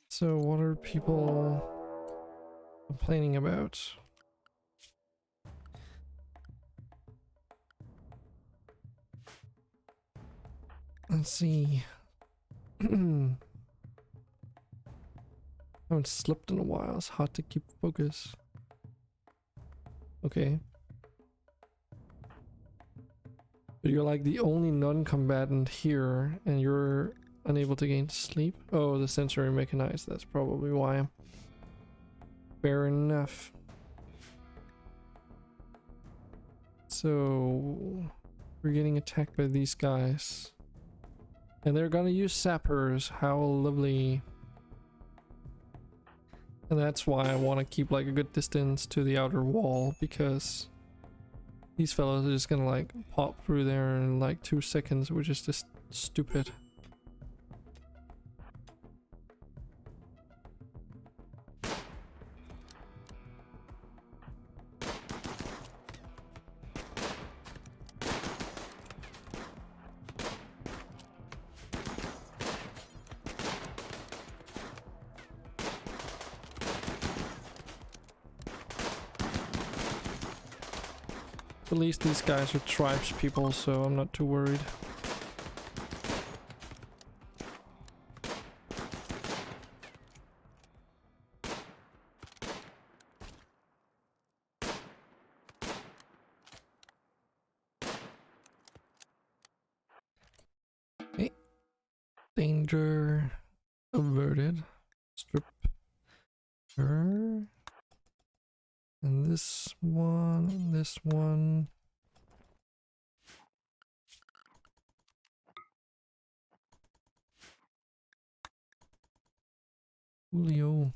So what are people complaining about? Let's see. Haven't slept in a while. It's hard to keep focus. Okay. But you're like the only non-combatant here, and you're unable to gain sleep? Oh, the sensory mechanized. That's probably why. Fair enough. So we're getting attacked by these guys. And they're gonna use sappers. How lovely. And that's why I want to keep like a good distance to the outer wall, because these fellows are just gonna like pop through there in like 2 seconds, which is just stupid. At least these guys are tribes people, so I'm not too worried. Okay. Danger averted. Strip her. And this one, and this one. Julio.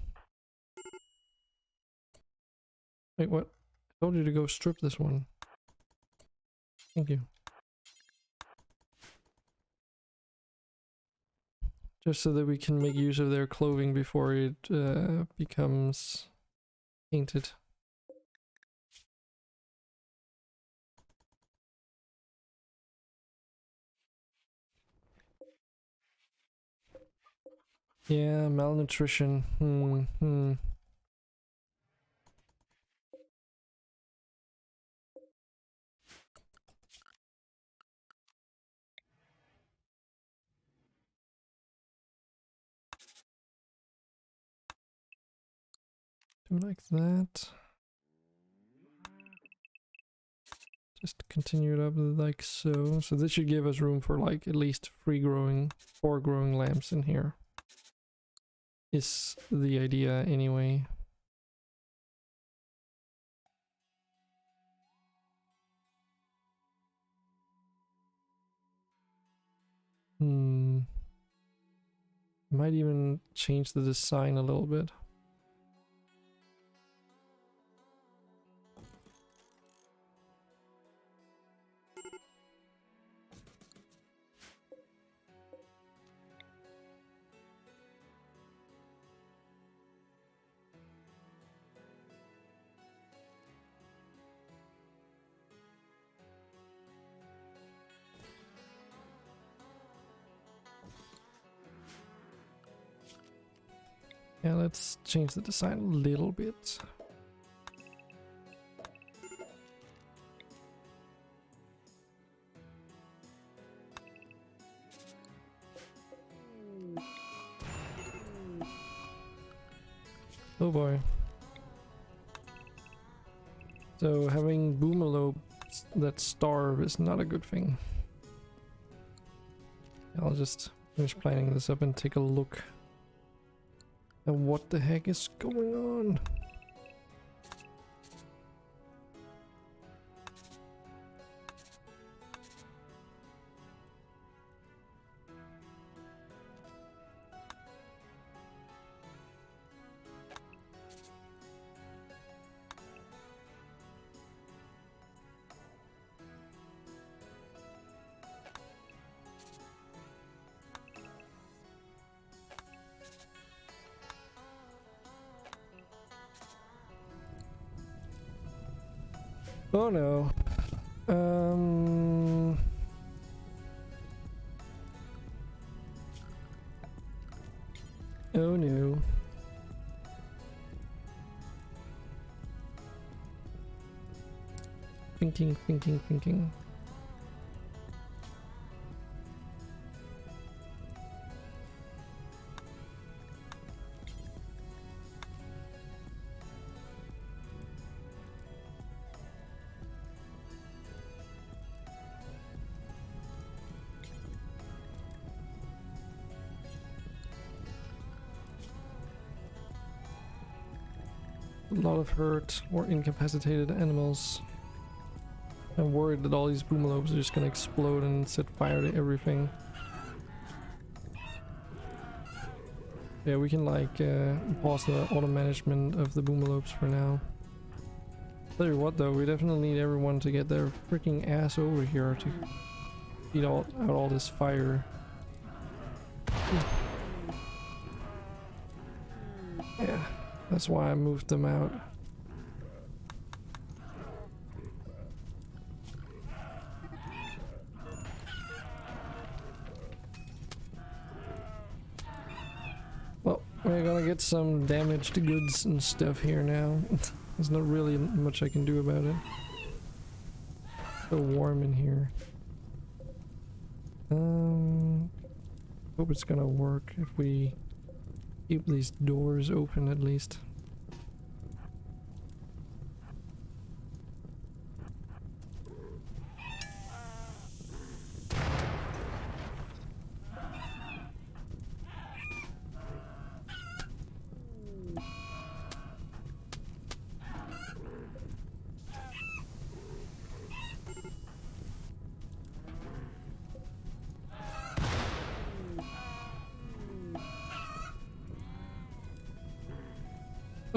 Wait, what? I told you to go strip this one. Thank you. Just so that we can make use of their clothing before it becomes painted. Yeah, malnutrition. Do like that. Just continue it up like so. So this should give us room for like at least 4 growing lamps in here. Is the idea anyway. Might even change the design a little bit. Yeah, let's change the design a little bit. Oh boy. So having boomalopes that starve is not a good thing. I'll just finish planning this up and take a look at what the heck is going on. Oh no. Oh no. Thinking. A lot of hurt or incapacitated animals. I'm worried that all these boomalopes are just gonna explode and set fire to everything. Yeah, we can like pause the auto management of the boomalopes for now. Tell you what though, we definitely need everyone to get their freaking ass over here to beat out all this fire. Yeah, that's why I moved them out. Well, we're gonna get some damaged goods and stuff here now. There's not really much I can do about it. So warm in here. Hope it's gonna work if we keep these doors open at least.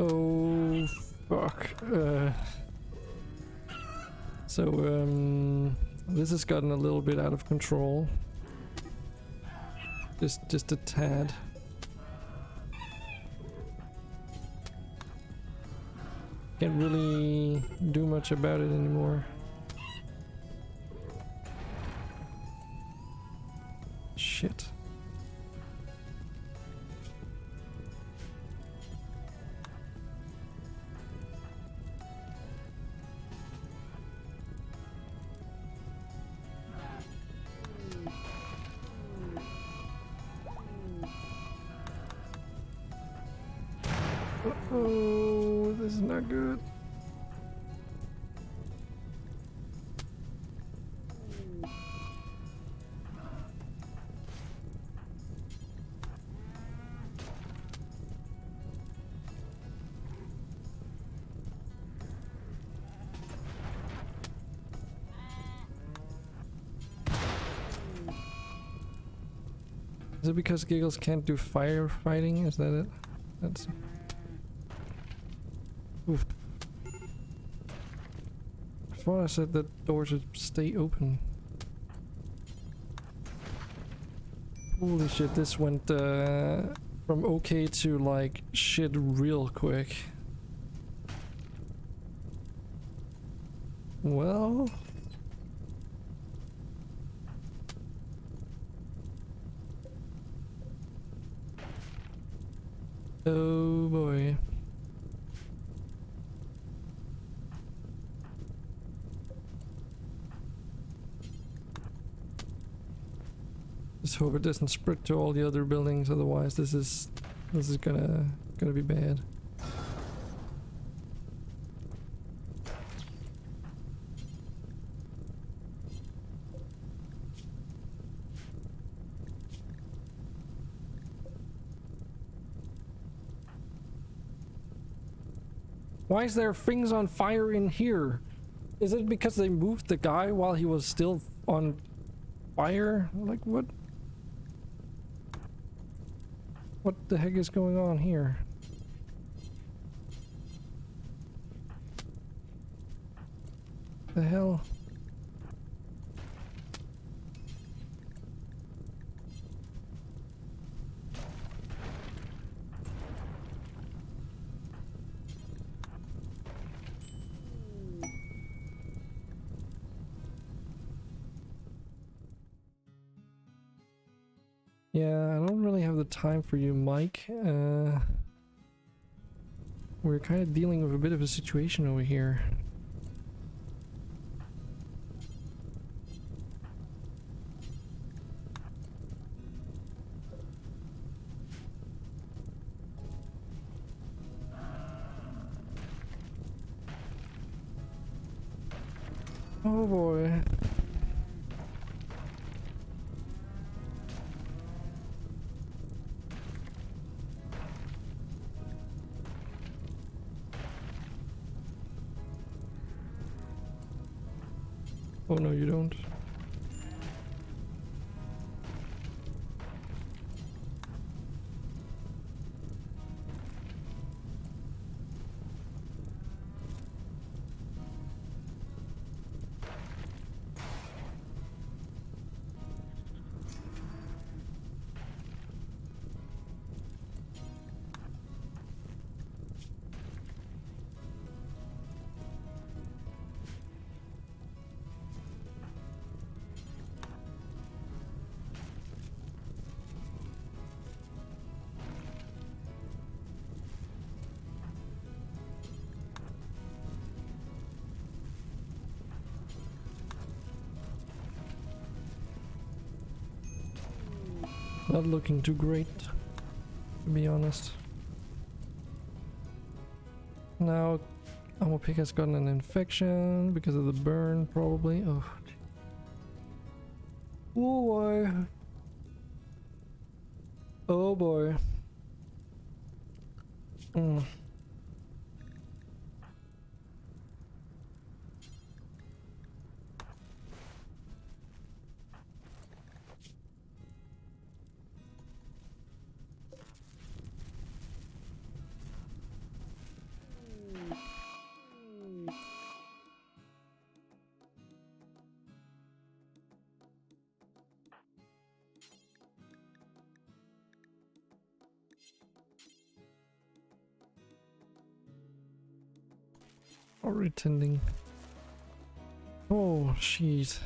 Oh fuck. This has gotten a little bit out of control. Just a tad. Can't really do much about it anymore. Shit. Oh, this is not good. Is it because Giggles can't do firefighting? Is that it? That's... Oof. I thought I said that doors should stay open. Holy shit, this went from okay to like shit real quick. Well... Oh boy. Just hope it doesn't spread to all the other buildings, otherwise this is gonna be bad. Why is there things on fire in here? Is it because they moved the guy while he was still on fire? Like, what? What the heck is going on here? The hell? Yeah, I don't really have the time for you, Mike. We're kind of dealing with a bit of a situation over here. Oh boy. Oh no, you don't. Not looking too great, to be honest. Now, Ammo Pick has gotten an infection because of the burn, probably. Oh, oh boy. Oh boy. Or attending. Oh, jeez.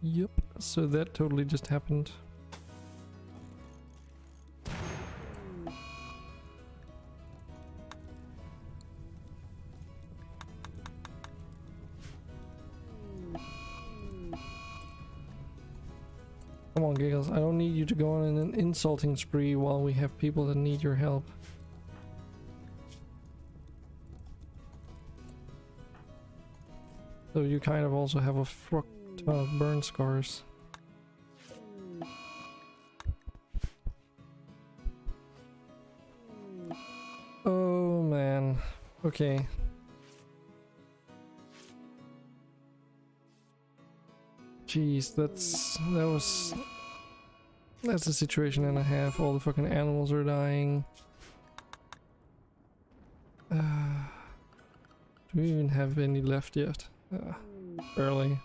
Yep, so that totally just happened. Come on, Giggles, I don't need you to go on an insulting spree while we have people that need your help. So you kind of also have a fuck ton of burn scars. Oh man, okay. Jeez, that's a situation and a half. All the fucking animals are dying. Do we even have any left yet? Barely.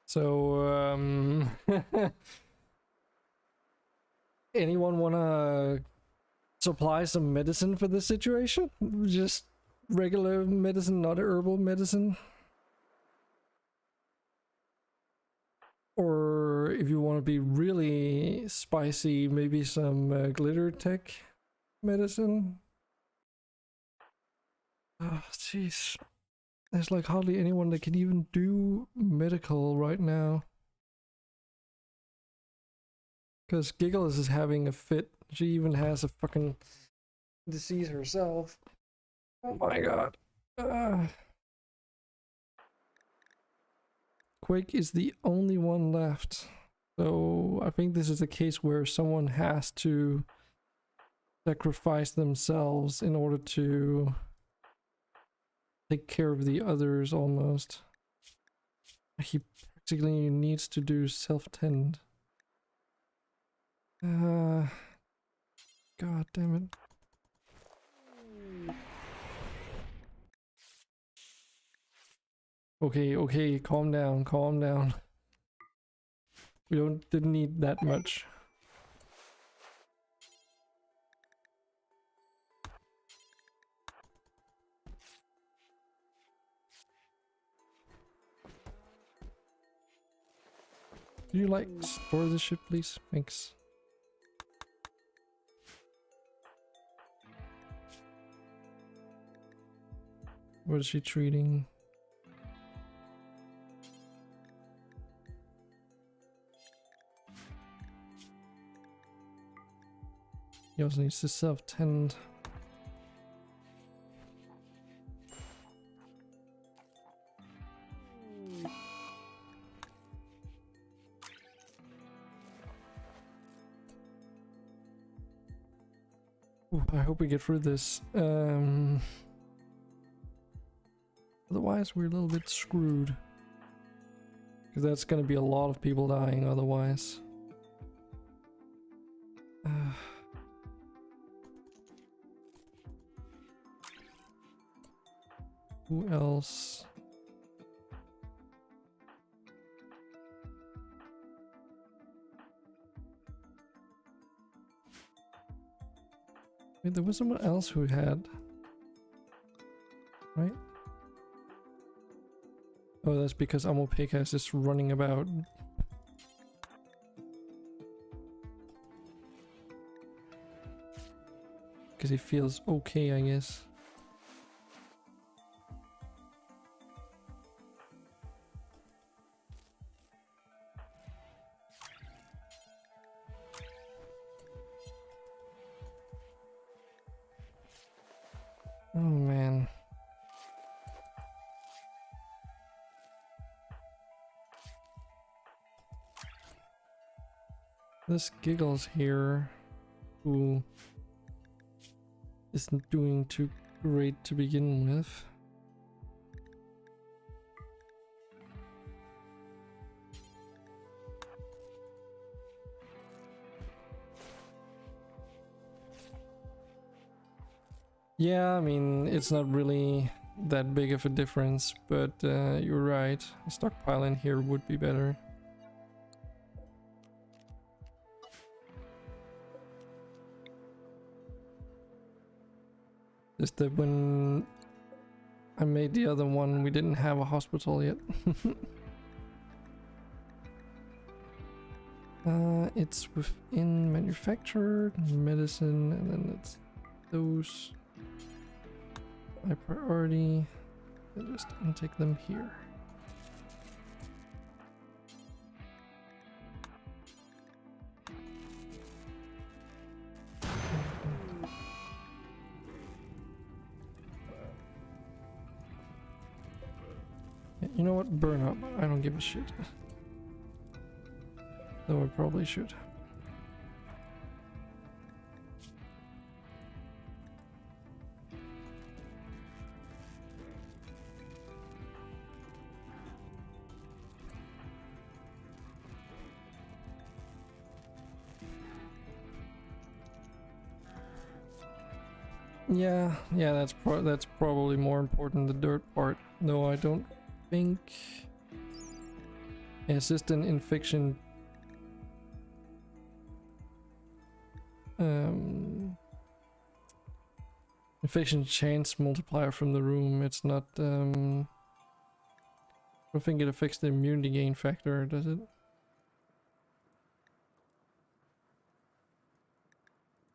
So, anyone wanna supply some medicine for this situation? Just regular medicine, not herbal medicine? Or if you want to be really spicy, maybe some glitter tech medicine. Oh, jeez. There's like hardly anyone that can even do medical right now. Because Giggles is having a fit. She even has a fucking disease herself. Oh my god. Quake is the only one left. So I think this is a case where someone has to sacrifice themselves in order to take care of the others almost. He practically needs to do self-tend. God damn it. Okay, calm down, calm down. We didn't need that much. Do you like store this shit, please? Thanks. What is she treating? He also needs to self-tend. Ooh, I hope we get through this. Otherwise, we're a little bit screwed. Because that's gonna be a lot of people dying otherwise. Who else? Wait, there was someone else who had, right? Oh, that's because Amopeka is just running about. Because he feels okay, I guess. Oh man. This Giggles here, who isn't doing too great to begin with. Yeah, I mean, it's not really that big of a difference, but you're right. A stockpile in here would be better. Just that when I made the other one, we didn't have a hospital yet. It's within manufactured medicine, and then it's those. My priority. I just intake them here. You know what? Burn up. I don't give a shit. Though I probably should. Yeah, that's probably more important, the dirt part. No, I don't think. Yeah, it's just an infection. Infection chance multiplier from the room. It's not. I don't think it affects the immunity gain factor, does it?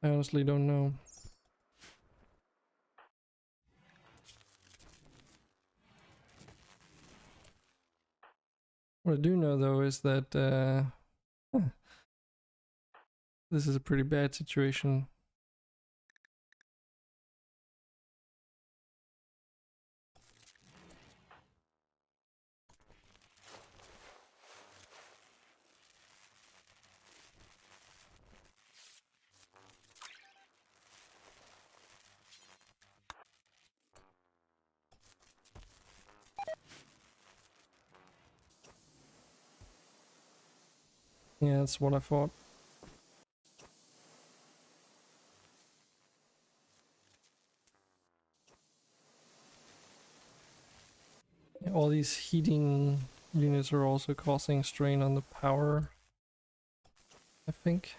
I honestly don't know. What I do know though is that this is a pretty bad situation. Yeah, that's what I thought. Yeah, all these heating units are also causing strain on the power, I think.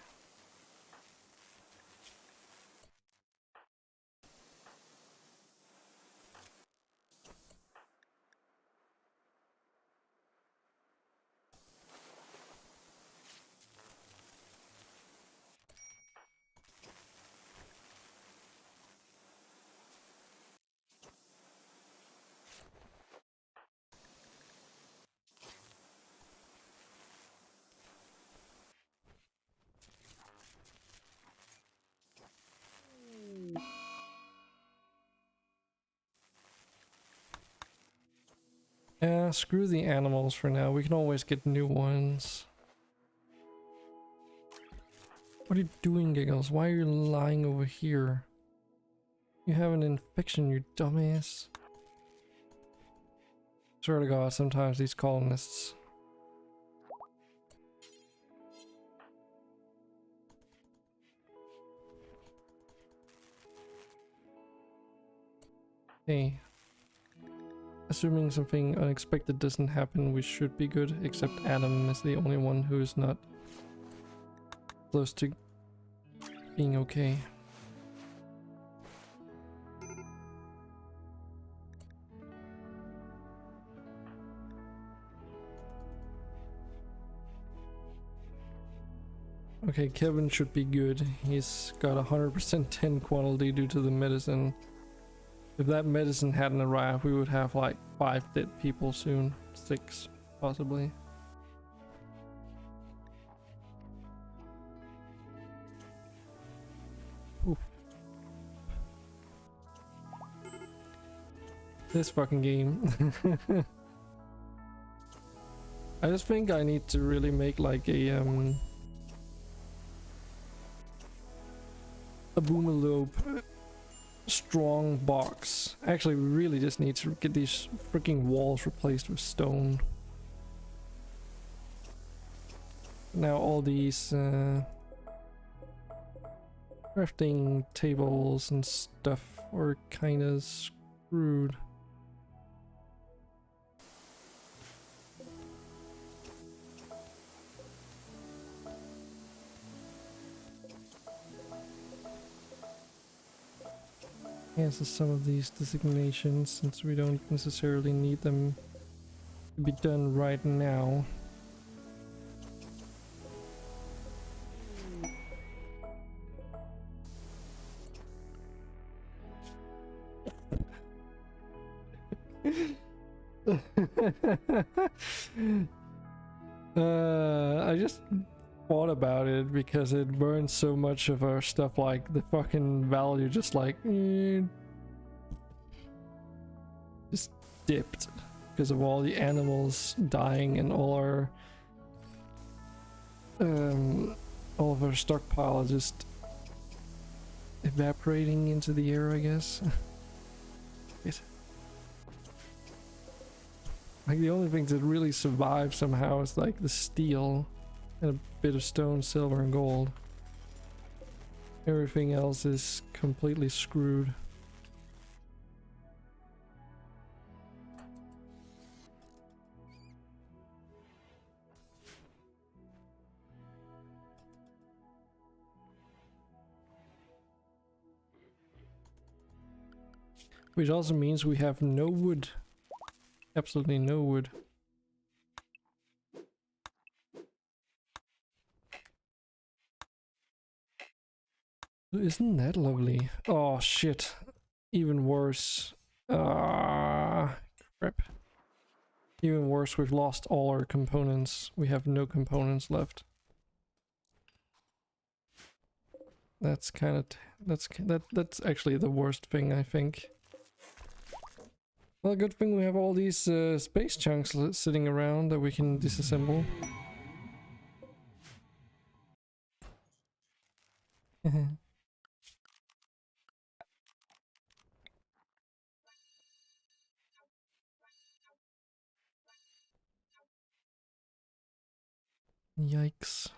Yeah, screw the animals for now. We can always get new ones. What are you doing, Giggles? Why are you lying over here? You have an infection, you dumbass. Swear to God, sometimes these colonists. Hey. Assuming something unexpected doesn't happen, we should be good, except Adam is the only one who is not close to being okay. Okay, Kevin should be good. He's got 100% 10 quality due to the medicine. If that medicine hadn't arrived, we would have like 5 dead people soon. 6, possibly. Oof. This fucking game. I just think I need to really make like a Boomerlope strong box. Actually, we really just need to get these freaking walls replaced with stone. Now all these crafting tables and stuff are kind of screwed. Yeah, so some of these designations, since we don't necessarily need them to be done right now. I just thought about it because it burns so much of our stuff, like the fucking value just like just dipped because of all the animals dying and all of our stockpile just evaporating into the air, I guess. Like the only things that really survive somehow is like the steel and a bit of stone, silver, and gold. Everything else is completely screwed. Which also means we have no wood. Absolutely no wood. Isn't that lovely? Oh shit. Even worse. Ah, crap. Even worse, we've lost all our components. We have no components left. That's kind of that's actually the worst thing, I think. Well, good thing we have all these space chunks sitting around that we can disassemble. Yikes.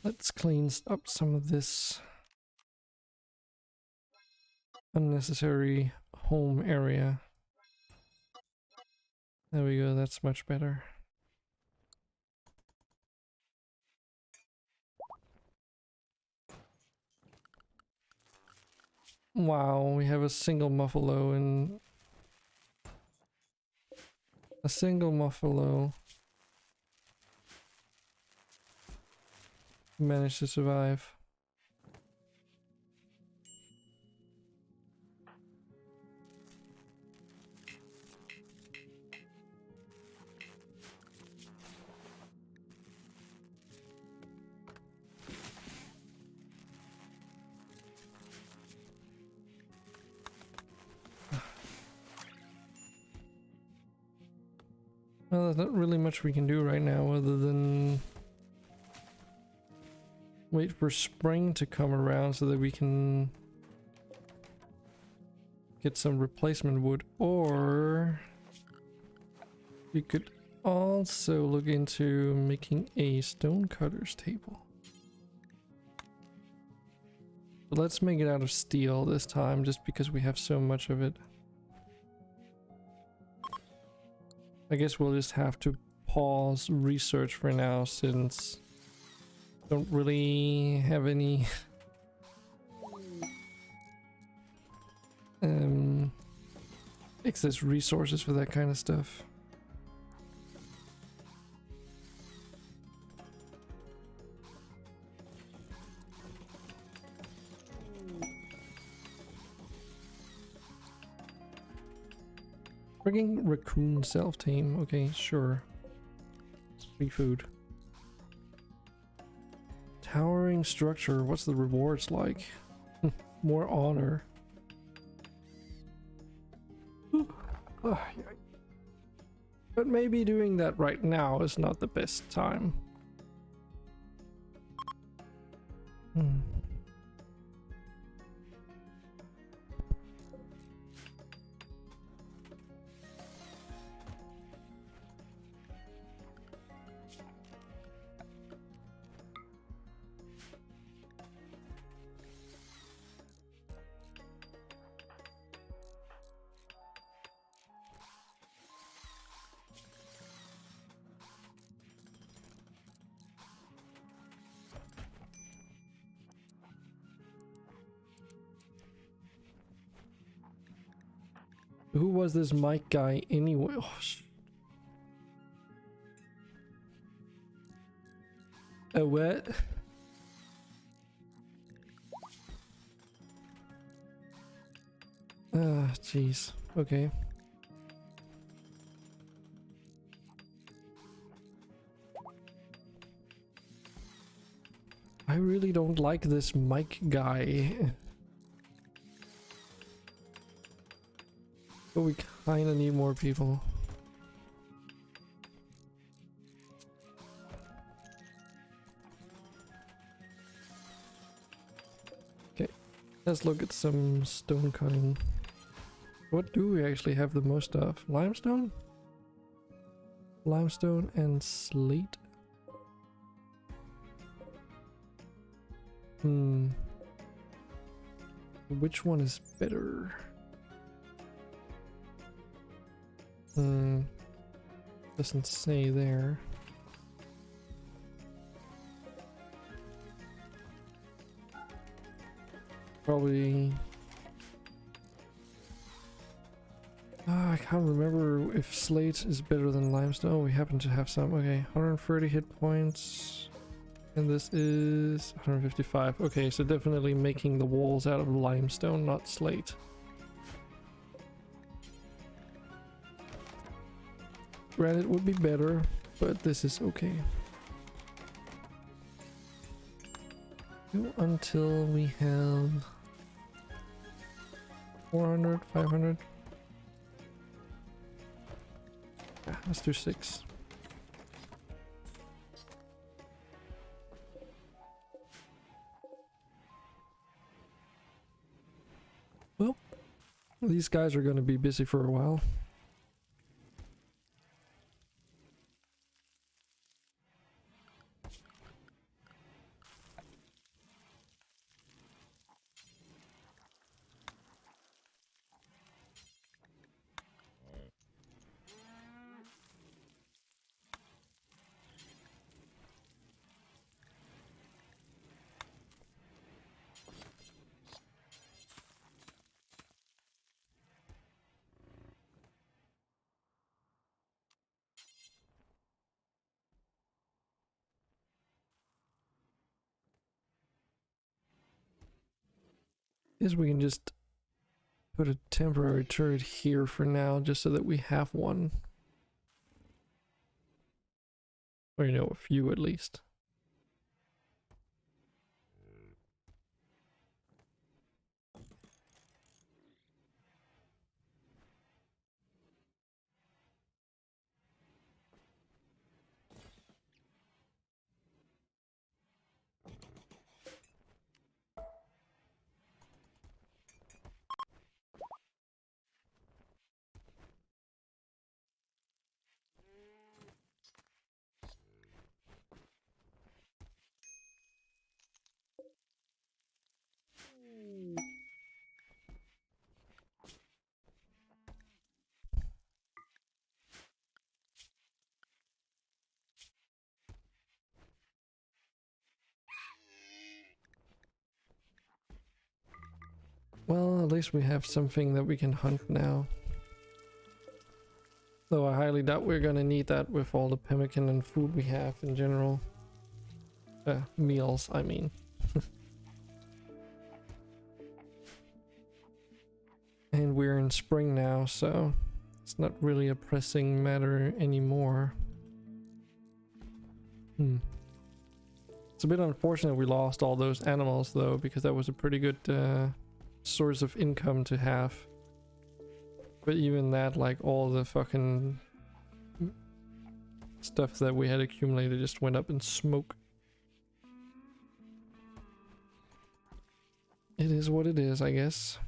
Let's clean up some of this unnecessary home area. There we go, that's much better. Wow, we have a single muffalo and a single muffalo managed to survive. Well, there's not really much we can do right now other than wait for spring to come around so that we can get some replacement wood, or we could also look into making a stonecutter's table. But let's make it out of steel this time just because we have so much of it. I guess we'll just have to pause research for now since I don't really have any excess resources for that kind of stuff. Frigging raccoon self-tame. Okay, sure. Free food. Towering structure. What's the rewards like? More honor. But maybe doing that right now is not the best time. Who was this Mike guy anyway? Oh, a what? Ah, jeez. Okay. I really don't like this Mike guy. But we kinda need more people. Okay, let's look at some stone cutting. What do we actually have the most of? Limestone? Limestone and slate? Which one is better? Doesn't say there. Probably. I can't remember if slate is better than limestone. Oh, we happen to have some. Okay, 130 hit points. And this is 155. Okay, so definitely making the walls out of limestone, not slate. Granite would be better, but this is okay. Until we have 400, 500. Yeah, let's do 6. Well, these guys are going to be busy for a while. Guess we can just put a temporary turret here for now, just so that we have one. Or, you know, a few at least. Well, at least we have something that we can hunt now. Though I highly doubt we're gonna need that with all the pemmican and food we have in general. Meals, I mean. And we're in spring now, so it's not really a pressing matter anymore. It's a bit unfortunate we lost all those animals though, because that was a pretty good source of income to have. But even that, like all the fucking stuff that we had accumulated just went up in smoke. It is what it is, I guess.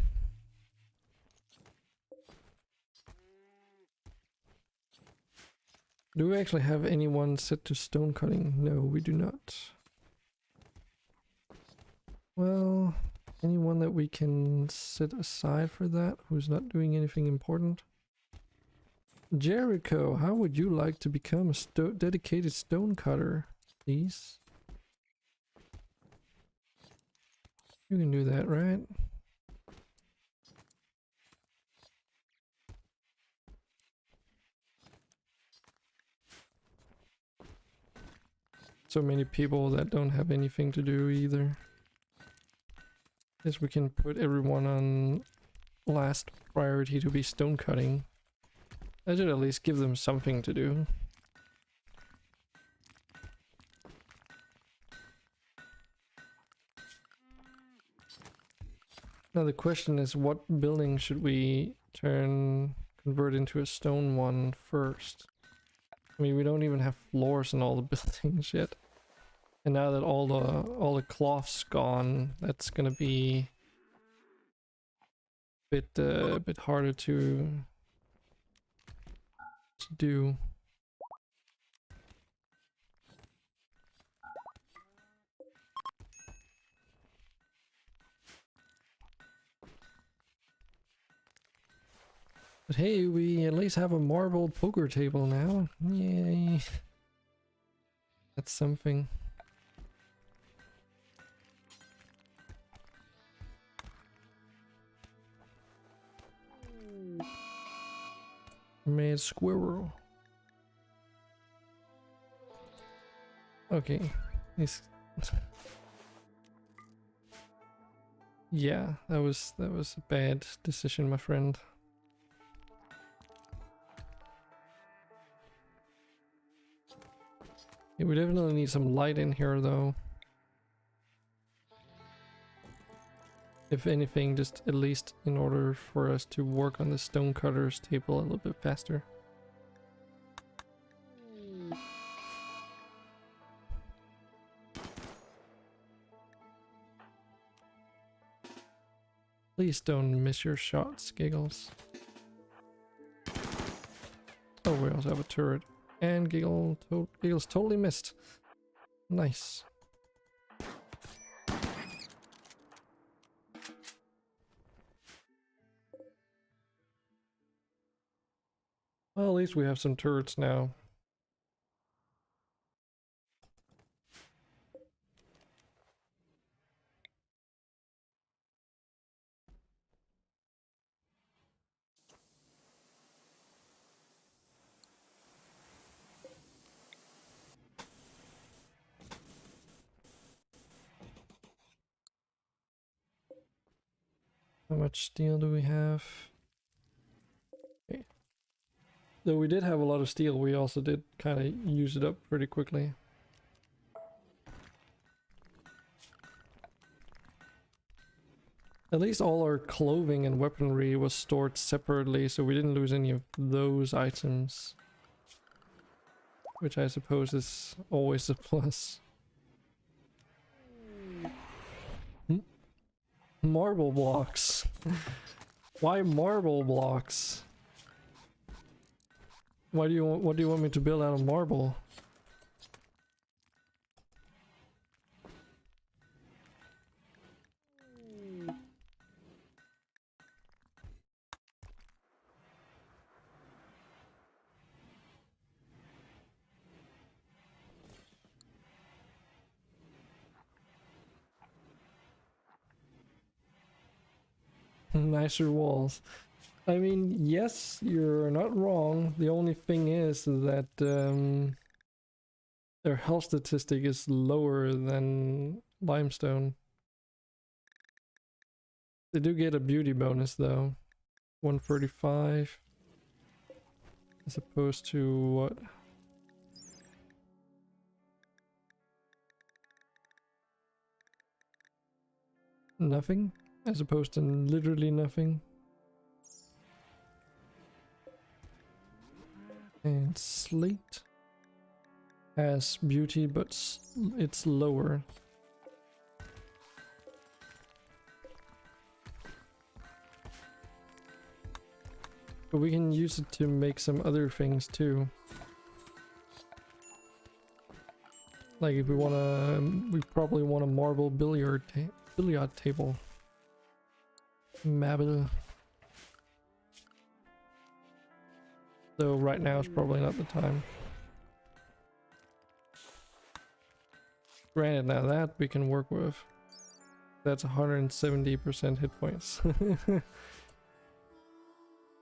Do we actually have anyone set to stone cutting? No, we do not. Well, anyone that we can set aside for that who's not doing anything important? Jericho, how would you like to become a dedicated stone cutter, please? You can do that, right? So many people that don't have anything to do either. Guess we can put everyone on last priority to be stone cutting. That should at least give them something to do. Now the question is, what building should we convert into a stone one first? I mean, we don't even have floors in all the buildings yet. And now that all the cloth's gone, that's gonna be a bit harder to do. But hey, we at least have a marble poker table now. Yay. That's something. Made squirrel. Okay. This yeah, that was a bad decision, my friend. Yeah, we definitely need some light in here though. If anything, just at least in order for us to work on the stonecutters table a little bit faster. Please don't miss your shots, Giggles. Oh, we also have a turret. And Giggles totally missed. Nice. Well, at least we have some turrets now. How much steel do we have? Okay. Though we did have a lot of steel, we also did kind of use it up pretty quickly. At least all our clothing and weaponry was stored separately, so we didn't lose any of those items. Which I suppose is always a plus. Marble blocks. Why marble blocks? What do you want me to build out of marble? Nicer walls. I mean, yes, you're not wrong. The only thing is that their health statistic is lower than limestone. They do get a beauty bonus though. 135 as opposed to what? Nothing? As opposed to literally nothing. And slate has beauty, but it's lower. But we can use it to make some other things too. Like if we we probably want a marble billiard table. Marble. Though right now is probably not the time. Granted, now that we can work with. That's 170% hit points.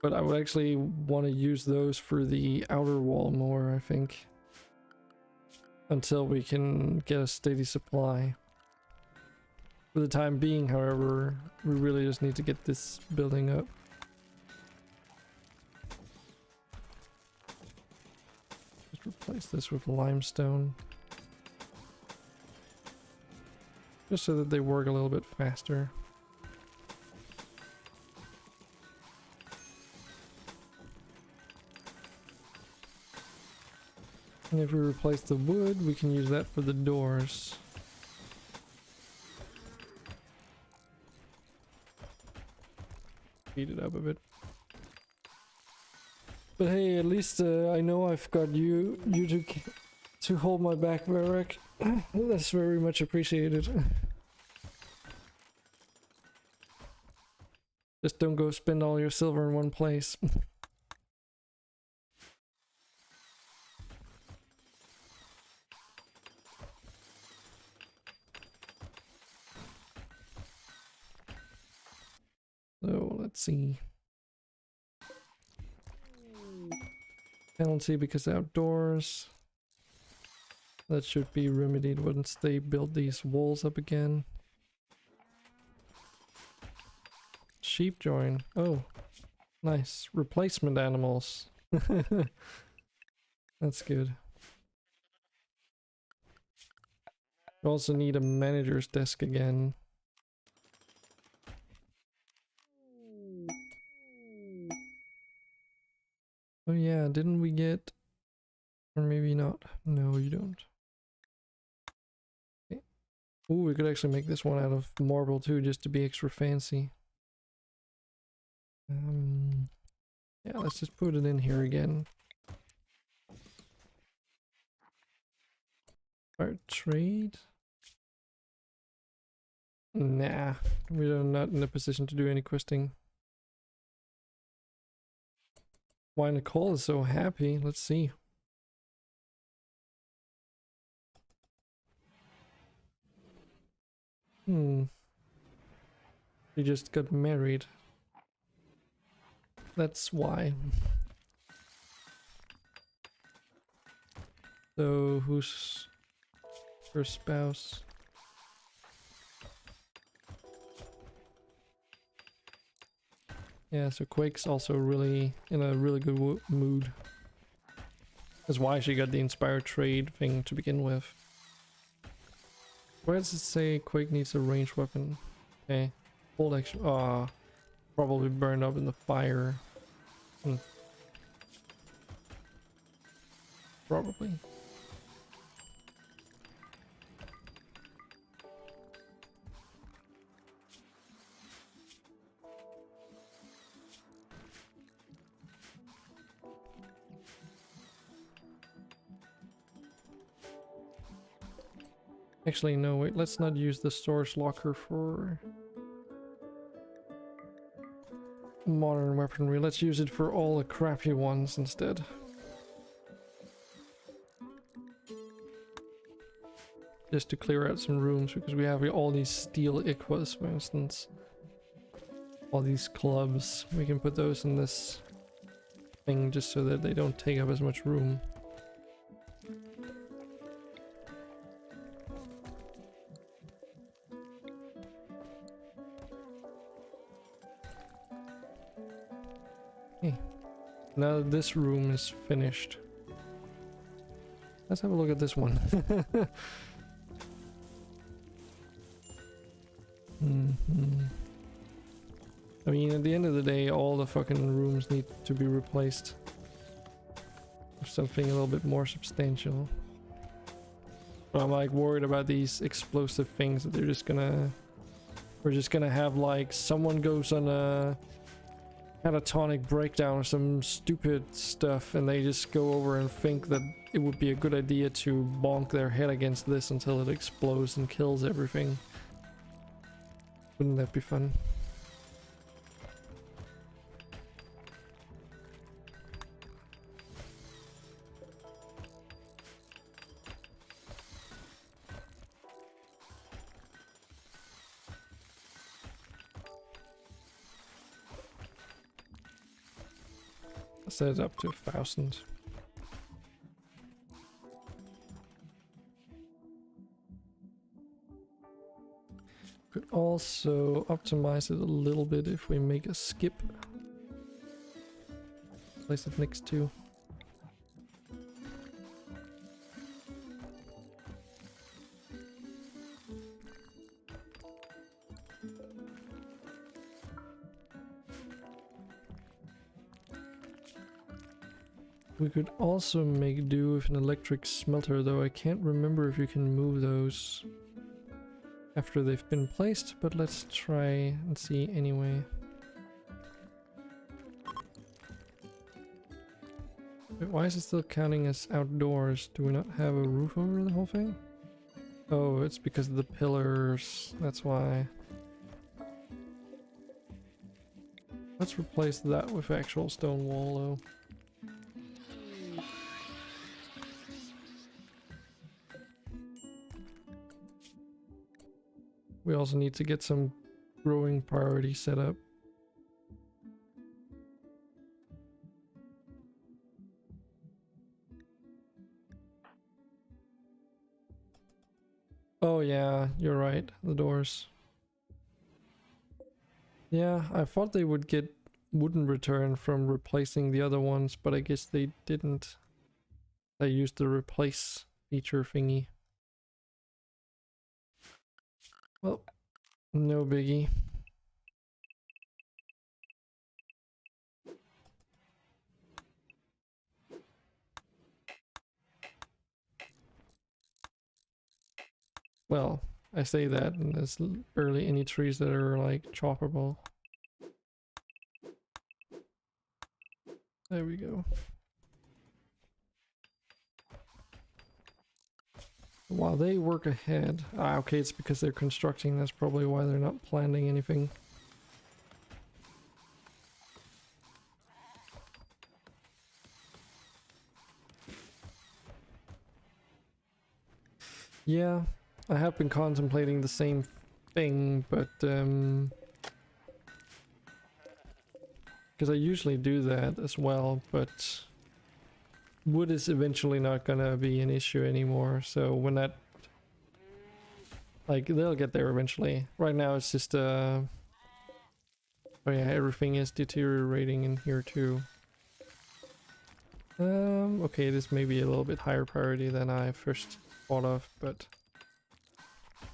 But I would actually want to use those for the outer wall more, I think. Until we can get a steady supply. For the time being, however, we really just need to get this building up. Just replace this with limestone. Just so that they work a little bit faster. And if we replace the wood, we can use that for the doors. Speed it up a bit. But hey, at least I know I've got you to hold my back, Varric. That's very much appreciated. Just don't go spend all your silver in one place. Let's see. Penalty because outdoors. That should be remedied once they build these walls up again. Sheep join. Oh, nice. Replacement animals. That's good. We also need a manager's desk again. Oh yeah, didn't we get... Or maybe not. No, you don't. Okay. Ooh, we could actually make this one out of marble too, just to be extra fancy. Yeah, let's just put it in here again. Our trade? Nah, we're not in a position to do any questing. Why Nicole is so happy? Let's see. She just got married. That's why. So, who's her spouse? Yeah, so Quake's also really in a really good mood. That's why she got the inspired trade thing to begin with. Where does it say Quake needs a ranged weapon? Okay. Hold action. Ah, probably burned up in the fire. Probably. Actually, no, wait, let's not use the storage locker for modern weaponry. Let's use it for all the crappy ones instead. Just to clear out some rooms, because we have all these steel Iquas, for instance. All these clubs. We can put those in this thing just so that they don't take up as much room. Okay. Now that this room is finished, let's have a look at this one. I mean, at the end of the day, all the fucking rooms need to be replaced with something a little bit more substantial. But I'm like worried about these explosive things that they're just gonna... We're just gonna have like someone goes on a catatonic breakdown or some stupid stuff and they just go over and think that it would be a good idea to bonk their head against this until it explodes and kills everything. Wouldn't that be fun? Set it up to 1,000. Could also optimize it a little bit if we make a skip. Place it next to. We could also make do with an electric smelter, though I can't remember if you can move those after they've been placed, but let's try and see anyway. Wait, why is it still counting as outdoors? Do we not have a roof over the whole thing? Oh, it's because of the pillars, that's why. Let's replace that with actual stone wall though. We also need to get some growing priority set up. Oh yeah, you're right. The doors. Yeah, I thought they would get wooden return from replacing the other ones, but I guess they didn't. They used the replace feature thingy. Well, no biggie. Well, I say that, and there's barely any trees that are like choppable. There we go. While they work ahead. Ah, okay, it's because they're constructing. That's probably why they're not planting anything. Yeah, I have been contemplating the same thing, but because I usually do that as well, but wood is eventually not gonna be an issue anymore. So when that, like, they'll get there eventually. Right now it's just oh yeah, everything is deteriorating in here too. Okay, this may be a little bit higher priority than I first thought of, but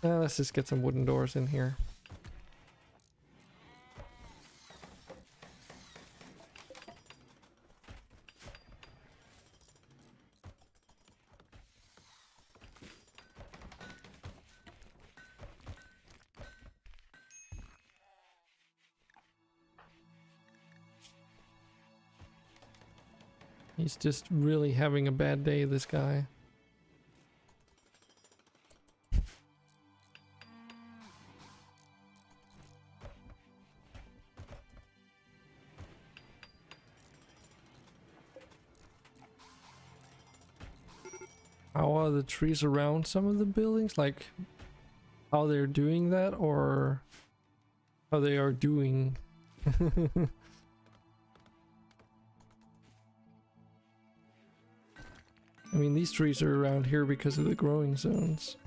let's just get some wooden doors in here. He's just really having a bad day, this guy. How are the trees around some of the buildings? Like, how they're doing that, or how they are doing? I mean, these trees are around here because of the growing zones.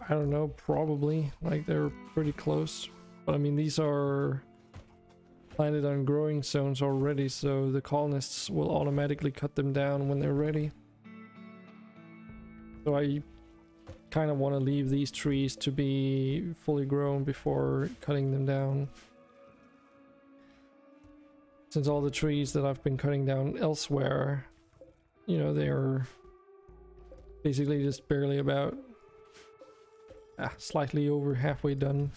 I don't know, probably. Like, they're pretty close. But I mean, these are planted on growing zones already, so the colonists will automatically cut them down when they're ready. So I kind of want to leave these trees to be fully grown before cutting them down. Since all the trees that I've been cutting down elsewhere, you know, they're basically just barely about slightly over halfway done.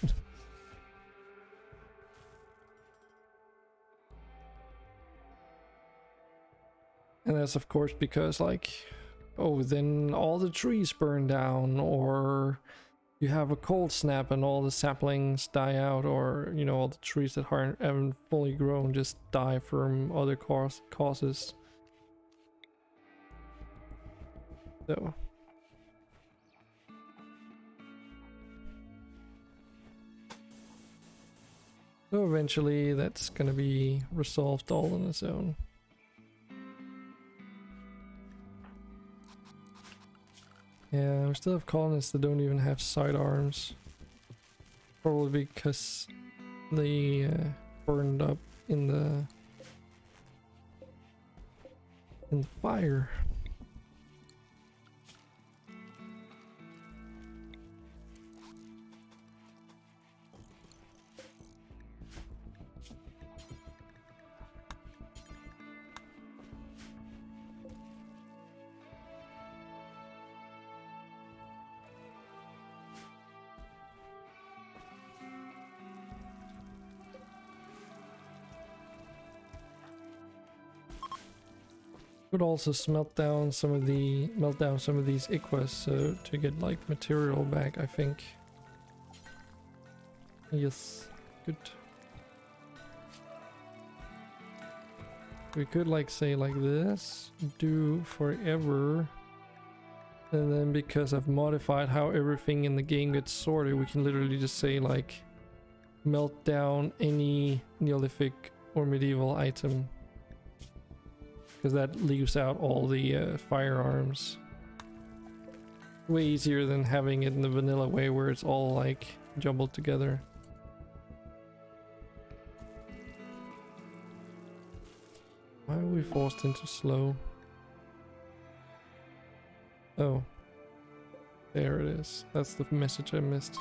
And that's of course because, like, oh, then all the trees burn down, or you have a cold snap and all the saplings die out, or, you know, all the trees that haven't fully grown just die from other causes. So eventually that's gonna be resolved all on its own. Yeah, we still have colonists that don't even have sidearms. Probably because they burned up in the fire. Could also melt down some of these iquas, so to get like material back, I think. Yes, good. We could like say like this, do forever And then because I've modified how everything in the game gets sorted, we can literally just say like melt down any Neolithic or medieval item. Because that leaves out all the firearms. Way easier than having it in the vanilla way where it's all like jumbled together. Why are we forced into slow? Oh. There it is. That's the message I missed.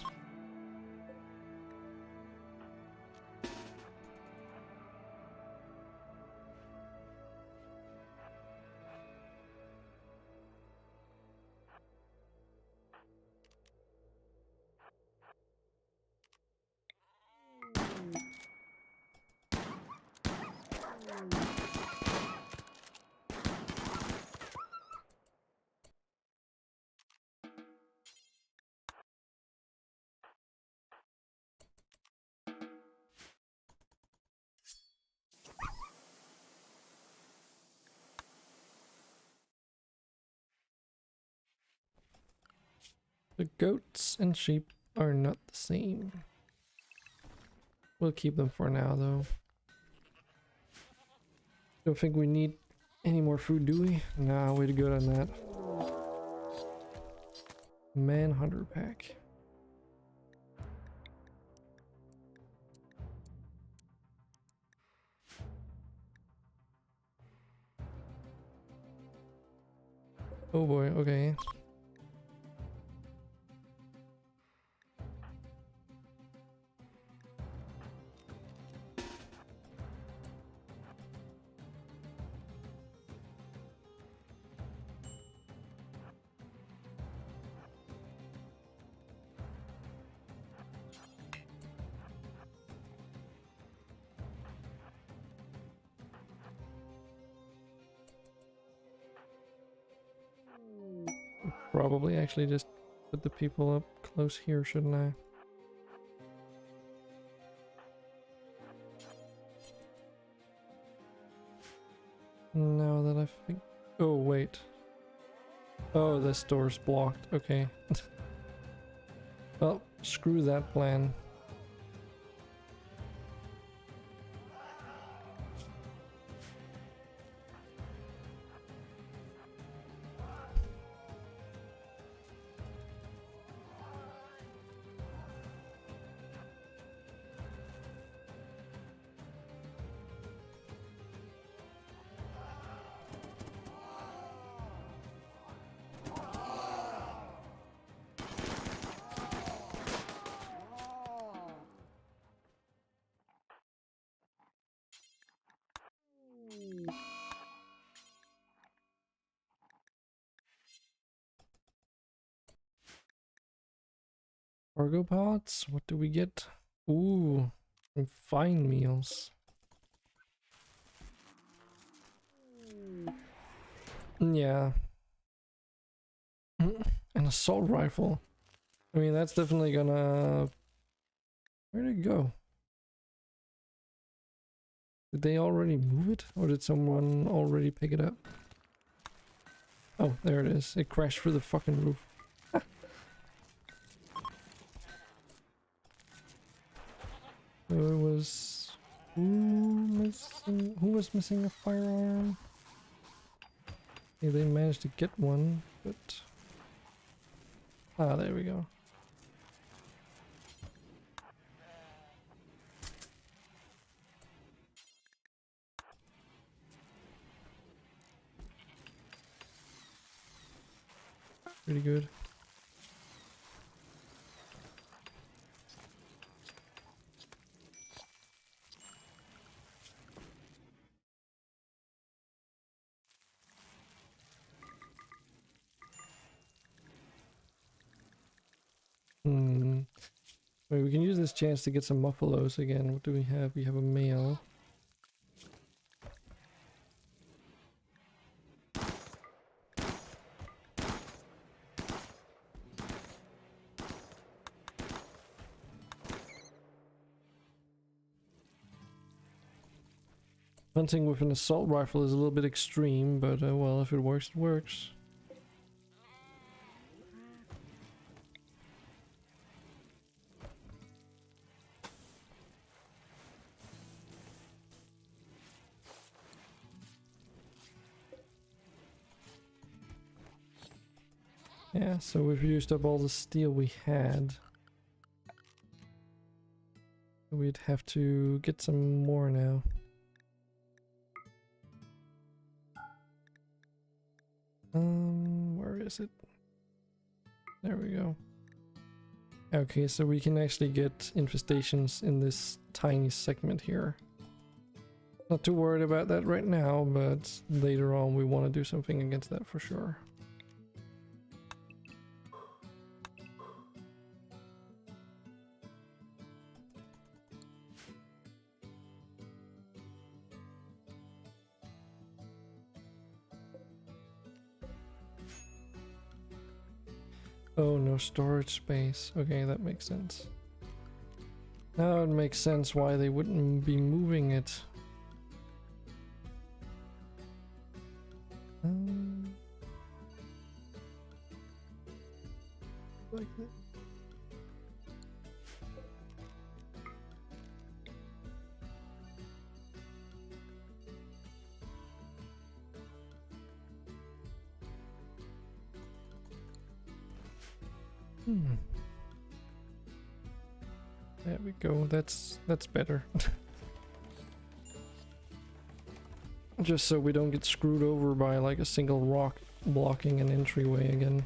The goats and sheep are not the same. We'll keep them for now though. Don't think we need any more food, do we? Nah, way to go on that. Manhunter pack. Oh boy, okay. Probably actually just put the people up close here, shouldn't I? Now that I think... Oh, wait. Oh, this door's blocked. Okay. Well, screw that plan. Cargo pods? What do we get? Ooh, some fine meals. Yeah. An assault rifle. I mean, that's definitely gonna... Where'd it go? Did they already move it? Or did someone already pick it up? Oh, there it is. It crashed through the fucking roof. So it was... Who was missing a firearm? Yeah, they managed to get one, but... Ah, there we go. Pretty good. Wait, we can use this chance to get some muffalos again. What do we have? We have a male. Hunting with an assault rifle is a little bit extreme, but well, if it works, it works. Yeah, so we've used up all the steel we had. We'd have to get some more now. Where is it? There we go. Okay, so we can actually get infestations in this tiny segment here. Not too worried about that right now, but later on we want to do something against that for sure. Oh, no storage space. Okay, that makes sense. Now it makes sense why they wouldn't be moving it. Like that. There we go. That's better. Just so we don't get screwed over by like a single rock blocking an entryway again.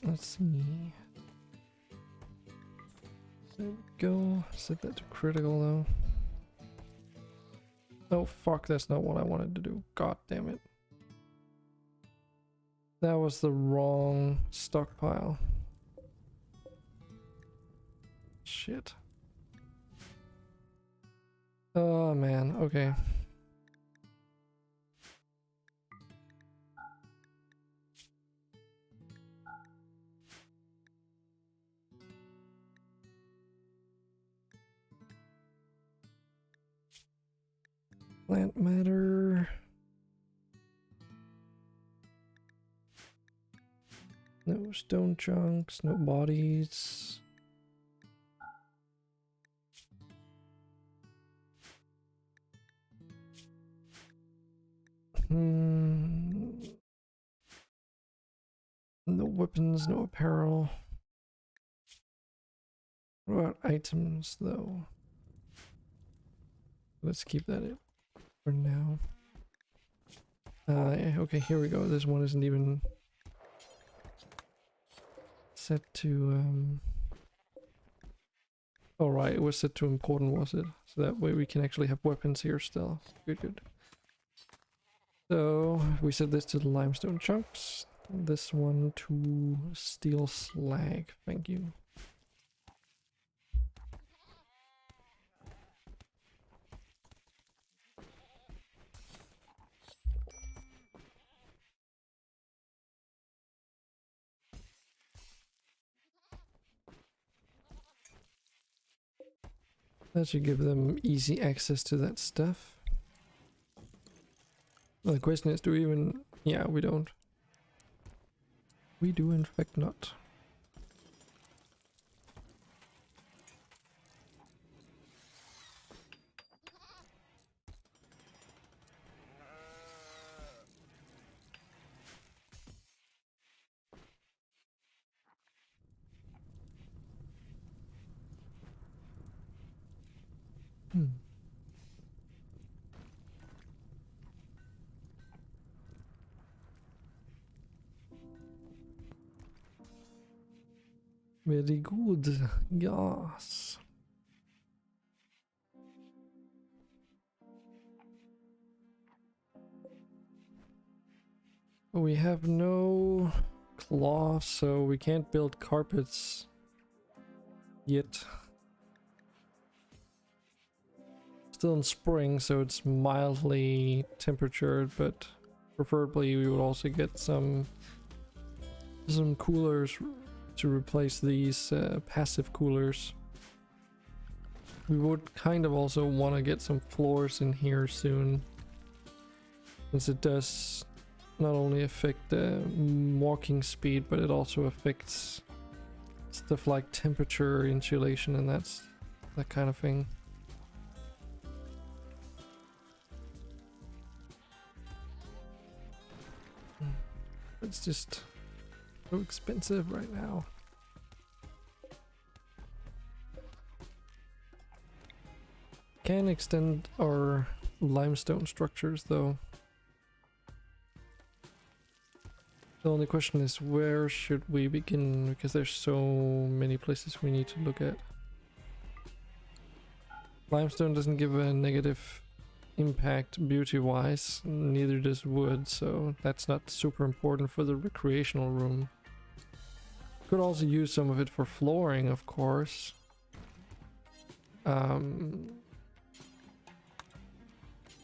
Let's see. There we go. Set that to critical though. Oh fuck, that's not what I wanted to do. God damn it. That was the wrong stockpile. Shit. Oh man, okay. Plant matter. No stone chunks, no bodies. No weapons, no apparel. What about items though? Let's keep that in for now. Okay, here we go. This one isn't even set to all right, it was set to important, was it? So that way we can actually have weapons here still. Good, good. So we set this to the limestone chunks. This one to steel slag. Thank you. That should give them easy access to that stuff. Well, the question is, do we even... Yeah, we don't. We do in fact not. Very good. Yes. We have no cloth, so we can't build carpets yet. Still in spring, so it's mildly temperatured, but preferably we would also get some coolers to replace these passive coolers. We would kind of also want to get some floors in here soon, since it does not only affect walking speed, but it also affects stuff like temperature, insulation, and that kind of thing. It's just so expensive right now. Can extend our limestone structures though. The only question is, where should we begin? Because there's so many places we need to look at. Limestone doesn't give a negative impact beauty-wise, neither does wood, so that's not super important for the recreational room. Could also use some of it for flooring, of course. So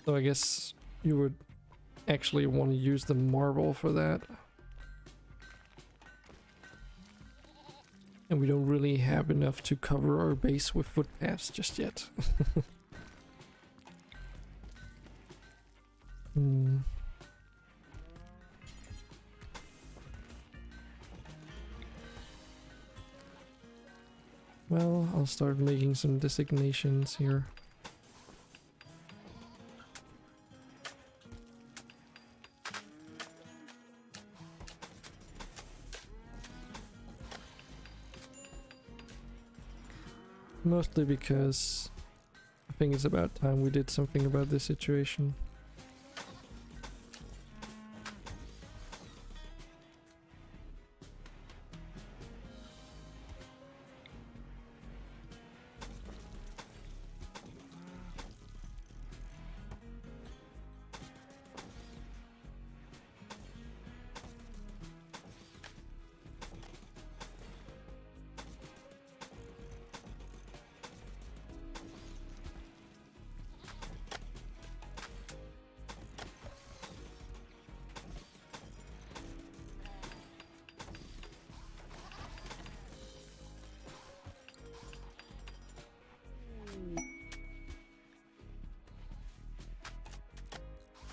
I guess you would actually want to use the marble for that. And we don't really have enough to cover our base with footpaths just yet. Well, I'll start making some designations here. Mostly because I think it's about time we did something about this situation.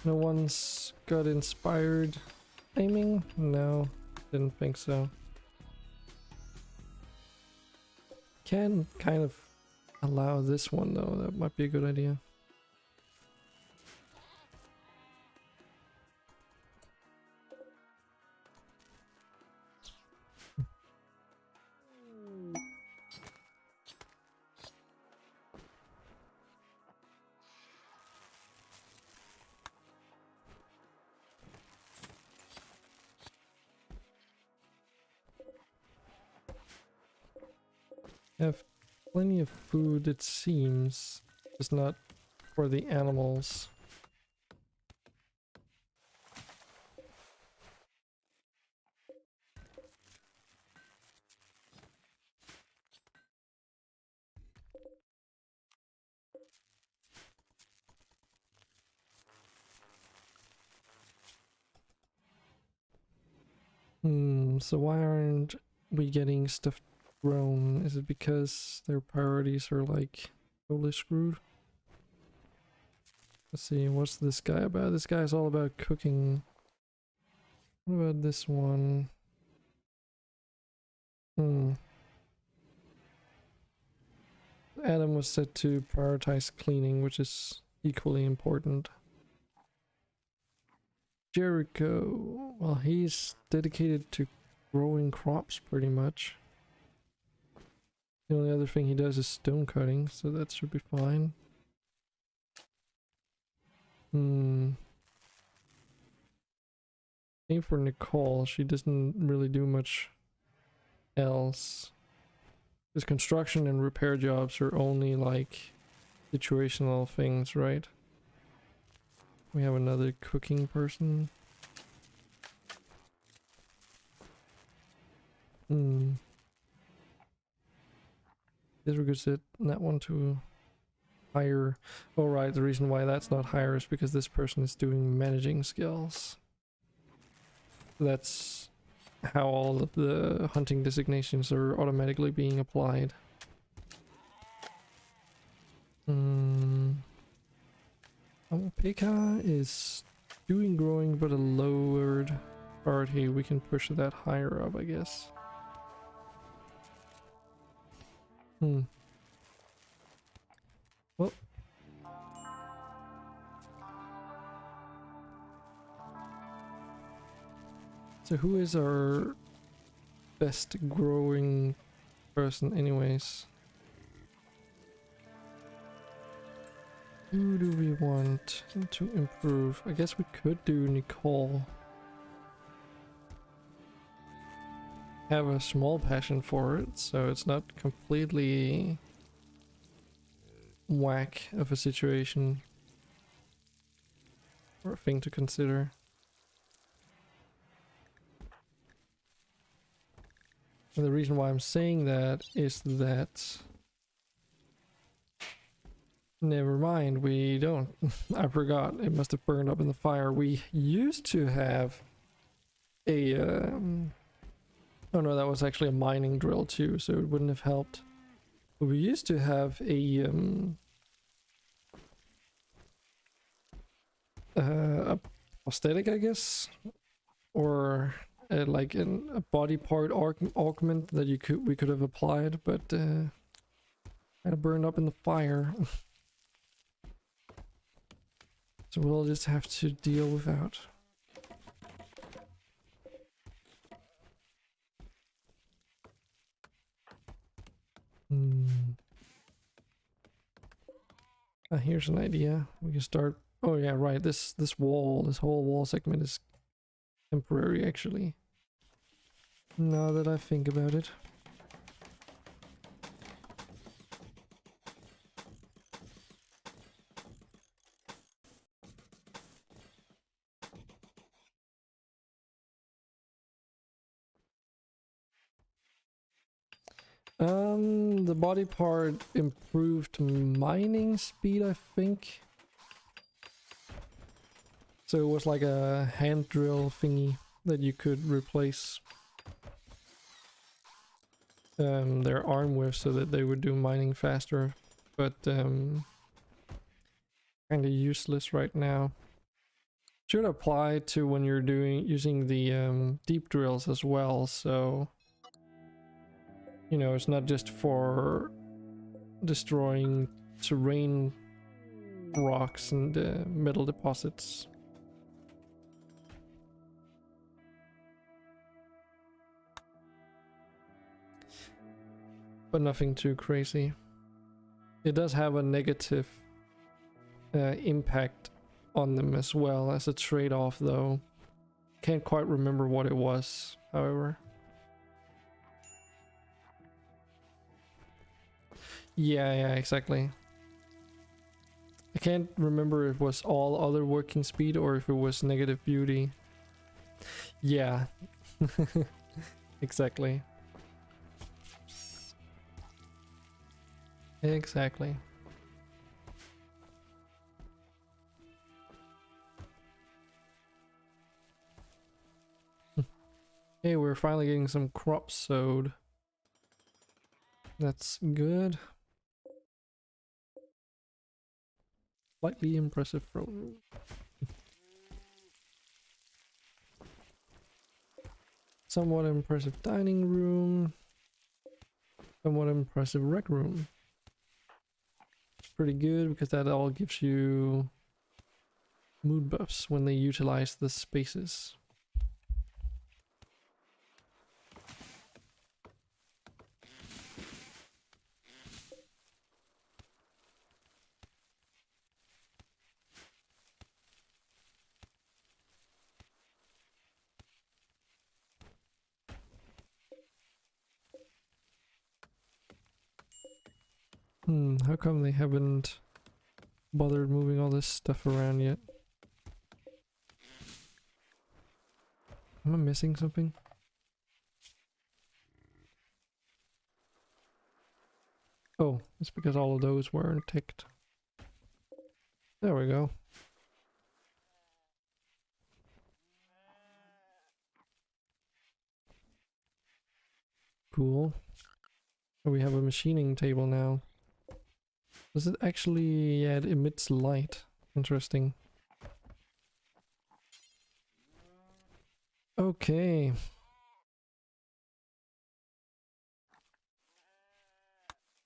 No one's got inspired aiming? No, didn't think so. Can kind of allow this one though, that might be a good idea. Have plenty of food, it seems, just not for the animals. So why aren't we getting stuff grown? Is it because their priorities are like totally screwed? Let's see, what's this guy about? This guy's all about cooking. What about this one? Adam was set to prioritize cleaning, which is equally important. Jericho, well, he's dedicated to growing crops pretty much. The only other thing he does is stone cutting, so that should be fine. Same for Nicole, she doesn't really do much else. Because construction and repair jobs are only like situational things, right? We have another cooking person. This we could set that one to higher. Oh right, the reason why that's not higher is because this person is doing managing skills. That's how all of the hunting designations are automatically being applied. Pekka is doing growing, but a lowered priority. We can push that higher up, I guess. Well. So who is our best growing person anyways? Who do we want to improve? I guess we could do Nicole. Have a small passion for it, so it's not completely whack of a situation or a thing to consider. And the reason why I'm saying that is that... Never mind, we don't. I forgot, it must have burned up in the fire. We used to have a... oh no, that was actually a mining drill too, so it wouldn't have helped. But we used to have a prosthetic, I guess, or like a body part augment that we could have applied, but kind of burned up in the fire. So we'll just have to deal with that. Here's an idea. We can start. Oh yeah, right. This whole wall segment is temporary, actually. Now that I think about it. The body part improved mining speed, I think. So it was like a hand drill thingy that you could replace their arm with so that they would do mining faster, but kind of useless right now. Should apply to when you're using the deep drills as well, so you know, it's not just for destroying terrain rocks and metal deposits. But nothing too crazy. It does have a negative impact on them as well as a trade-off, though. Can't quite remember what it was, however. Yeah, exactly. I can't remember if it was all other working speed or if it was negative beauty. Yeah. Exactly. Exactly. Hey, we're finally getting some crops sowed. That's good. Slightly impressive front room. Somewhat impressive dining room. Somewhat impressive rec room. It's pretty good because that all gives you mood buffs when they utilize the spaces. How come they haven't bothered moving all this stuff around yet? Am I missing something? Oh, it's because all of those weren't ticked. There we go. Cool. So we have a machining table now. Does it actually... yeah, it emits light. Interesting. Okay.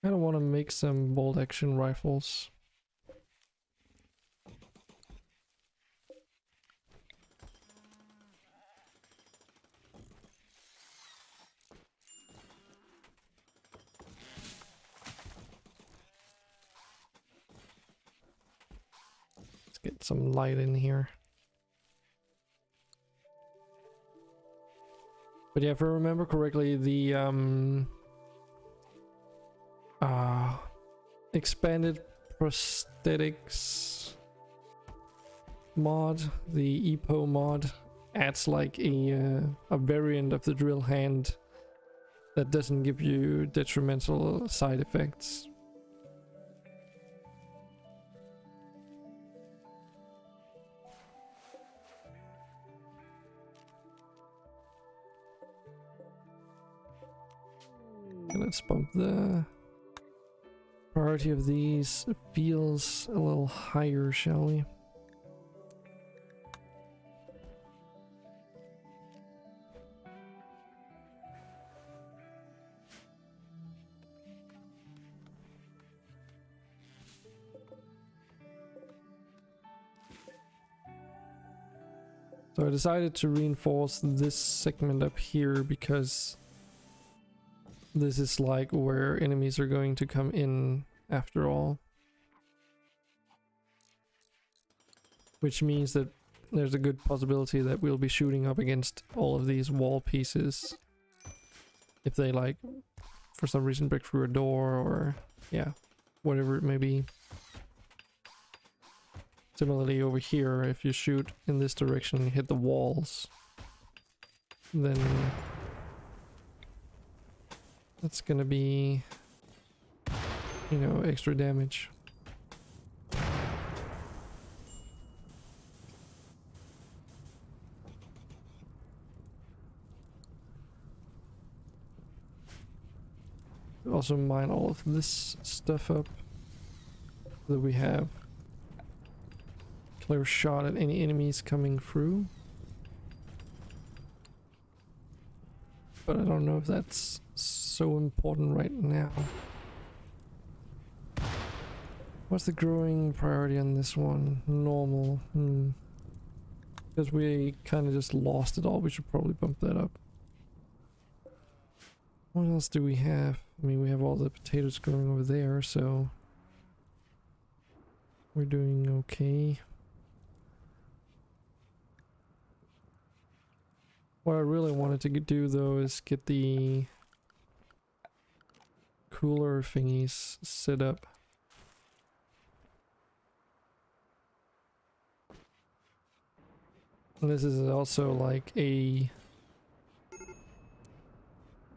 I don't want to make some bolt action rifles. Let's get some light in here. But yeah, if I remember correctly, the expanded prosthetics mod, the EPO mod, adds like a variant of the drill hand that doesn't give you detrimental side effects. Okay, let's bump the priority of these fields a little higher, shall we? So I decided to reinforce this segment up here because this is like where enemies are going to come in after all. Which means that there's a good possibility that we'll be shooting up against all of these wall pieces. If they like, for some reason, break through a door or, yeah, whatever it may be. Similarly over here, if you shoot in this direction and hit the walls, then that's gonna be, you know, extra damage. Also mine all of this stuff up so that we have clear shot at any enemies coming through. But I don't know if that's so important right now. What's the growing priority on this one? Normal. Because we kind of just lost it all, we should probably bump that up. What else do we have? I mean, we have all the potatoes growing over there, so we're doing okay. What I really wanted to do though is get the cooler thingies set up. And this is also like a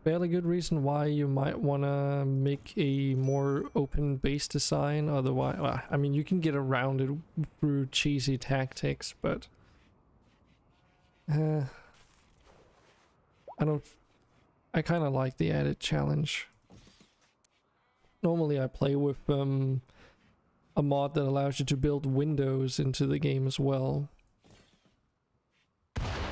fairly good reason why you might want to make a more open base design. Otherwise, I mean, you can get around it through cheesy tactics, but I kind of like the added challenge. Normally I play with a mod that allows you to build windows into the game as well,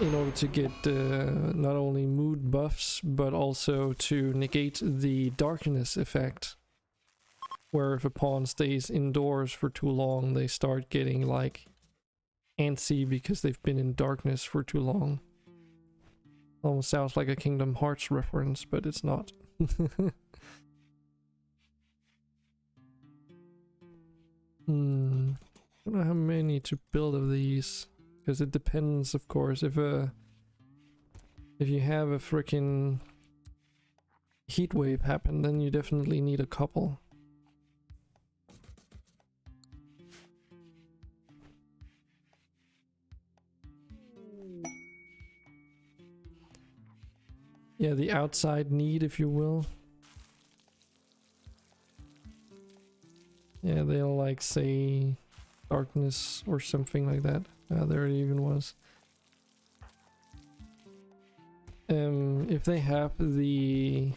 in order to get not only mood buffs, but also to negate the darkness effect, where if a pawn stays indoors for too long, they start getting like antsy because they've been in darkness for too long. Almost sounds like a Kingdom Hearts reference, but it's not. Don't know how many to build of these, because it depends, of course. If you have a freaking heat wave happen, then you definitely need a couple. Yeah, the outside need, if you will. Yeah, they'll like say darkness or something like that. There it even was. If they have the...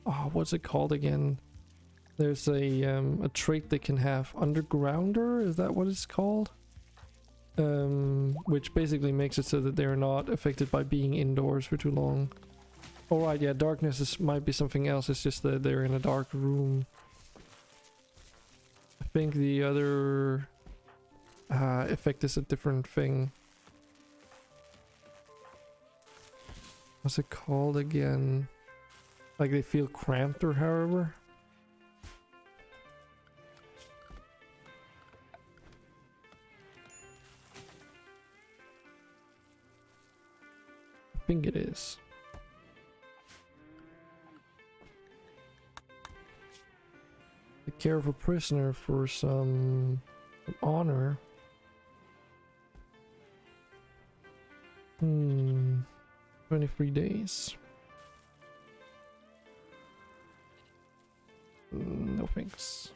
Oh, what's it called again? There's a trait they can have. Undergrounder? Is that what it's called? which basically makes it so that they're not affected by being indoors for too long. Alright, yeah, darkness might be something else, it's just that they're in a dark room. I think the other effect is a different thing. What's it called again? Like they feel cramped or however? I think it is. The care of a prisoner for some honor. 23 days. No thanks.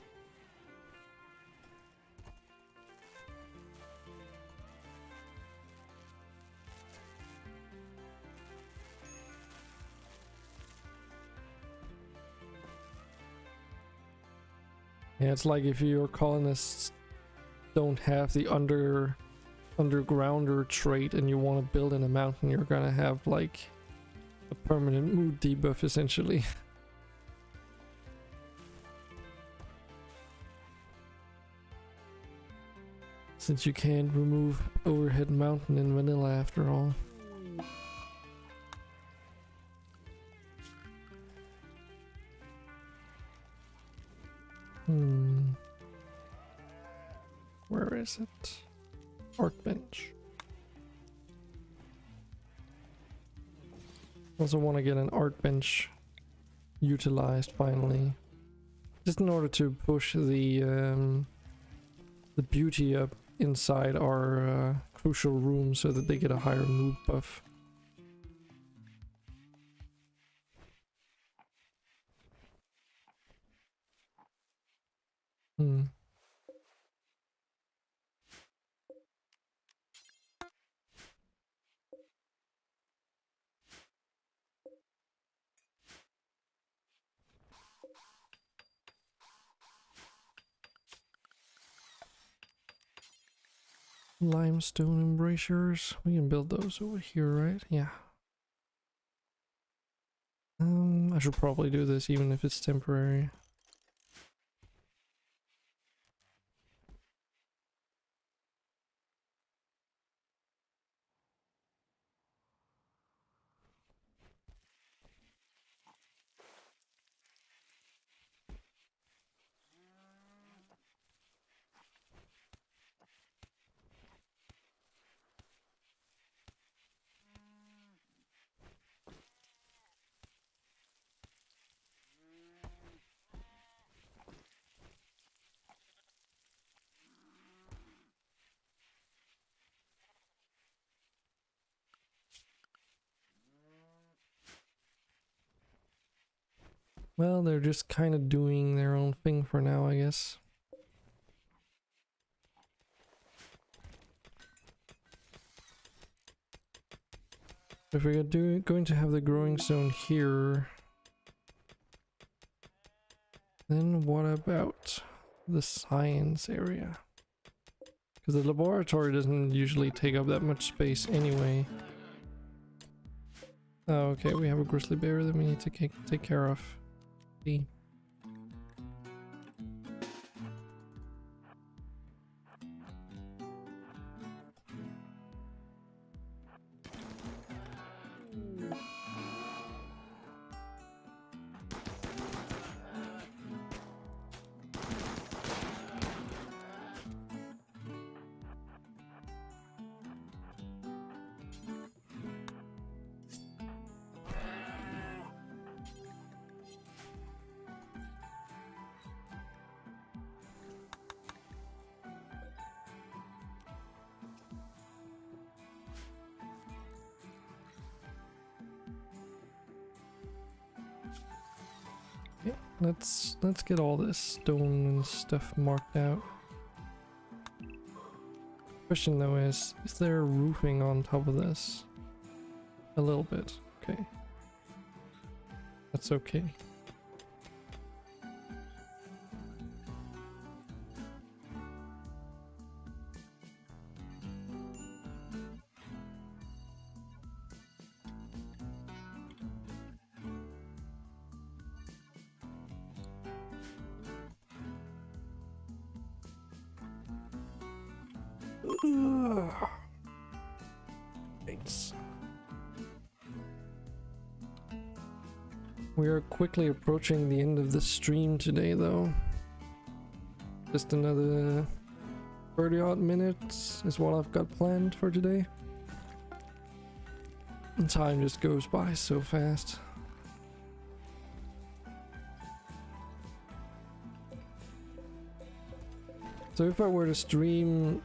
Yeah, it's like if your colonists don't have the undergrounder trait and you want to build in a mountain, you're gonna have like a permanent mood debuff essentially. Since you can't remove overhead mountain in vanilla after all. Where is it? Art bench. Also want to get an art bench utilized finally, just in order to push the beauty up inside our crucial room so that they get a higher mood buff. Limestone embrasures. We can build those over here, right? Yeah. I should probably do this even if it's temporary. Well, they're just kind of doing their own thing for now, I guess. If we're going to have the growing zone here, then what about the science area? Because the laboratory doesn't usually take up that much space anyway. Oh, okay, we have a grizzly bear that we need to take care of. See. Okay, let's get all this stone and stuff marked out. Question though is there roofing on top of this? A little bit, okay. That's okay. Thanks. We are quickly approaching the end of the stream today, though. Just another 30 odd minutes is what I've got planned for today. And time just goes by so fast. So if I were to stream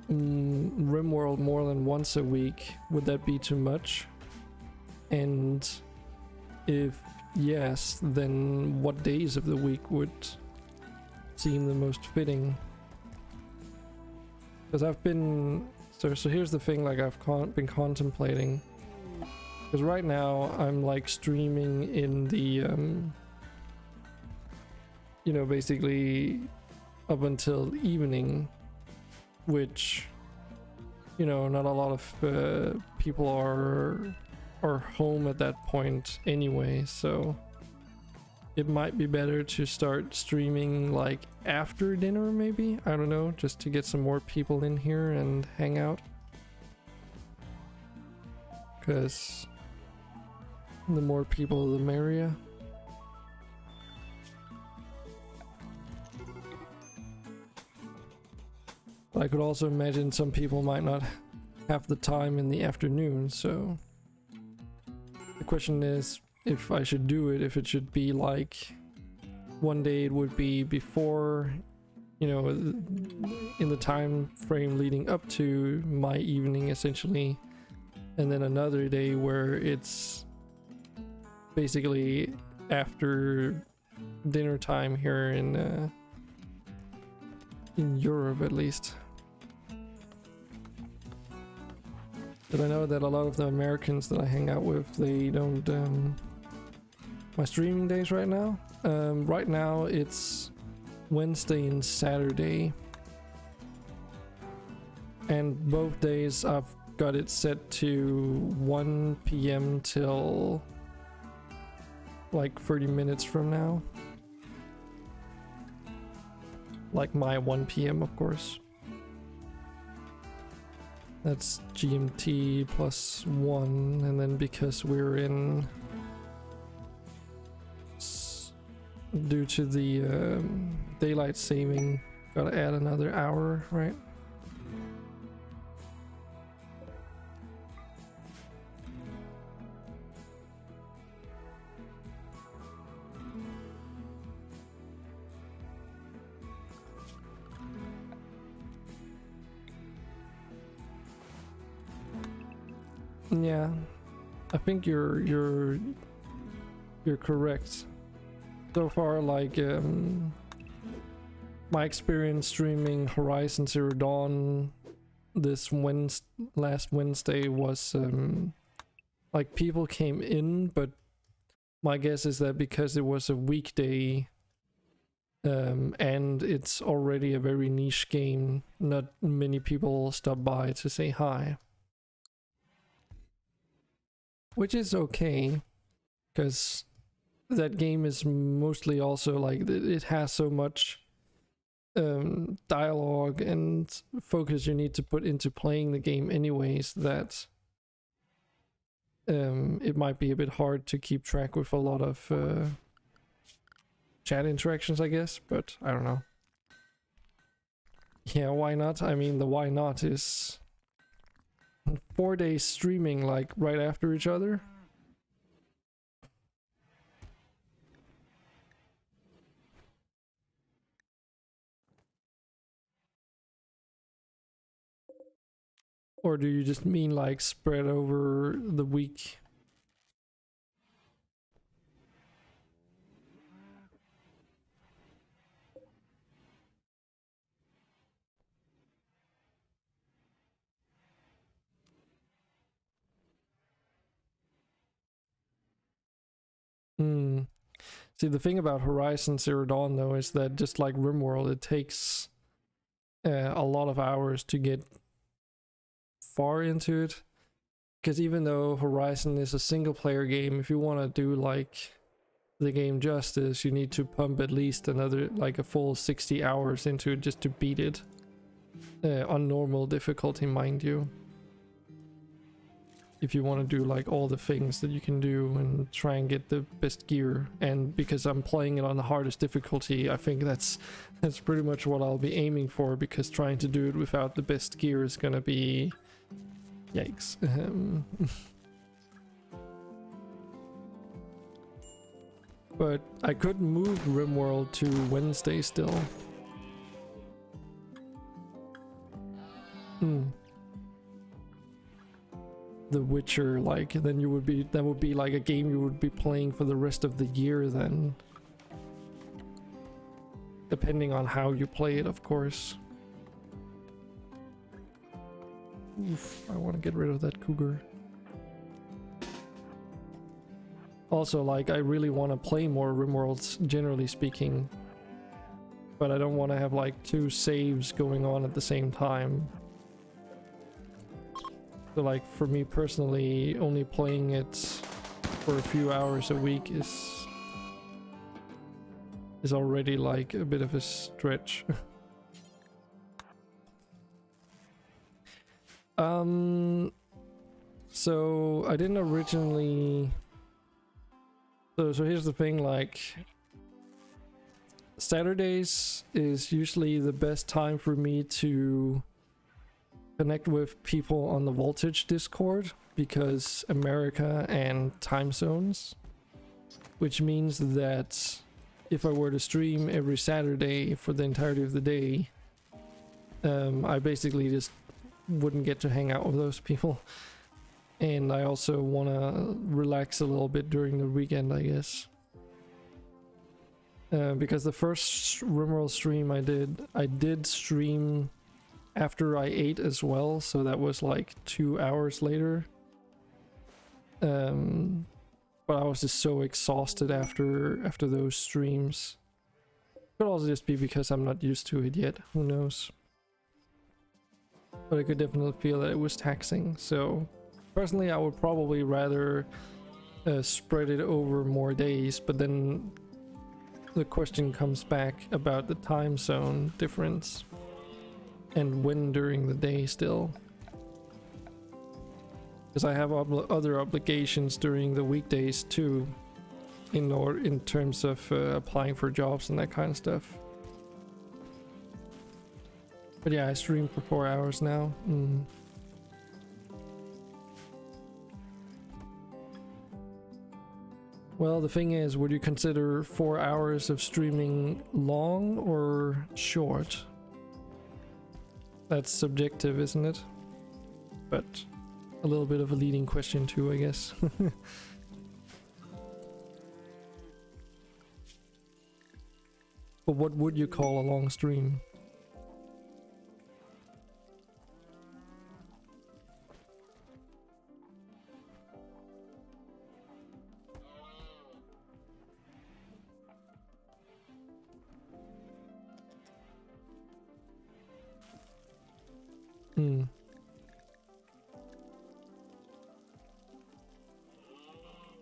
Rimworld more than once a week, would that be too much? And if yes, then what days of the week would seem the most fitting? Because I've been... So here's the thing, like I've been contemplating. Because right now I'm like streaming in the... you know, basically up until evening, which, you know, not a lot of people are home at that point anyway, so it might be better to start streaming like after dinner maybe, I don't know, just to get some more people in here and hang out, because the more people the merrier. I could also imagine some people might not have the time in the afternoon, so the question is if I should do it, if it should be like one day it would be before, you know, in the time frame leading up to my evening essentially, and then another day where it's basically after dinner time here in Europe at least. But I know that a lot of the Americans that I hang out with, they don't my streaming days right now. Right now it's Wednesday and Saturday, and both days I've got it set to 1 PM till like 30 minutes from now. Like my 1 PM, of course. That's GMT plus 1, and then because we're in... due to the daylight saving, gotta add another hour, right? Yeah, I think you're correct. So far, like my experience streaming Horizon Zero Dawn this last Wednesday was like people came in, but my guess is that because it was a weekday and it's already a very niche game, not many people stop by to say hi. Which is okay, because that game is mostly also like, it has so much dialogue and focus you need to put into playing the game anyways, that it might be a bit hard to keep track with a lot of chat interactions, I guess, but I don't know. Yeah, why not? I mean, the why not is 4 days streaming like right after each other. Or do you just mean like spread over the week? See, the thing about Horizon Zero Dawn though is that just like Rimworld, it takes a lot of hours to get far into it. Because even though Horizon is a single player game, if you want to do like the game justice, you need to pump at least another like a full 60 hours into it just to beat it. On normal difficulty, mind you. If you want to do like all the things that you can do and try and get the best gear. And because I'm playing it on the hardest difficulty, I think that's pretty much what I'll be aiming for, because trying to do it without the best gear is gonna be yikes. But I could move Rimworld to Wednesday still. The Witcher, like, then you would be, that would be like a game you would be playing for the rest of the year then. Depending on how you play it, of course. Oof, I want to get rid of that cougar. Also, like, I really want to play more Rimworlds, generally speaking. But I don't want to have like 2 saves going on at the same time. So like, for me personally, only playing it for a few hours a week is already like a bit of a stretch. So I didn't originally... So here's the thing, like... Saturdays is usually the best time for me to connect with people on the Voltage Discord, because America and time zones, which means that if I were to stream every Saturday for the entirety of the day, I basically just wouldn't get to hang out with those people. And I also want to relax a little bit during the weekend, I guess. Because the first Rimworld stream I did stream after I ate as well, so that was like 2 hours later. But I was just so exhausted after those streams. Could also just be because I'm not used to it yet, who knows. But I could definitely feel that it was taxing, so personally I would probably rather spread it over more days, but then the question comes back about the time zone difference. And when during the day still. Because I have other obligations during the weekdays too, in terms of applying for jobs and that kind of stuff. But yeah, I stream for 4 hours now. Well, the thing is, would you consider 4 hours of streaming long or short? That's subjective, isn't it? But a little bit of a leading question too, I guess. But what would you call a long stream?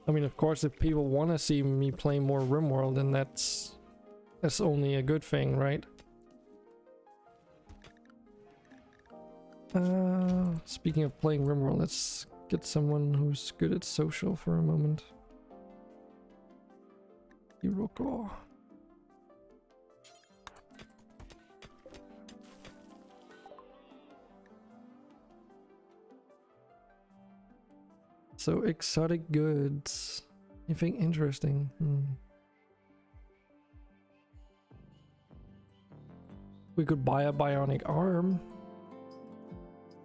I mean, of course, if people want to see me play more Rimworld, then that's only a good thing, right? Speaking of playing Rimworld, let's get someone who's good at social for a moment. Hiroko. So, exotic goods. Anything interesting? We could buy a bionic arm.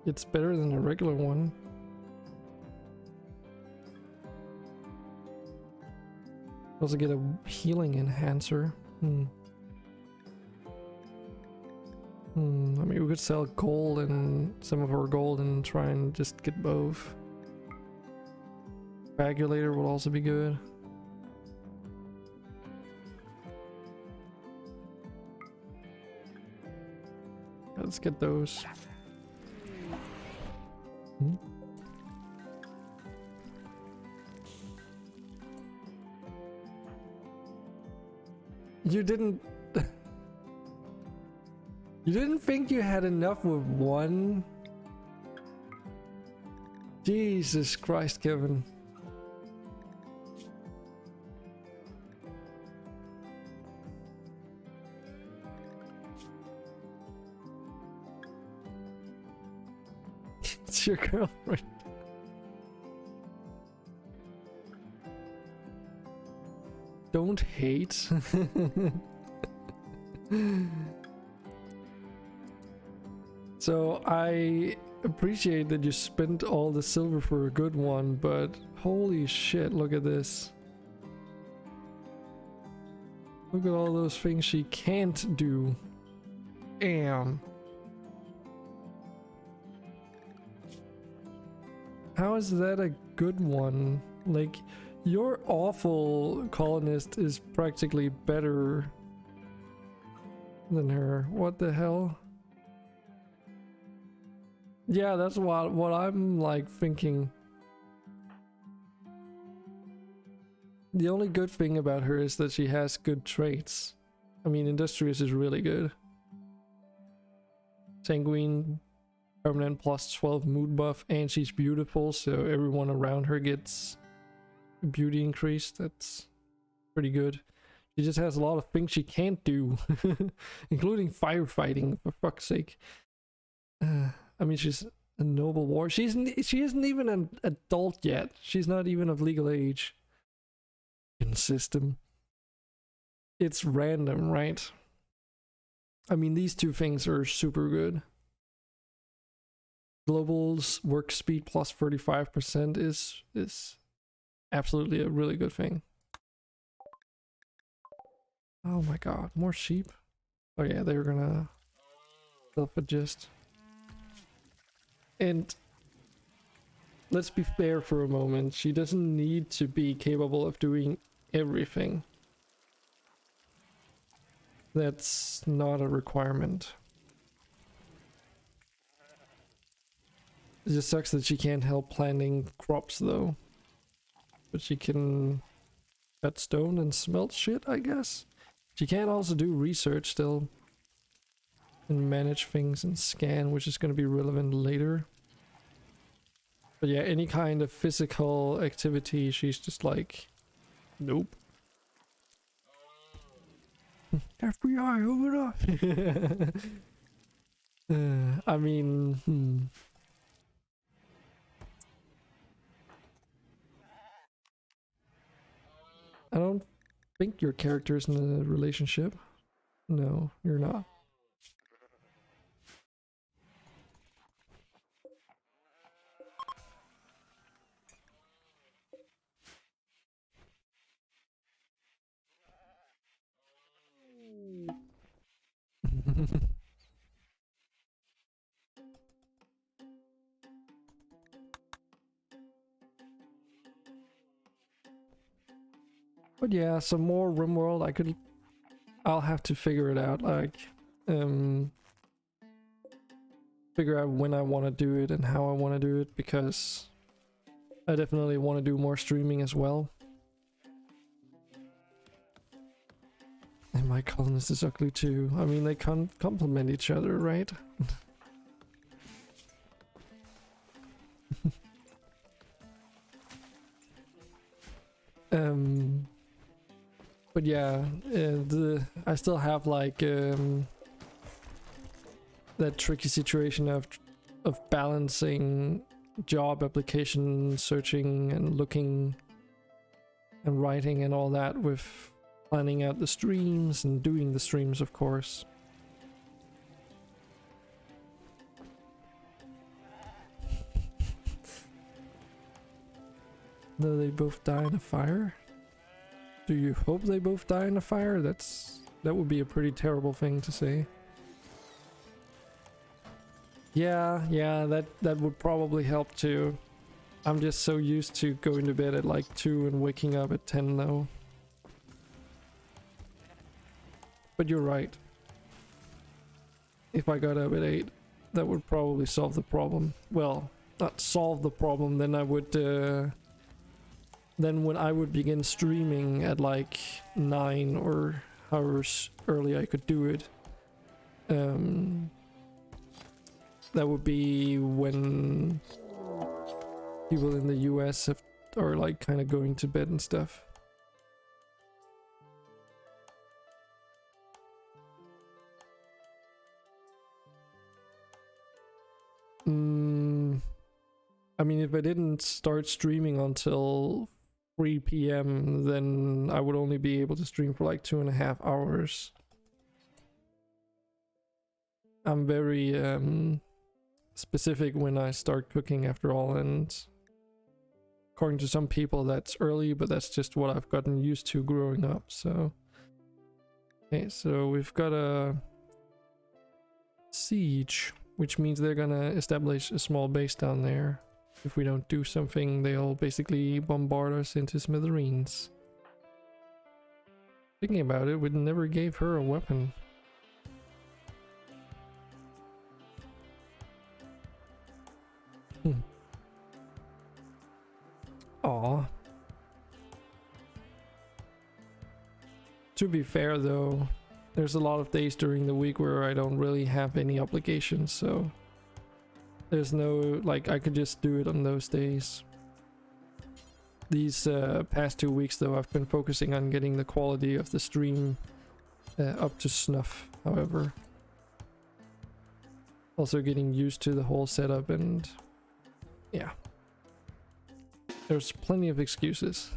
It's better than a regular one. Also get a healing enhancer. I mean, we could sell gold and some of our gold and try and just get both. Coagulator will also be good. Let's get those. You You didn't think you had enough with one? Jesus Christ, Kevin. It's your girlfriend. Don't hate. So I appreciate that you spent all the silver for a good one, but holy shit, look at this. Look at all those things she can't do. Damn. How is that a good one? Like, your awful colonist is practically better than her. What the hell? Yeah, that's what I'm like thinking. The only good thing about her is that she has good traits. I mean, Industrious is really good. Sanguine, permanent plus 12 mood buff, and she's beautiful, so everyone around her gets a beauty increase. That's pretty good. She just has a lot of things she can't do, including firefighting, for fuck's sake. I mean, she's a noble war. She isn't even an adult yet. She's not even of legal age. In system. It's random, right? I mean, these two things are super good. Global's work speed plus 35% is absolutely a really good thing. Oh my god, more sheep? Oh yeah, they were gonna self-adjust. And let's be fair for a moment, she doesn't need to be capable of doing everything. That's not a requirement. It just sucks that she can't help planting crops though. But she can cut stone and smelt shit, I guess. She can also do research still. And manage things and scan, which is going to be relevant later. But yeah, any kind of physical activity, she's just like, nope. FBI, over up. I mean, I don't think your character's in a relationship. No, you're not. But yeah, some more Rimworld. I'll have to figure it out, like, figure out when I want to do it and how I want to do it, because I definitely want to do more streaming as well. And my colonist is ugly too. I mean, they complement each other, right? But yeah, I still have like that tricky situation of balancing job application searching and looking and writing and all that with planning out the streams and doing the streams, of course. No, they both die in a fire? Do you hope they both die in a fire? That would be a pretty terrible thing to say. Yeah, that would probably help too. I'm just so used to going to bed at like 2 and waking up at 10 though. But you're right. If I got up at 8, that would probably solve the problem. Well, not solve the problem, then I would then when I would begin streaming at like 9 or however early I could do it, That would be when people in the US are like kind of going to bed and stuff. I mean, if I didn't start streaming until 3 p.m, then I would only be able to stream for like 2.5 hours. I'm very specific when I start cooking after all, and according to some people that's early, but that's just what I've gotten used to growing up. So okay, so we've got a siege, which means they're gonna establish a small base down there. If we don't do something, they'll basically bombard us into smithereens. Thinking about it, we never gave her a weapon. Aw. To be fair though, there's a lot of days during the week where I don't really have any obligations, so there's no, like, I could just do it on those days. These past 2 weeks though, I've been focusing on getting the quality of the stream up to snuff, however. Also getting used to the whole setup, and yeah. There's plenty of excuses.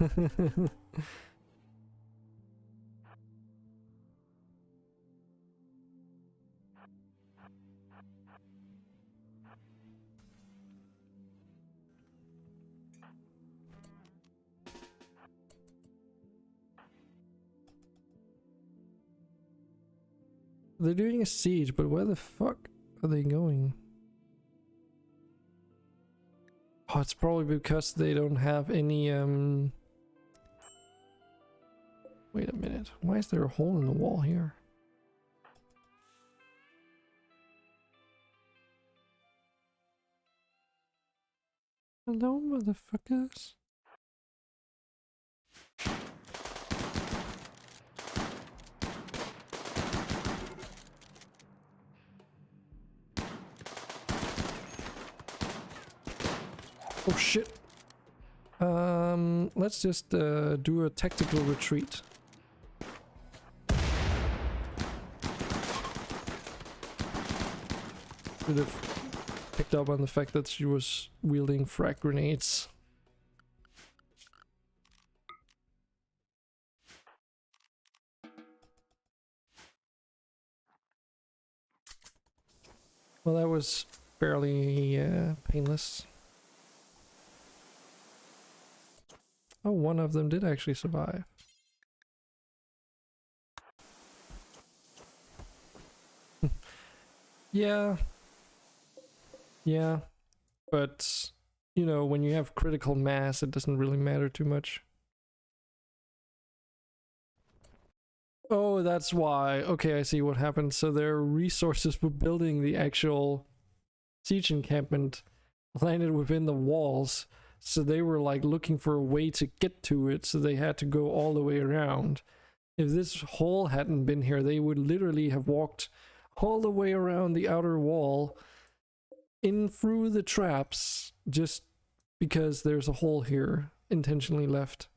They're doing a siege, but where the fuck are they going? Oh, it's probably because they don't have any, Wait a minute. Why is there a hole in the wall here? Hello, motherfuckers. Oh shit. Let's just do a tactical retreat. Should have picked up on the fact that she was wielding frag grenades. Well, that was fairly painless. Oh, one of them did actually survive. Yeah. Yeah. But, you know, when you have critical mass, it doesn't really matter too much. Oh, that's why. Okay, I see what happened. So their resources for building the actual siege encampment landed within the walls. So they were like looking for a way to get to it, so they had to go all the way around. If this hole hadn't been here, they would literally have walked all the way around the outer wall in through the traps, just because there's a hole here intentionally left,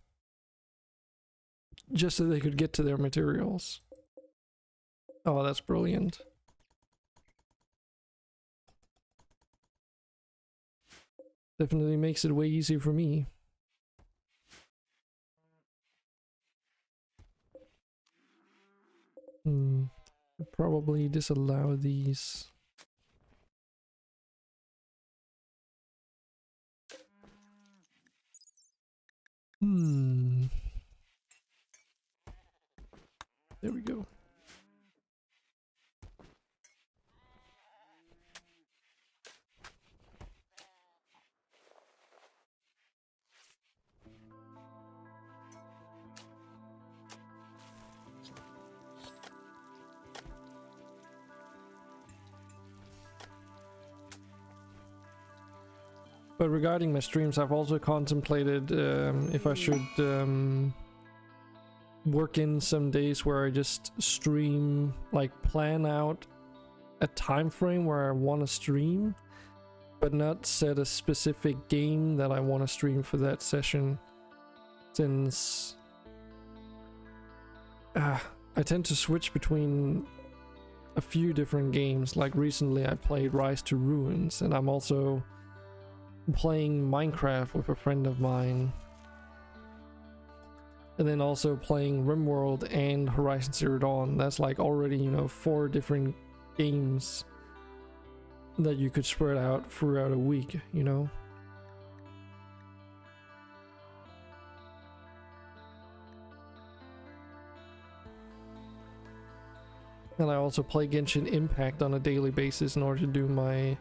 just so they could get to their materials. Oh, that's brilliant. Definitely makes it way easier for me. Probably disallow these. There we go. But regarding my streams, I've also contemplated if I should work in some days where I just stream, like plan out a time frame where I want to stream, but not set a specific game that I want to stream for that session, since I tend to switch between a few different games. Like recently I played Rise to Ruins, and I'm also playing Minecraft with a friend of mine, and then also playing Rimworld and Horizon Zero Dawn. That's like already, you know, 4 different games that you could spread out throughout a week, you know. And I also play Genshin Impact on a daily basis in order to do my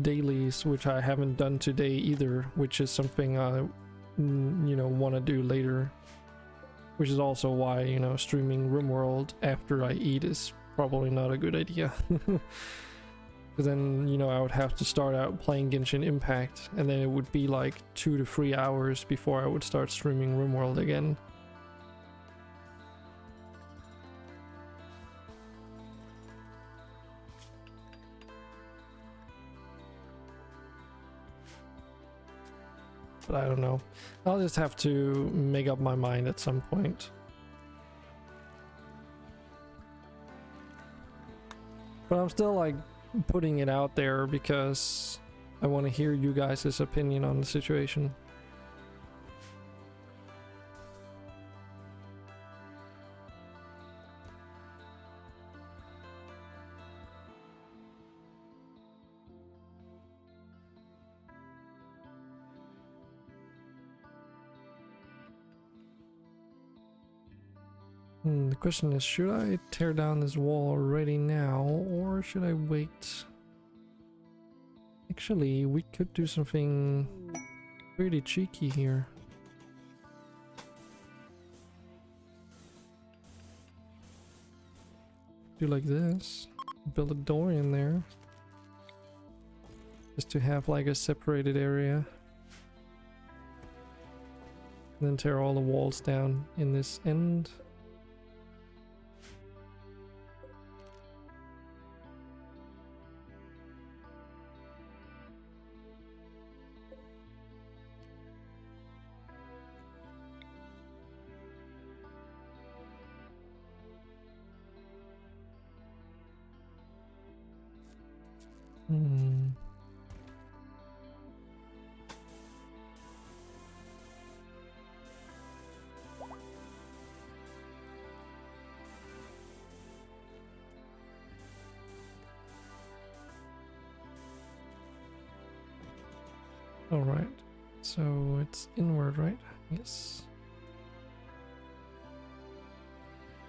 dailies, which I haven't done today either, which is something I, you know, want to do later. Which is also why, you know, streaming Rimworld after I eat is probably not a good idea. Because then, you know, I would have to start out playing Genshin Impact, and then it would be like 2 to 3 hours before I would start streaming Rimworld again. But I don't know. I'll just have to make up my mind at some point. But I'm still like putting it out there because I want to hear you guys' opinion on the situation. The question is, should I tear down this wall already now, or should I wait? Actually, we could do something pretty cheeky here. Do like this. Build a door in there. Just to have like a separated area. Then tear all the walls down in this end. All right, so it's inward, right? Yes.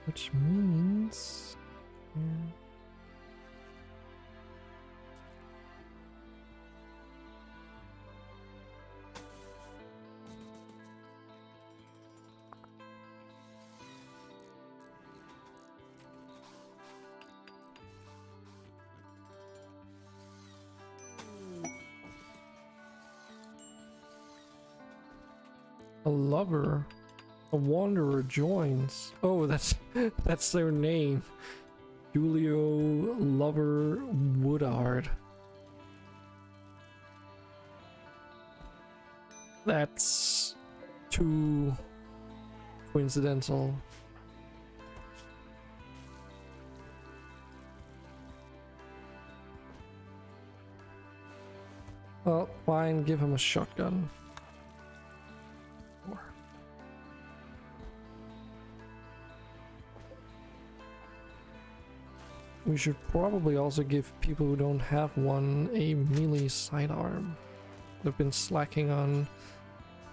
Which means a lover, a wanderer joins. Oh, that's their name. Julio Lover Woodard. That's too coincidental. Well, fine, give him a shotgun. We should probably also give people who don't have one a melee sidearm. I've been slacking on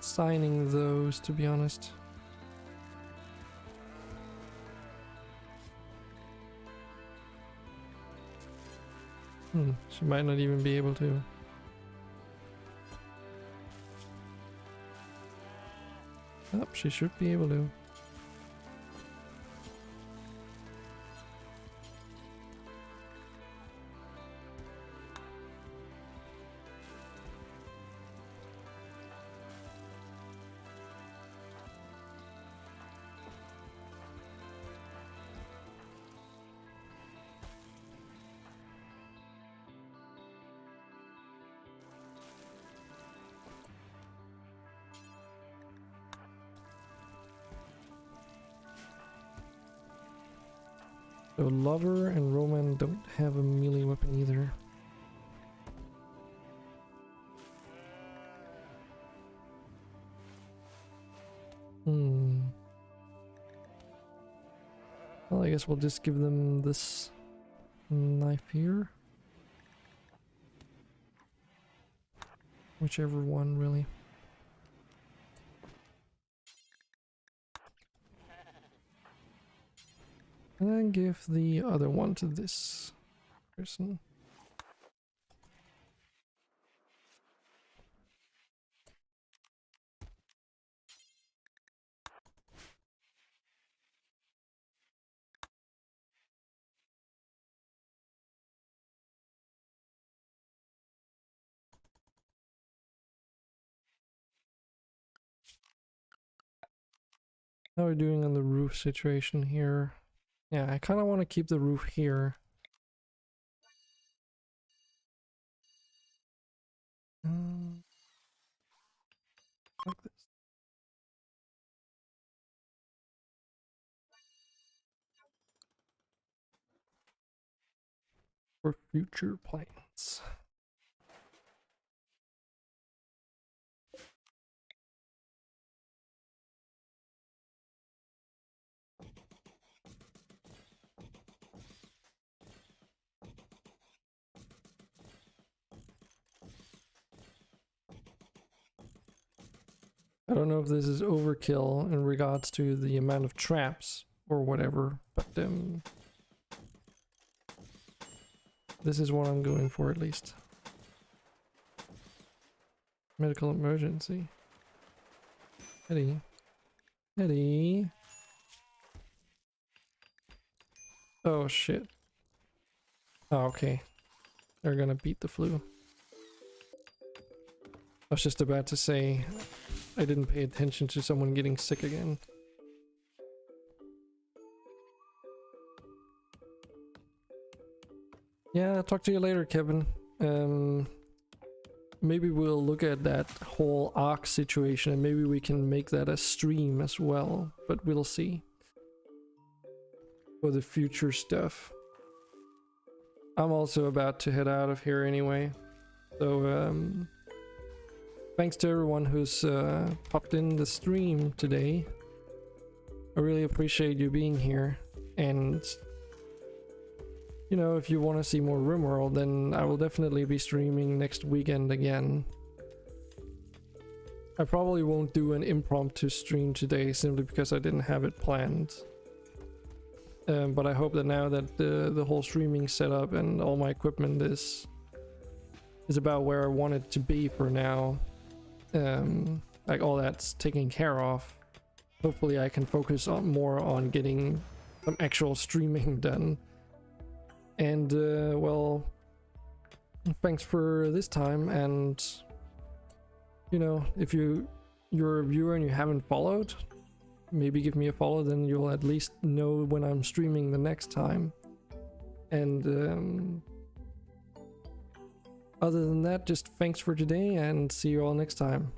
signing those, to be honest. She might not even be able to. Oh, she should be able to. So Lover and Roman don't have a melee weapon either. Well, I guess we'll just give them this knife here. Whichever one, really. And then give the other one to this person. How are we doing on the roof situation here? Yeah, I kind of want to keep the roof here. Like this. For future plans. I don't know if this is overkill in regards to the amount of traps or whatever, but this is what I'm going for at least. Medical emergency. Eddie. Eddie. Oh shit. Oh, okay. They're gonna beat the flu. I was just about to say, I didn't pay attention to someone getting sick again. Yeah, I'll talk to you later, Kevin. Maybe we'll look at that whole Ark situation and maybe we can make that a stream as well, but we'll see. For the future stuff. I'm also about to head out of here anyway. So, thanks to everyone who's popped in the stream today. I really appreciate you being here. And, you know, if you want to see more Rimworld, then I will definitely be streaming next weekend again. I probably won't do an impromptu stream today simply because I didn't have it planned. But I hope that now that the whole streaming setup and all my equipment is about where I want it to be for now, like all that's taken care of, hopefully I can focus on more on getting some actual streaming done. And well, thanks for this time, and you know, if you're a viewer and you haven't followed, maybe give me a follow, then you'll at least know when I'm streaming the next time. And other than that, just thanks for today and see you all next time.